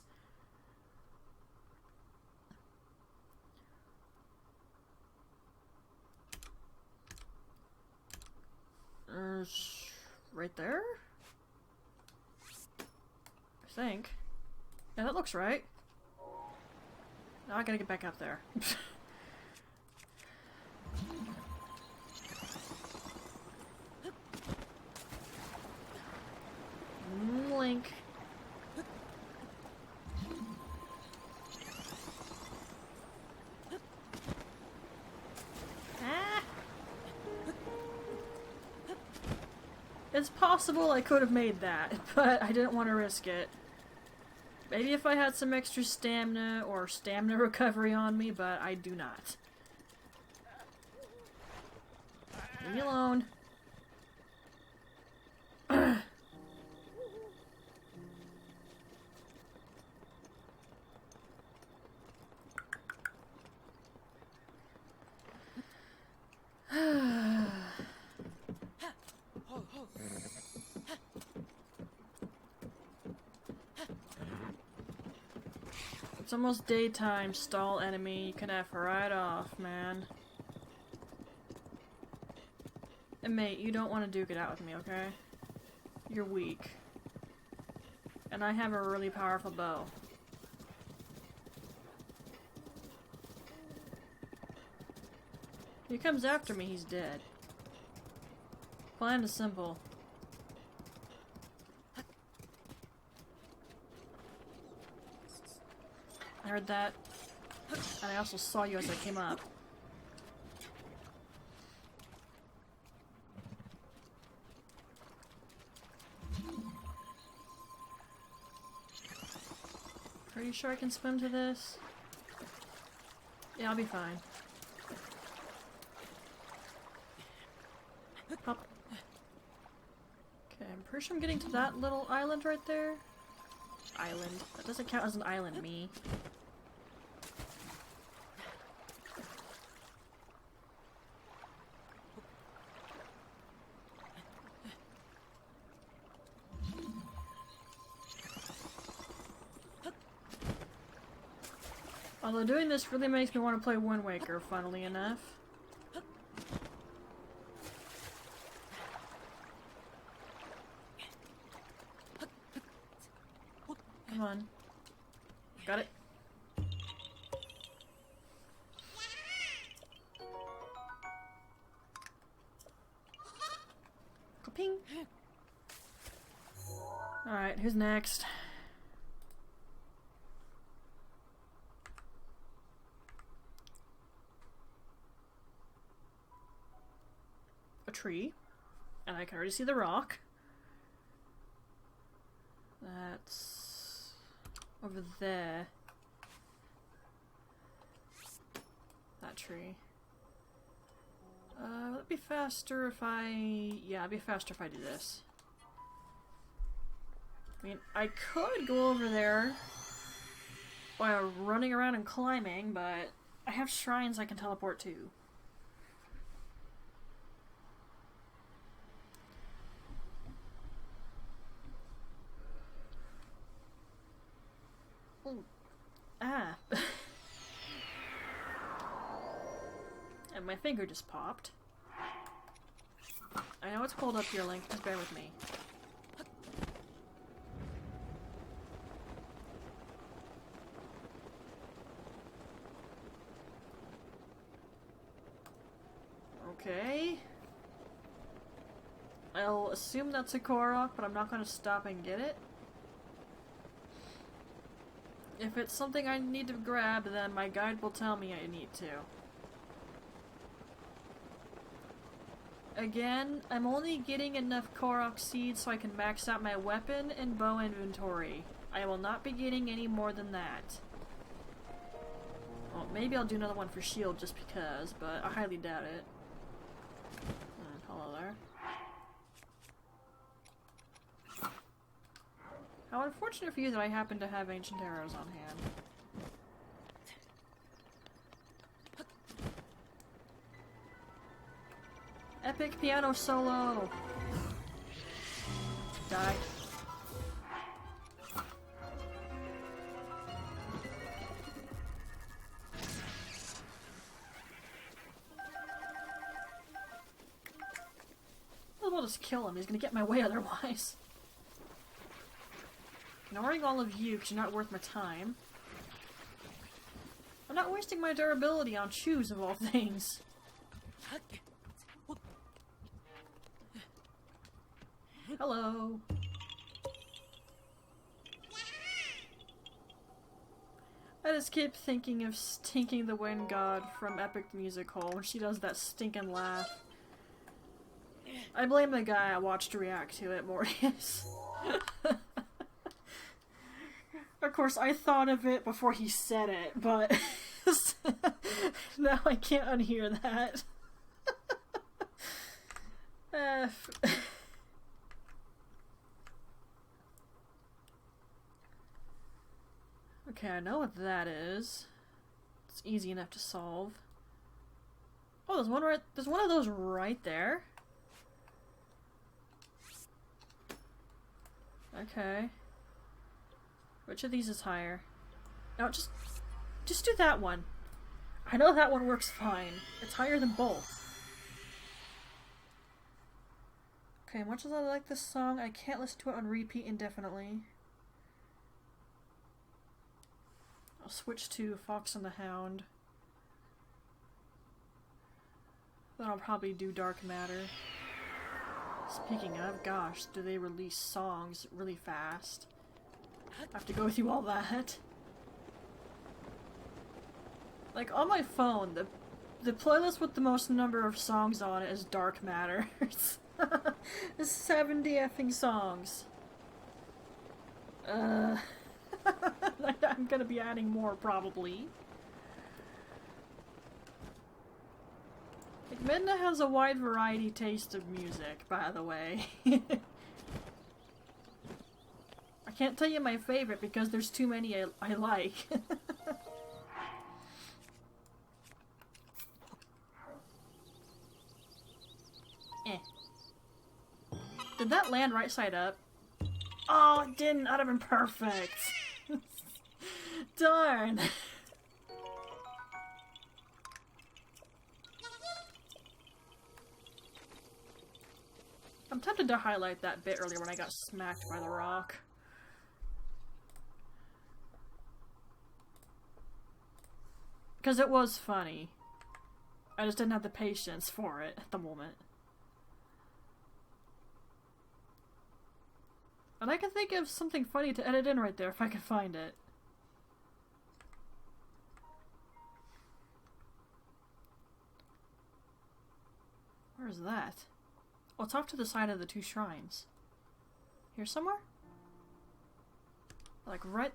[SPEAKER 1] Right there? I think. Yeah, that looks right. Now I gotta get back up there. Link. Ah! It's possible I could have made that, but I didn't want to risk it. Maybe if I had some extra stamina or stamina recovery on me, but I do not. Leave me alone. It's almost daytime, stall enemy. You can F right off, man. And mate, you don't want to duke it out with me, okay? You're weak. And I have a really powerful bow. If he comes after me, he's dead. Plan is simple. I heard that, and I also saw you as I came up. Are you sure I can swim to this? Yeah, I'll be fine. Hop. Okay, I'm pretty sure I'm getting to that little island right there. Island. That doesn't count as an island, me. Although doing this really makes me want to play Wind Waker, funnily enough. Come on. Got it. Ping. Alright, who's next? A tree. And I can already see the rock. That's over there. That tree. Would it be faster if yeah, it'd be faster if I do this. I mean, I could go over there while running around and climbing, but I have shrines I can teleport to. Ooh. Ah. And my finger just popped. I know it's cold up here, Link. Just bear with me. I'll assume that's a korok, but I'm not gonna stop and get it. If it's something I need to grab, then my guide will tell me I need to. Again, I'm only getting enough korok seeds so I can max out my weapon and bow inventory. I will not be getting any more than that. Well, maybe I'll do another one for shield just because, but I highly doubt it. Hello there. How unfortunate for you that I happen to have ancient arrows on hand. Epic piano solo! Die. I'll just kill him. He's gonna get in my way otherwise. Ignoring all of you because you're not worth my time. I'm not wasting my durability on shoes of all things. Hello. I just keep thinking of Stinking the Wind God from Epic the Musical when she does that stinking laugh. I blame the guy I watched react to it, Mortius. Of course, I thought of it before he said it, but now I can't unhear that. F. Okay, I know what that is. It's easy enough to solve. Oh, there's one of those right there. Okay. Which of these is higher? No, just do that one. I know that one works fine. It's higher than both. Okay, much as I like this song, I can't listen to it on repeat indefinitely. I'll switch to Fox and the Hound. Then I'll probably do Dark Matter. Speaking of, gosh, do they release songs really fast? I have to go through all that. Like, on my phone, the playlist with the most number of songs on it is Dark Matter. It's 70 effing songs. I'm gonna be adding more, probably. Like, Midna has a wide variety taste of music, by the way. I can't tell you my favorite because there's too many I like. Did that land right side up? Oh, it didn't. I'd have been perfect. Darn. I'm tempted to highlight that bit earlier when I got smacked by the rock. Because it was funny. I just didn't have the patience for it at the moment. And I can think of something funny to edit in right there if I can find it. Where's that? Oh, it's off to the side of the two shrines. Here somewhere? Like right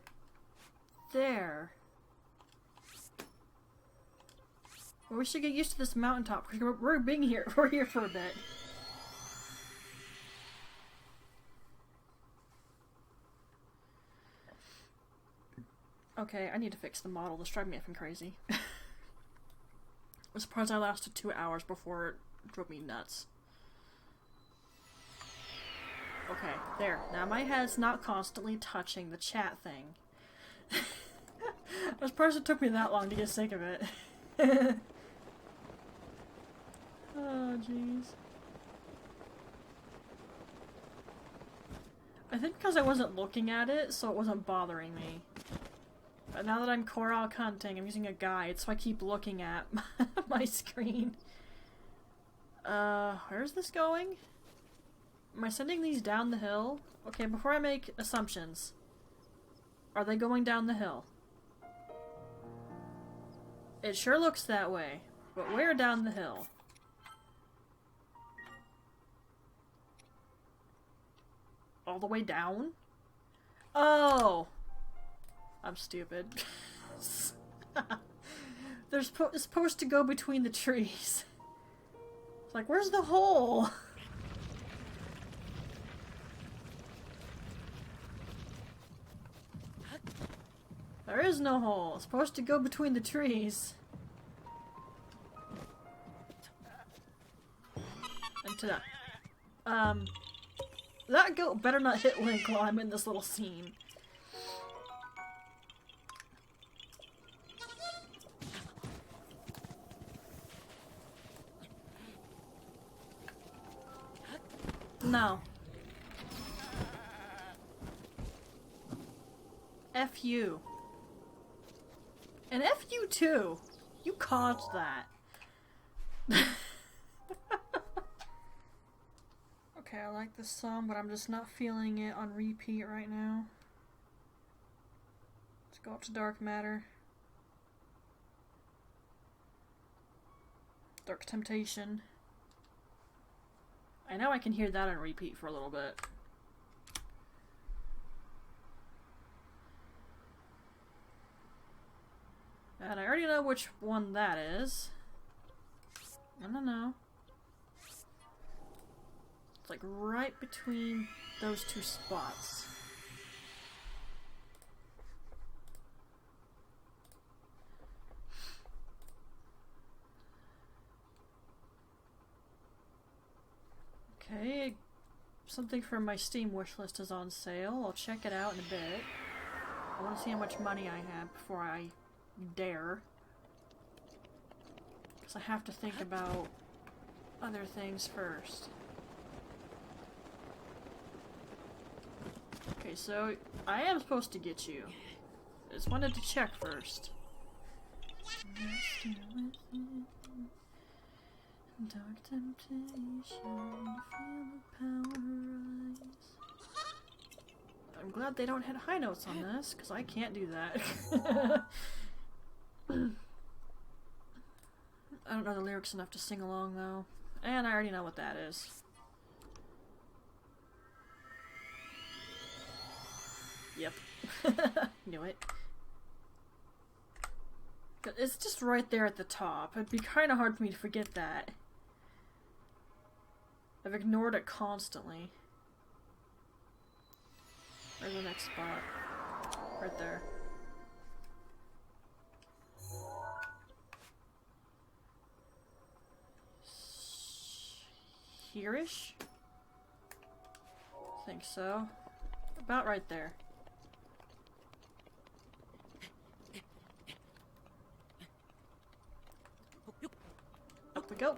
[SPEAKER 1] there. Well, we should get used to this mountaintop because we're being here. We're here for a bit. Okay, I need to fix the model. This drives me effing crazy. I'm surprised I lasted 2 hours before it drove me nuts. Okay, there. Now my head's not constantly touching the chat thing. I'm surprised it took me that long to get sick of it. Oh, jeez. I think because I wasn't looking at it, so it wasn't bothering me. But now that I'm korok hunting, I'm using a guide, so I keep looking at my screen. Where's this going? Am I sending these down the hill? Okay, before I make assumptions. Are they going down the hill? It sure looks that way. But where down the hill? All the way down? Oh! I'm stupid. They're supposed to go between the trees. It's like, where's the hole? There is no hole. It's supposed to go between the trees. And to that. That goat better not hit Link while I'm in this little scene. No. F you. And F you too. You caused that. Okay, I like this song, but I'm just not feeling it on repeat right now. Let's go up to Dark Matter. Dark Temptation. I know I can hear that on repeat for a little bit. And I already know which one that is. I don't know. It's like right between those two spots. Okay, something from my Steam wishlist is on sale. I'll check it out in a bit. I want to see how much money I have before I dare. Because I have to think about other things first. Okay, so I am supposed to get you. I just wanted to check first. Dark temptation, feel the power rise. I'm glad they don't hit high notes on this, because I can't do that. I don't know the lyrics enough to sing along, though. And I already know what that is. Yep. Knew it. It's just right there at the top. It'd be kind of hard for me to forget that. I've ignored it constantly. Where's the next spot? Right there. Here-ish? I think so. About right there. Up we go.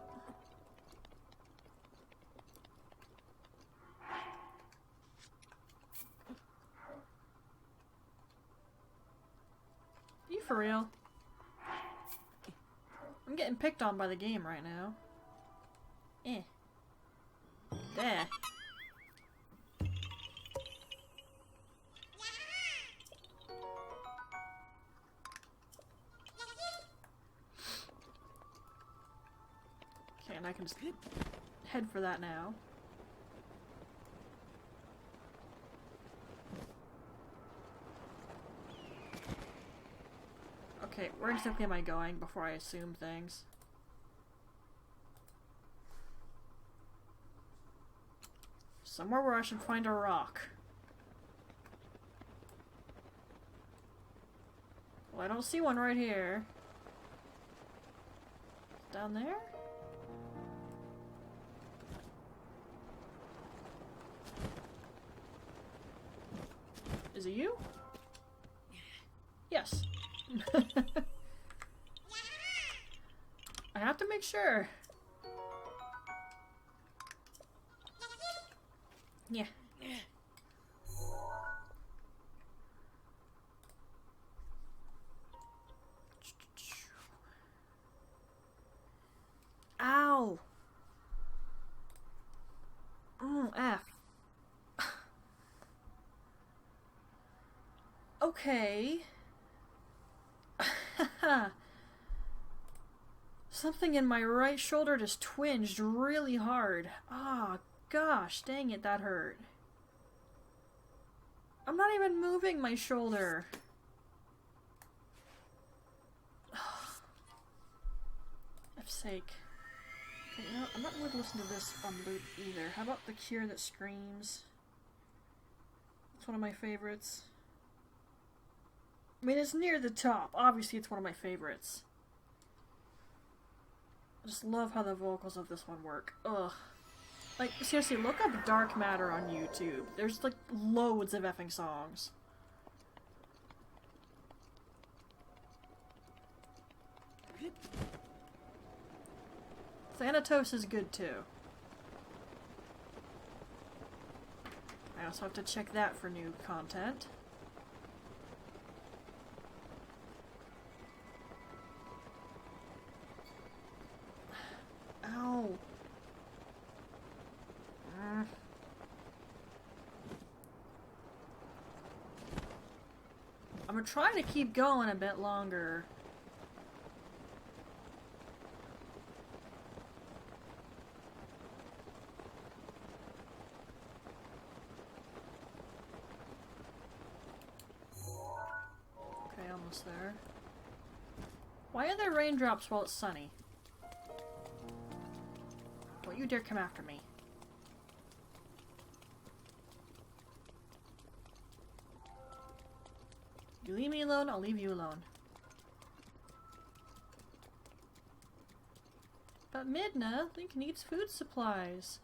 [SPEAKER 1] You for real? I'm getting picked on by the game right now. Eh. There. Okay, and I can just head for that now. Okay, where exactly am I going before I assume things? Somewhere where I should find a rock. Well, I don't see one right here. Down there? Is it you? Yes. I have to make sure. Yeah. Ow! F. Okay. Something in my right shoulder just twinged really hard. Ah, gosh, dang it, that hurt. I'm not even moving my shoulder. F's sake. Okay, you know, I'm not going to listen to this on loop either. How about The Cure That Screams? It's one of my favorites. I mean, it's near the top. Obviously, it's one of my favorites. I just love how the vocals of this one work. Ugh. Like, seriously, look up Dark Matter on YouTube. There's, like, loads of effing songs. Thanatos is good, too. I also have to check that for new content. Ow. I'm gonna try to keep going a bit longer. Okay, almost there. Why are there raindrops while it's sunny? Don't you dare come after me. You leave me alone, I'll leave you alone. But Midna, Link needs food supplies.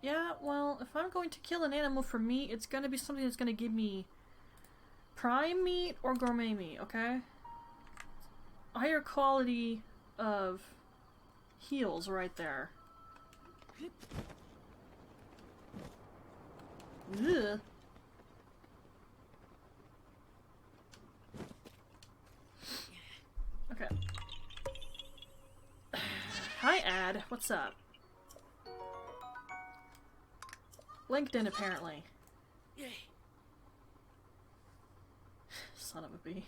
[SPEAKER 1] Yeah, well, if I'm going to kill an animal for meat, it's gonna be something that's gonna give me prime meat or gourmet meat, okay? A higher quality of heals right there. Ugh. Okay. Hi, Ad. What's up? LinkedIn, apparently. Son of a bee.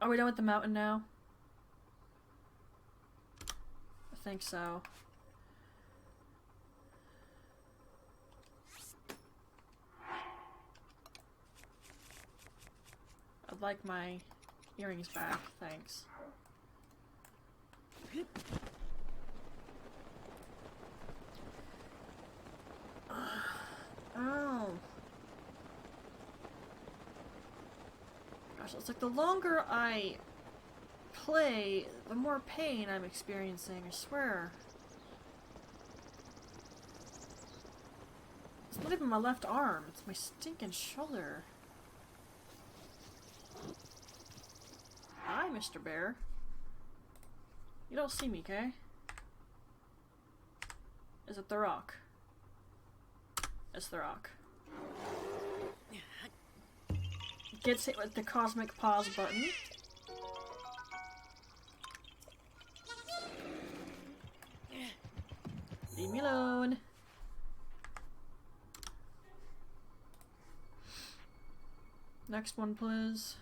[SPEAKER 1] Are we done with the mountain now? I think so. I'd like my earrings back, thanks. Oh. Gosh, it's like the longer I play, the more pain I'm experiencing, I swear. It's not even my left arm, it's my stinking shoulder. Hi, Mr. Bear. You don't see me, okay? Is it the rock? It's the rock. Gets hit with the cosmic pause button. Leave me alone. Next one, please.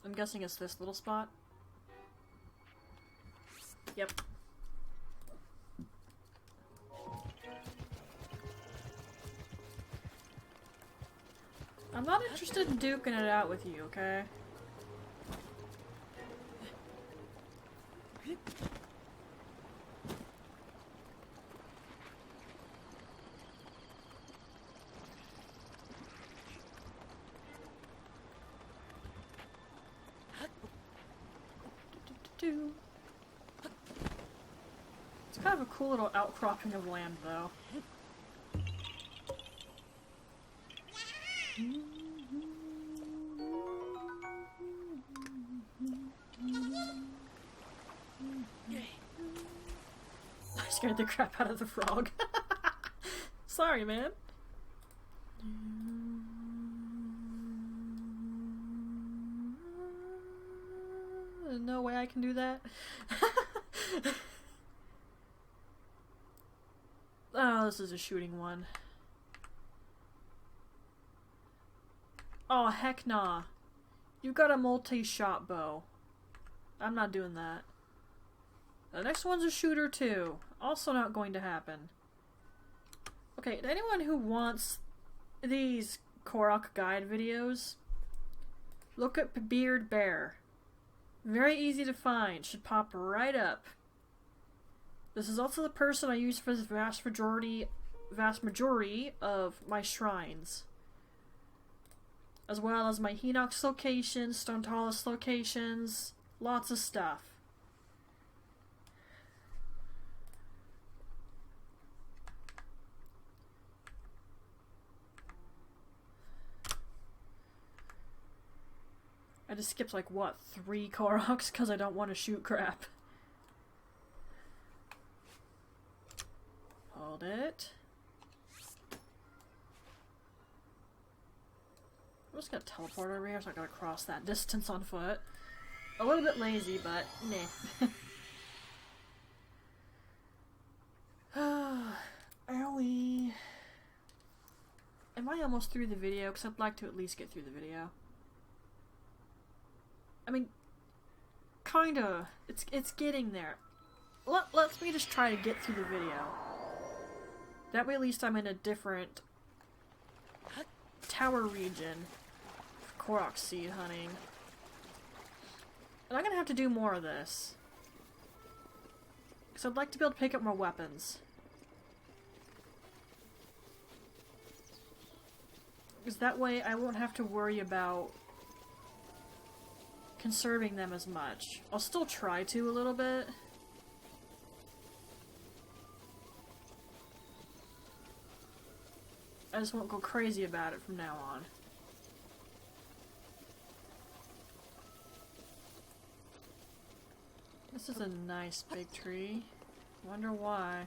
[SPEAKER 1] I'm guessing it's this little spot. Yep. I'm not interested in duking it out with you, okay? It's kind of a cool little outcropping of land, though. I scared the crap out of the frog. Sorry, man. There's no way I can do that. Oh, this is a shooting one. Oh, heck nah. You got a multi-shot bow. I'm not doing that. The next one's a shooter too. Also not going to happen. Okay, to anyone who wants these Korok guide videos, look up Beard Bear. Very easy to find. Should pop right up. This is also the person I use for the vast majority of my shrines. As well as my Hinox locations, Stone Tallest locations, lots of stuff. I just skipped like, what, 3 Koroks because I don't want to shoot crap. Hold it. I'm just gonna teleport over here so I gotta cross that distance on foot. A little bit lazy, but meh. Owie. Am I almost through the video? Because I'd like to at least get through the video. I mean, kinda. It's getting there. Let me just try to get through the video. That way at least I'm in a different tower region for Korok seed hunting. And I'm gonna have to do more of this. Because I'd like to be able to pick up more weapons. Because that way I won't have to worry about conserving them as much. I'll still try to a little bit. I just won't go crazy about it from now on. This is a nice big tree. Wonder why.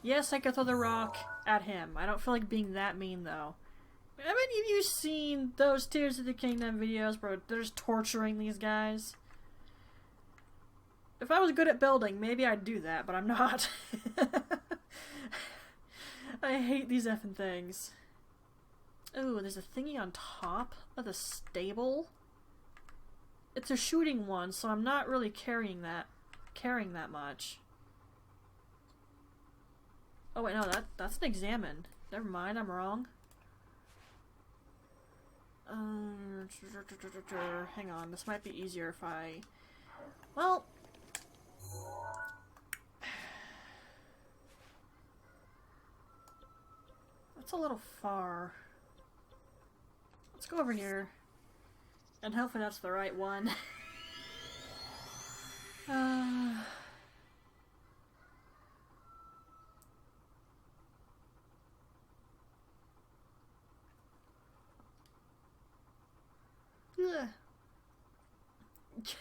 [SPEAKER 1] Yes, I could throw the rock at him. I don't feel like being that mean, though. Have any of you seen those Tears of the Kingdom videos where they're just torturing these guys? If I was good at building, maybe I'd do that, but I'm not. I hate these effing things. Ooh, there's a thingy on top of the stable. It's a shooting one, so I'm not really carrying that much. Oh wait, no, that's an examine. Never mind, I'm wrong. Hang on, this might be easier if I... Well... That's a little far. Let's go over here. And hopefully that's the right one.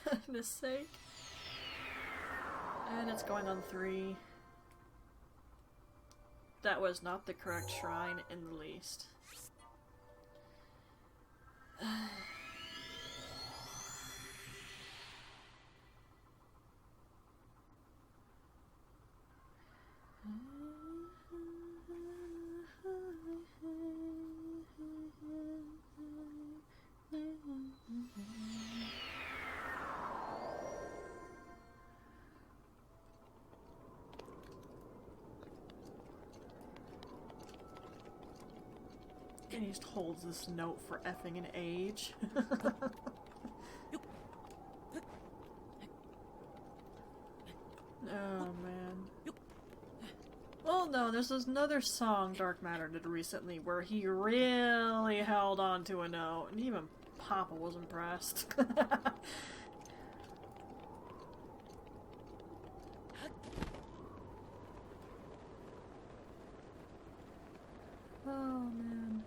[SPEAKER 1] Goodness sake. And it's going on 3. That was not the correct shrine in the least. And he just holds this note for effing an age. Oh man. Oh no, there's another song Dark Matter did recently where he really held on to a note, and even Papa was impressed. Oh man.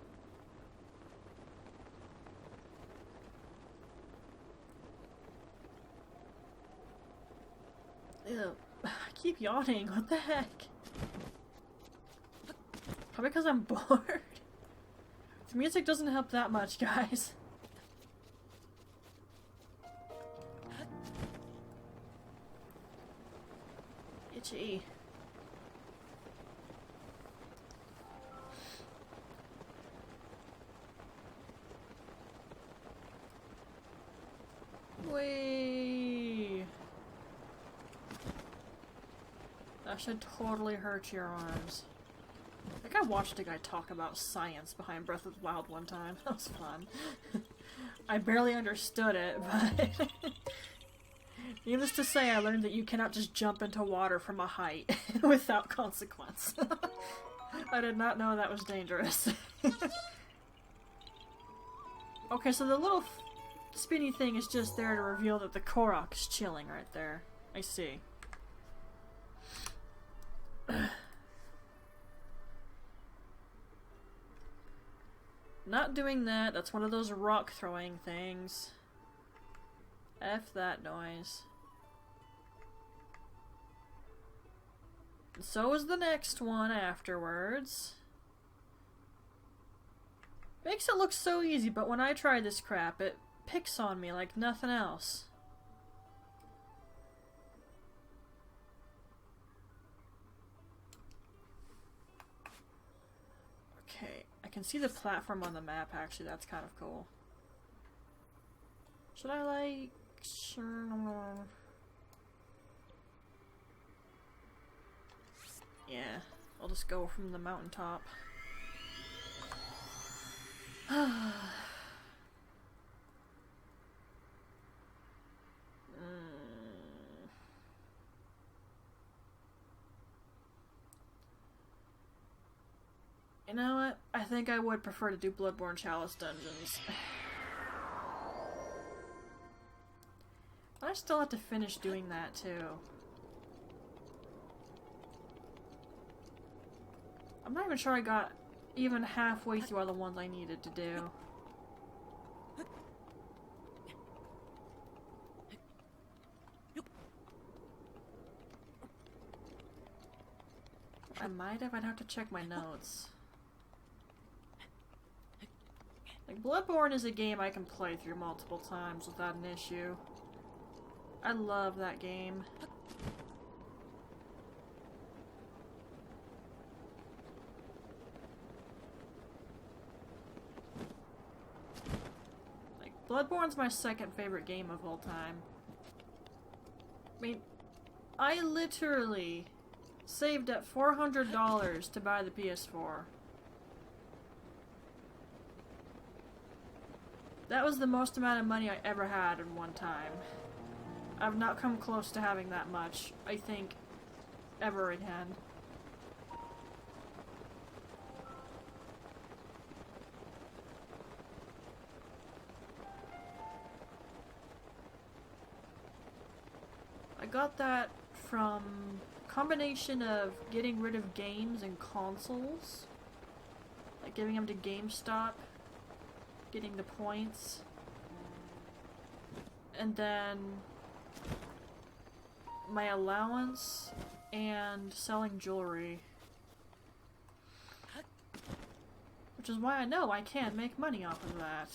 [SPEAKER 1] Ew. I keep yawning, what the heck? Probably because I'm bored. The music doesn't help that much, guys. gee. Whee! That should totally hurt your arms. I think I watched a guy talk about science behind Breath of the Wild one time. That was fun. I barely understood it, but... Needless to say, I learned that you cannot just jump into water from a height without consequence. I did not know that was dangerous. Okay, so the little spinny thing is just there to reveal that the Korok is chilling right there. I see. Not doing that. That's one of those rock throwing things. F that noise. And so is the next one afterwards. Makes it look so easy, but when I try this crap, it picks on me like nothing else. Okay, I can see the platform on the map actually, that's kind of cool. Should I like... Sure. Yeah, I'll just go from the mountaintop. You know what? I think I would prefer to do Bloodborne Chalice dungeons. I still have to finish doing that too. I'm not even sure I got even halfway through all the ones I needed to do. I might have. I'd have to check my notes. Like, Bloodborne is a game I can play through multiple times without an issue. I love that game. Like, Bloodborne's my second favorite game of all time. I mean, I literally saved up $400 to buy the PS4. That was the most amount of money I ever had in one time. I've not come close to having that much, I think, ever again. I got that from a combination of getting rid of games and consoles, like giving them to GameStop, getting the points, and then my allowance and selling jewelry. Which is why I know I can make money off of that.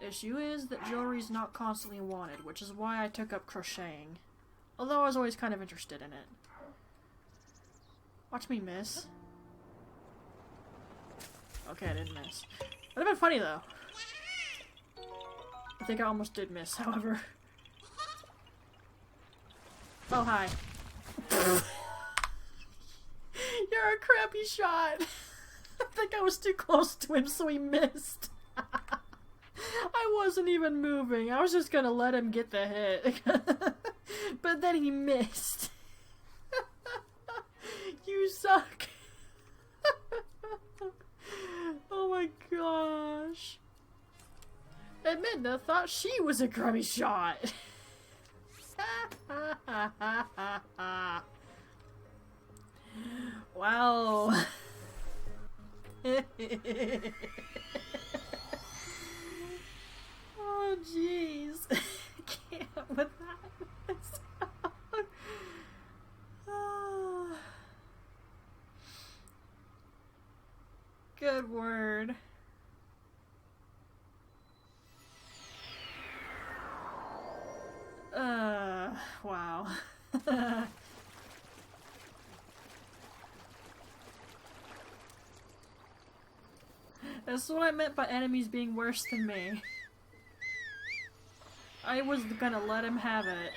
[SPEAKER 1] Issue is that jewelry's not constantly wanted, which is why I took up crocheting. Although I was always kind of interested in it. Watch me miss. Okay, I didn't miss. Would have been funny though. I think I almost did miss, however. Oh, hi. You're a crappy shot. I think I was too close to him, so he missed. I wasn't even moving. I was just gonna let him get the hit. But then he missed. You suck. Oh my gosh. Edmunda thought she was a grubby shot. Wow. Oh jeez. I can't with that. Good word. That's what I meant by enemies being worse than me. I was gonna let him have it.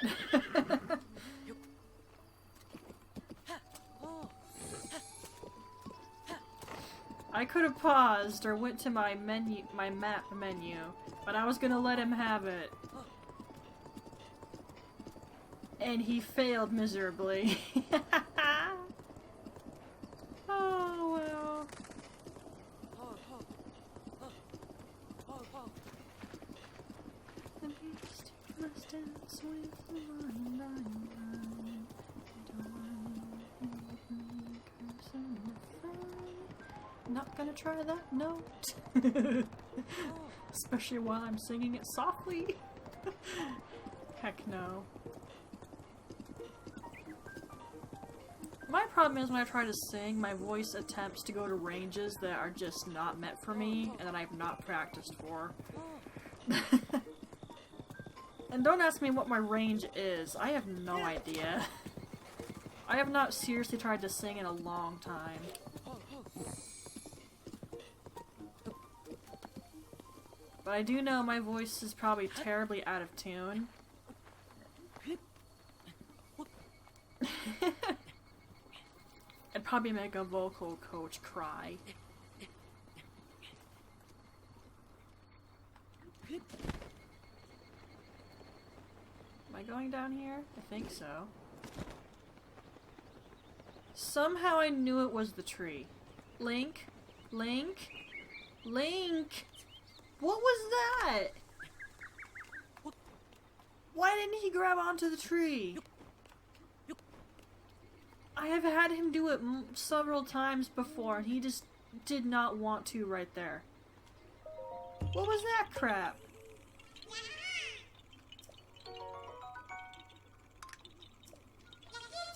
[SPEAKER 1] I could have paused or went to my menu, my map menu, but I was gonna let him have it. And he failed miserably. Oh well. The beast must dance with the lion, lion, lion. Not gonna try that note. Especially while I'm singing it softly. Heck no. My problem is when I try to sing, my voice attempts to go to ranges that are just not meant for me and that I've not practiced for. And don't ask me what my range is. I have no idea. I have not seriously tried to sing in a long time. But I do know my voice is probably terribly out of tune. I'd probably make a vocal coach cry. Am I going down here? I think so. Somehow I knew it was the tree. Link? Link? Link! What was that? Why didn't he grab onto the tree? I have had him do it several times before, and he just did not want to right there. What was that crap?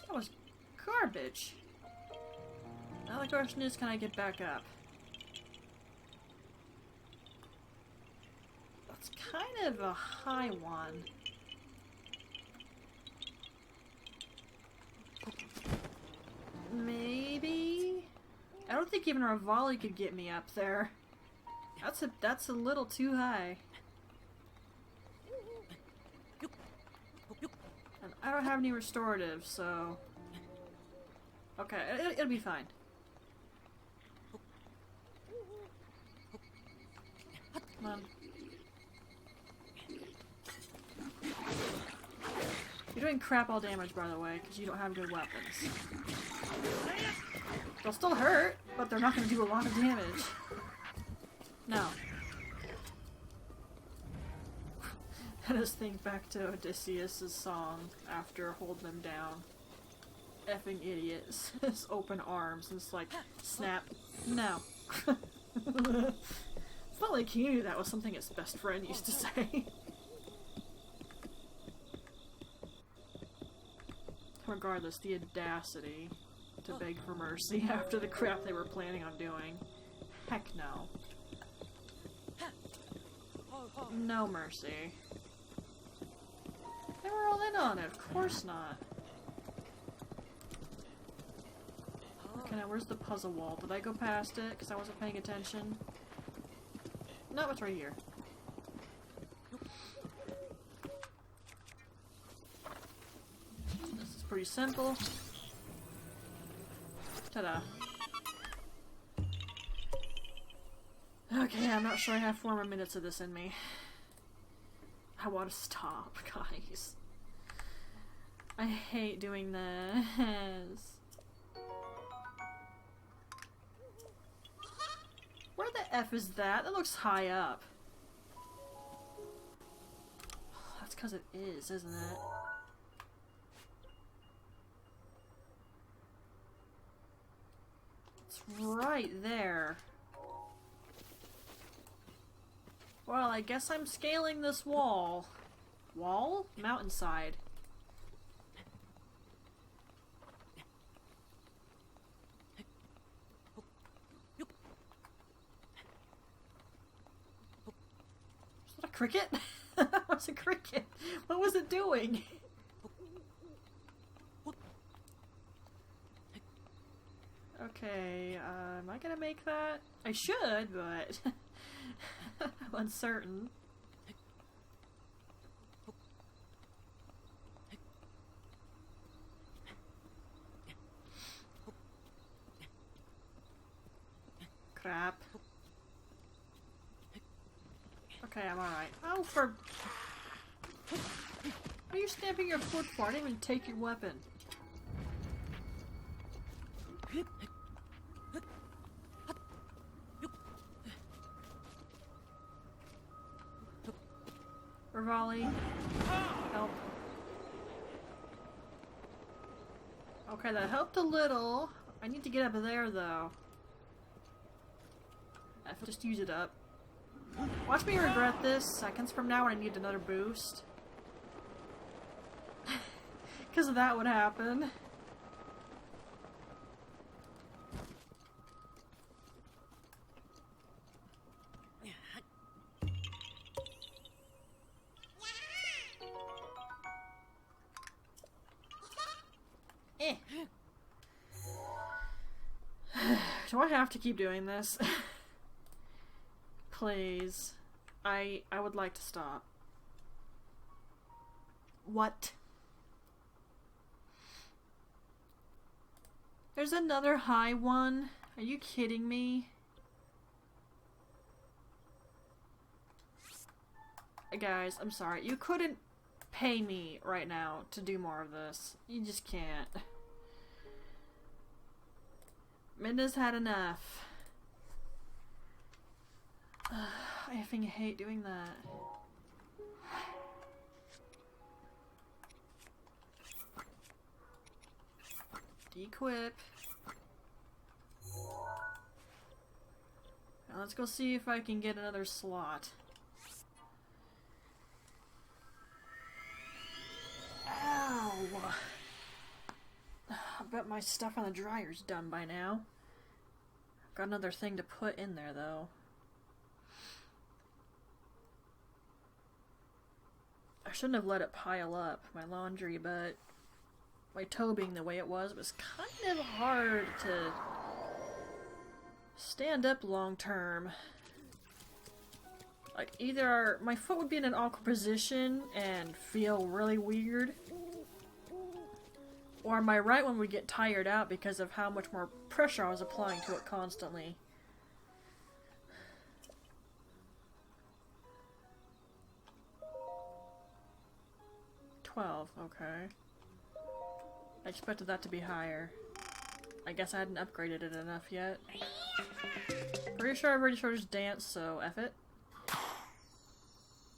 [SPEAKER 1] That was garbage. Now the question is, can I get back up? That's kind of a high one. Maybe? I don't think even our volley could get me up there. That's a little too high. And I don't have any restorative, so... Okay, it'll be fine. Come on. You're doing crap all damage, by the way, because you don't have good weapons. They'll still hurt, but they're not going to do a lot of damage. No. I just think back to Odysseus' song after holding them down. Effing idiots. His open arms, and it's like, snap. No. It's not like he knew that was something his best friend used to say. Regardless, the audacity to beg for mercy after the crap they were planning on doing. Heck no. No mercy. They were all in on it, of course not. Okay, now where's the puzzle wall? Did I go past it because I wasn't paying attention? No, it's right here. This is pretty simple. Ta-da. Okay, I'm not sure I have 4 more minutes of this in me. I want to stop, guys. I hate doing this. Where the F is that? That looks high up. That's because it is, isn't it? It's right there. Well, I guess I'm scaling this wall. Wall? Mountainside. Is that a cricket? That was a cricket. What was it doing? Okay, am I gonna make that? I should, but I'm uncertain. Crap. Okay, I'm alright. Oh, for... What are you stamping your foot for? I didn't even take your weapon. Rivali, help. Okay, that helped a little. I need to get up there, though. I've just used it up. Watch me regret this seconds from now when I need another boost. Because that would happen. Do I have to keep doing this? Please. I would like to stop. What? There's another high one? Are you kidding me? Guys, I'm sorry. You couldn't pay me right now to do more of this. You just can't. Minda's had enough. I effing hate doing that. Equip. Now let's go see if I can get another slot. Ow! I bet my stuff on the dryer's done by now. Got another thing to put in there though. I shouldn't have let it pile up, my laundry, but my toe being the way it was kind of hard to stand up long term. Like, either my foot would be in an awkward position and feel really weird, or my right one would get tired out because of how much more pressure I was applying to it constantly. Okay. I expected that to be higher. I guess I hadn't upgraded it enough yet. Pretty sure I've already started to dance, so F it.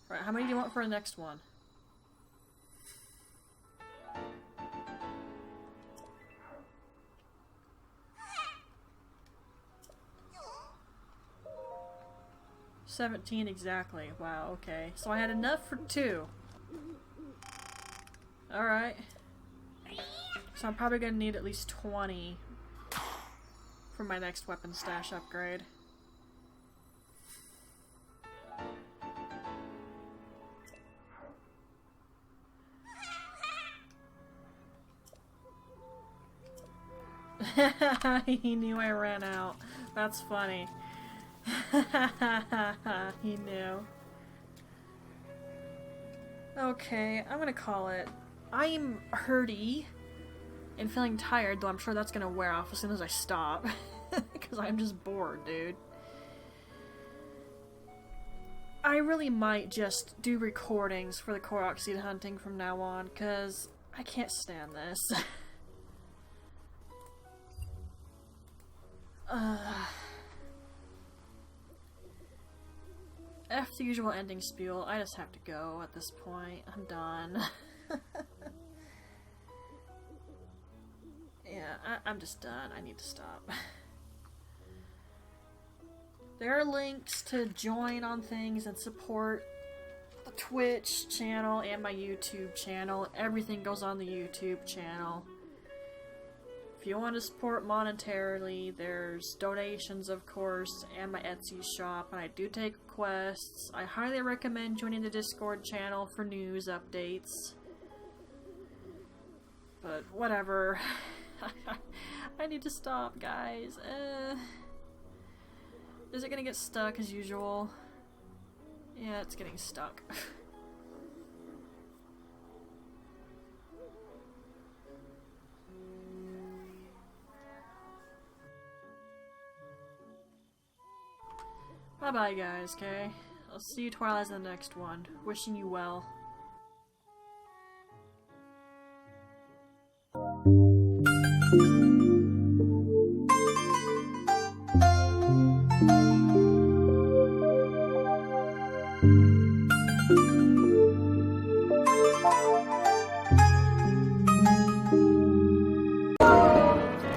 [SPEAKER 1] Right, how many do you want for the next one? $17 exactly. Wow, okay. So I had enough for 2. Alright. So I'm probably gonna need at least 20 for my next weapon stash upgrade. He knew I ran out. That's funny. He knew. Okay, I'm gonna call it. I'm hurty and feeling tired, though I'm sure that's gonna wear off as soon as I stop. Because I'm just bored, dude. I really might just do recordings for the Korok seed hunting from now on, because I can't stand this. After the usual ending spiel, I just have to go at this point. I'm done. Yeah, I'm just done. I need to stop. There are links to join on things and support the Twitch channel and my YouTube channel. Everything goes on the YouTube channel. If you want to support monetarily, there's donations, of course, and my Etsy shop, and I do take requests. I highly recommend joining the Discord channel for news updates. But whatever. I need to stop, guys. Is it gonna get stuck as usual? Yeah, it's getting stuck. Bye bye, guys, okay? I'll see you Twilis in the next one. Wishing you well.